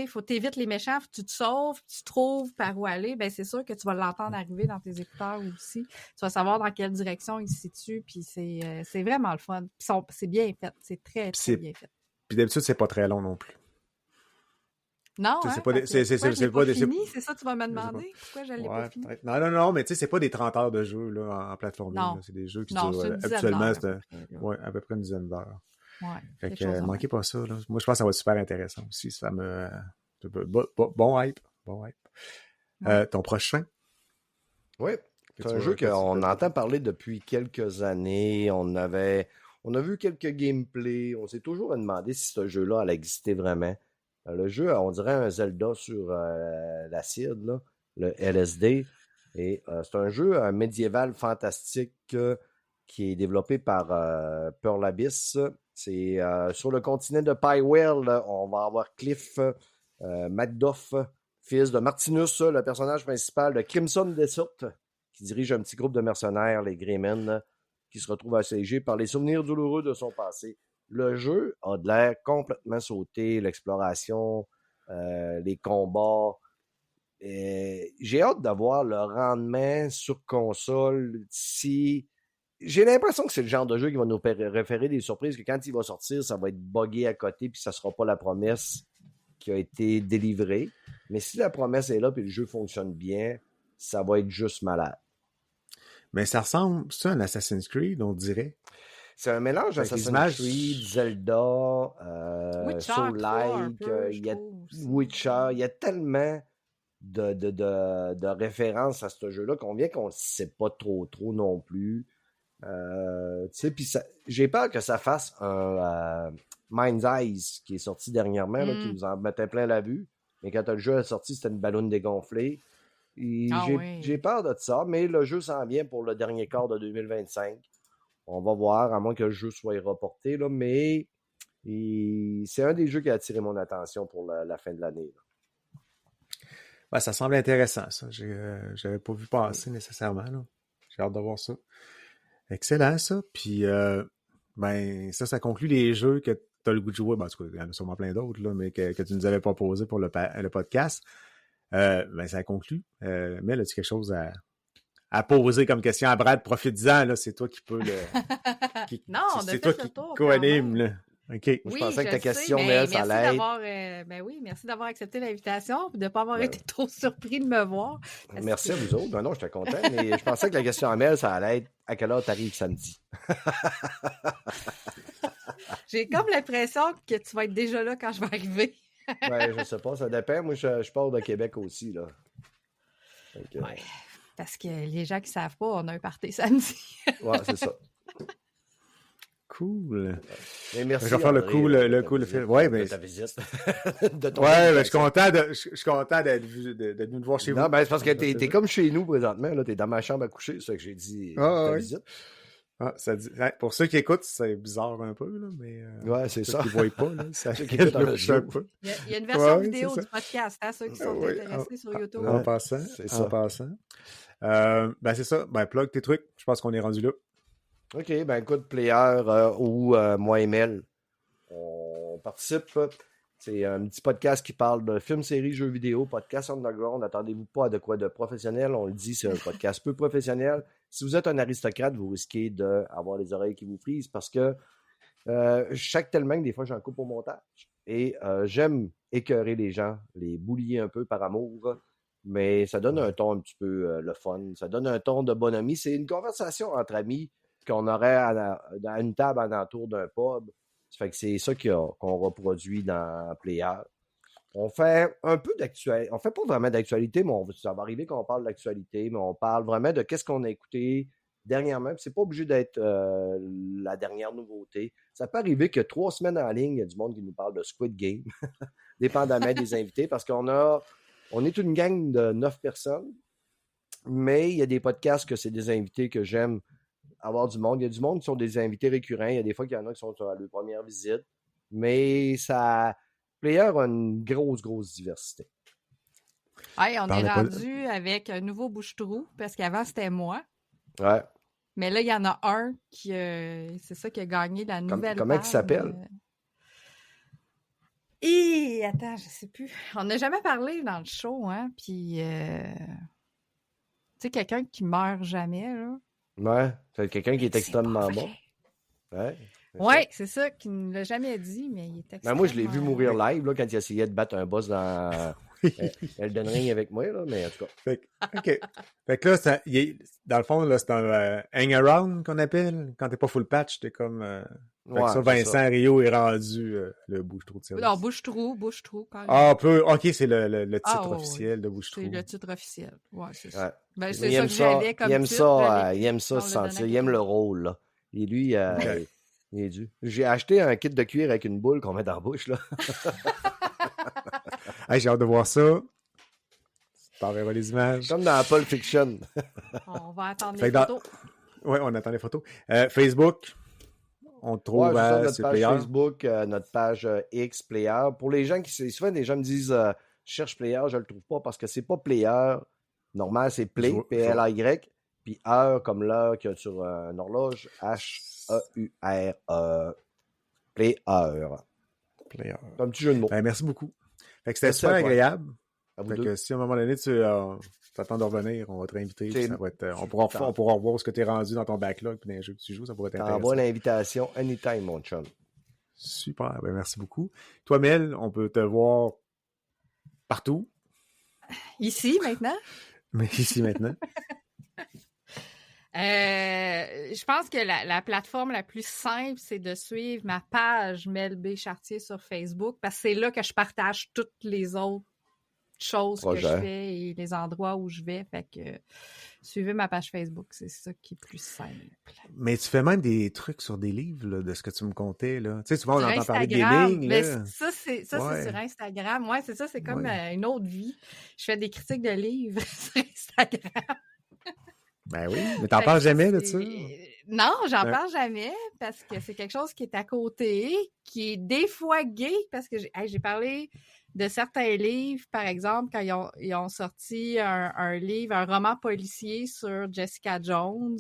faut t'éviter les méchants, faut que tu te sauves, tu trouves par où aller. Ben, c'est sûr que tu vas l'entendre arriver dans tes écouteurs aussi. Tu vas savoir dans quelle direction il se situe, puis c'est vraiment le fun. Puis c'est bien fait. C'est très, très c'est- bien fait. Puis d'habitude, c'est pas très long non plus. Non, Tu sais, hein? c'est pas des- Fait que c'est- pourquoi je c'est l'ai pas pas des- fini? C'est ça que tu vas me Je sais pas. demander? Pourquoi je l'ai Ouais, pas fini? peut-être. Non, mais tu sais, c'est pas des 30 heures de jeu là, en plateforme. Non. C'est des jeux qui Non, durent c'est une dizaine habituellement, d'heures, c'est à peu près, là. ouais, à peu près une dizaine d'heures. Ouais, Fait quelque que chose de manquez pas ça. Là. Moi, je pense que ça va être super intéressant aussi. Ça me bon hype. Bon hype. Ouais. Ton prochain? Oui, Que c'est tu un vas- jeu que tu qu'on peux- entend parler depuis quelques années. On a vu quelques gameplays. On s'est toujours demandé si ce jeu-là allait exister vraiment. Le jeu, on dirait un Zelda sur l'acide, là, le LSD. Et c'est un jeu médiéval fantastique qui est développé par Pearl Abyss. C'est sur le continent de Pywell. On va avoir Cliff Macduff, fils de Martinus, le personnage principal de Crimson Desert, qui dirige un petit groupe de mercenaires, les Greymen, qui se retrouvent assiégés par les souvenirs douloureux de son passé. Le jeu a de l'air complètement sauté, l'exploration, les combats. J'ai hâte d'avoir le rendement sur console. J'ai l'impression que c'est le genre de jeu qui va nous référer des surprises, que quand il va sortir, ça va être buggé à côté, puis ça sera pas la promesse qui a été délivrée. Mais si la promesse est là, puis le jeu fonctionne bien, ça va être juste malade. Mais ça ressemble, c'est un Assassin's Creed, on dirait. C'est un mélange Avec les Assassin's images. Creed, Zelda, Witcher 3 un Soul-like, peu, il y a je trouve aussi. Witcher, il y a tellement de références à ce jeu-là qu'on vient qu'on ne sait pas trop non plus. Tu sais, puis j'ai peur que ça fasse un Mind's Eyes qui est sorti dernièrement, là, qui nous en mettait plein la vue. Mais quand le jeu est sorti, c'était une ballonne dégonflée. Et j'ai peur de ça, mais le jeu s'en vient pour le dernier quart de 2025. On va voir, à moins que le jeu soit reporté, là, mais c'est un des jeux qui a attiré mon attention pour la fin de l'année. Ouais, ça semble intéressant, ça. J'avais pas vu passer nécessairement. Là. J'ai hâte de voir ça. Excellent, ça. Puis, ben, ça conclut les jeux que tu as le goût de jouer. Ben, en tout cas, il y en a sûrement plein d'autres, là, mais que tu nous avais proposé pour le podcast. Ben, ça conclut. Mais as-tu quelque chose à poser comme question à Brad? Profites-en, là. C'est toi qui peux le. Non, on a c'est fait toi le qui tour, co-anime, là. OK. Moi, je pensais que ta question, mais Mel, ça allait être... Ben oui, merci d'avoir accepté l'invitation et de ne pas avoir Ben été trop surpris de me voir. Merci à vous autres. Ben non, j'étais content, mais je pensais que la question à Mel, ça allait être à quelle heure t'arrives samedi? J'ai comme l'impression que tu vas être déjà là quand je vais arriver. Ben, je sais pas, ça dépend. Moi, je pars de Québec aussi, là. Donc, ouais, parce que les gens qui ne savent pas, on a un party samedi. Ouais, c'est ça. Cool. Mais merci. Je vais faire le cool film. Ouais, mais. De ta visite. Ouais, mais je suis content d'être venu te voir chez vous. Non, ben, c'est parce que t'es comme chez nous présentement, là. T'es dans ma chambre à coucher, c'est ça que j'ai dit. Ta visite. Ah, ça dit... Pour ceux qui écoutent, c'est bizarre un peu, là, mais. Ouais, c'est ça. Ceux qui ne voient pas, là. Ça Ceux qui écoutent un peu. Il y a une version vidéo du podcast, hein, ceux qui sont intéressés sur YouTube. En passant. Ben, c'est ça. Ben, plug tes trucs. Je pense qu'on est rendu là. OK, ben écoute, Player ou moi et Mel, participe. C'est un petit podcast qui parle de films, séries, jeux vidéo, podcast underground. Attendez-vous pas à de quoi de professionnel. On le dit, c'est un podcast peu professionnel. Si vous êtes un aristocrate, vous risquez d'avoir les oreilles qui vous frisent parce que je chaque tellement que des fois, j'en coupe au montage. Et j'aime écœurer les gens, les boulier un peu par amour. Mais ça donne un ton un petit peu le fun. Ça donne un ton de bonhomie. C'est une conversation entre amis qu'on aurait à une table en entour d'un pub. Ça fait que c'est ça qu'on reproduit dans Player. On fait un peu d'actualité. On fait pas vraiment d'actualité, mais ça va arriver qu'on parle d'actualité, mais on parle vraiment de qu'est-ce qu'on a écouté dernièrement. Puis c'est pas obligé d'être la dernière nouveauté. Ça peut arriver que 3 semaines en ligne, il y a du monde qui nous parle de Squid Game, dépendamment des invités, parce on est une gang de 9 personnes, mais il y a des podcasts que c'est des invités que j'aime avoir du monde. Il y a du monde qui sont des invités récurrents. Il y a des fois qu'il y en a qui sont à leur première visite. Mais Player a une grosse diversité. Hey, on est rendu avec un nouveau bouche-trou, parce qu'avant, c'était moi. Ouais. Mais là, il y en a un c'est ça qui a gagné la nouvelle Comment il s'appelle? Attends, je sais plus. On n'a jamais parlé dans le show, hein. Puis, tu sais, quelqu'un qui meurt jamais, là. Ouais, c'est quelqu'un qui est extrêmement bon. Ouais, c'est ça, qui ne l'a jamais dit, mais il est extrêmement... moi, je l'ai vu mourir live là, quand il essayait de battre un boss dans Elden Ring avec moi, là, mais en tout cas. OK. Fait que là, dans le fond, là, c'est un hang-around qu'on appelle. Quand t'es pas full patch, t'es comme... Fait que ça, Vincent Rio est rendu le bouche-trou de service. Non, bouche-trou. OK, c'est le titre officiel de bouche-trou. C'est le titre officiel. Ouais, c'est ça. Ouais. Ben, c'est ça que j'avais comme titre. Il aime ça se sentir. Il aime le rôle, là. Et lui, il est dû. J'ai acheté un kit de cuir avec une boule qu'on met dans la bouche, là. Hey, j'ai hâte de voir ça. Tu t'enverras les images. Comme dans Pulp Fiction. On va attendre les photos. Oui, on attend les photos. Facebook, on te trouve notre page Player. Facebook, notre page X Player. Pour les gens souvent des gens me disent je cherche Player, je le trouve pas parce que c'est pas Player. Normal, c'est Play, P-L-A-Y, puis heure comme l'heure qu'il y a sur une horloge, H-E-U-R-E. Player. Un petit jeu de mots. Ben, merci beaucoup. Fait que c'était super agréable. Fait que si à un moment donné tu attends de revenir, on va te réinviter. Ça va être, on pourra revoir ce que tu es rendu dans ton backlog et dans les jeux que tu joues. Ça pourrait être intéressant. T'envoies l'invitation anytime, mon chum. Super. Ben, merci beaucoup. Toi, Mel, on peut te voir partout. Ici, maintenant? Mais ici, maintenant. Je pense que la plateforme la plus simple, c'est de suivre ma page Mel B. Chartier sur Facebook, parce que c'est là que je partage toutes les autres choses que je fais et les endroits où je vais. Fait que suivez ma page Facebook, c'est ça qui est plus simple. Mais tu fais même des trucs sur des livres, là, de ce que tu me contais, là. Tu sais, souvent, on entend parler de gaming, là. Ça, c'est sur Instagram. Ouais, c'est ça, c'est comme une autre vie. Je fais des critiques de livres sur Instagram. Ben oui, mais t'en parles jamais de ça? Non, j'en parle jamais parce que c'est quelque chose qui est à côté, qui est des fois gay, parce que j'ai parlé de certains livres, par exemple, quand ils ont sorti un livre, un roman policier sur Jessica Jones.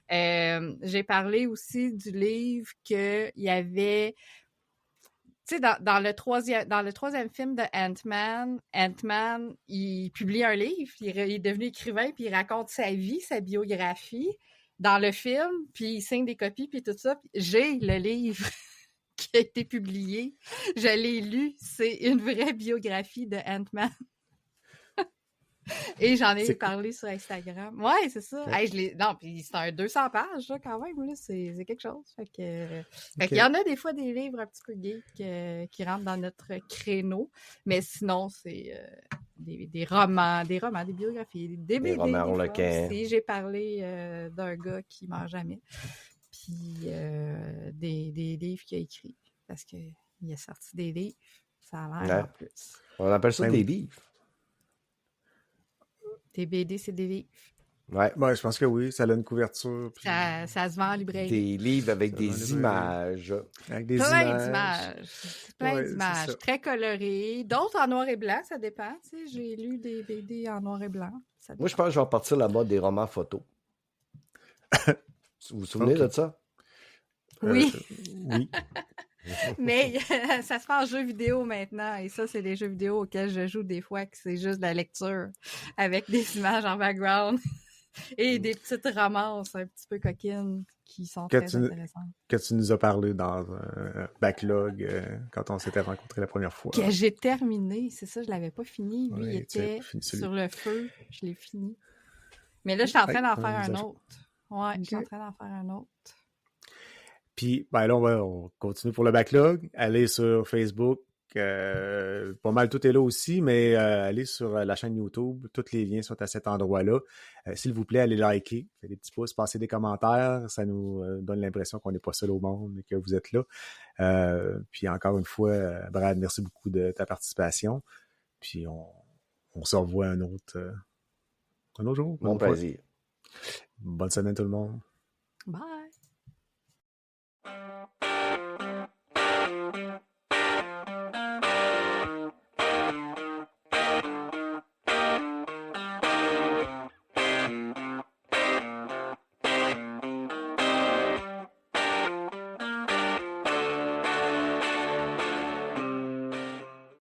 J'ai parlé aussi du livre qu'il y avait... Tu sais, dans le troisième film de Ant-Man, il publie un livre, il est devenu écrivain, puis il raconte sa vie, sa biographie dans le film, puis il signe des copies, puis tout ça. Puis j'ai le livre qui a été publié. Je l'ai lu. C'est une vraie biographie de Ant-Man. Et j'en ai parlé sur Instagram. Ouais, c'est ça. Okay. Hey, non, puis c'est un 200 pages, là, quand même. Là, c'est quelque chose. Fait qu'il y en a des fois des livres un petit peu geeks qui rentrent dans notre créneau. Mais sinon, c'est des romans, des biographies, des BD. Romans Harlequin. Si j'ai parlé d'un gars qui meurt jamais. Puis des livres qu'il a écrits. Parce qu'il a sorti des livres. Ça a l'air en plus. On appelle ça des livres. Des BD, c'est des livres. Ouais. Ben, je pense que oui, ça a une couverture. Puis... Ça se vend en librairie. Des livres avec des images. Avec des Plein d'images. Très colorées. D'autres en noir et blanc, ça dépend. Tu sais, j'ai lu des BD en noir et blanc. Moi, je pense que je vais repartir la mode des romans photos. Vous vous souvenez de ça? Oui. Oui. Mais ça se fait en jeu vidéo maintenant. Et ça, c'est des jeux vidéo auxquels je joue des fois, que c'est juste de la lecture avec des images en background et des petites romances un petit peu coquines qui sont très intéressantes. Que tu nous as parlé dans un backlog quand on s'était rencontrés la première fois. Que j'ai terminé, c'est ça, je l'avais pas fini. Lui, il était sur le feu, je l'ai fini. Mais là, je suis en train d'en faire un autre. Ouais, je suis en train d'en faire un autre. Puis, ben là, on continue pour le backlog. Allez sur Facebook. Pas mal tout est là aussi, mais allez sur la chaîne YouTube. Tous les liens sont à cet endroit-là. S'il vous plaît, allez liker. Faites des petits pouces, passez des commentaires. Ça nous donne l'impression qu'on n'est pas seul au monde et que vous êtes là. Puis encore une fois, Brad, merci beaucoup de ta participation. Puis on se revoit un autre jour. Mon plaisir. Bonne semaine tout le monde. Bye!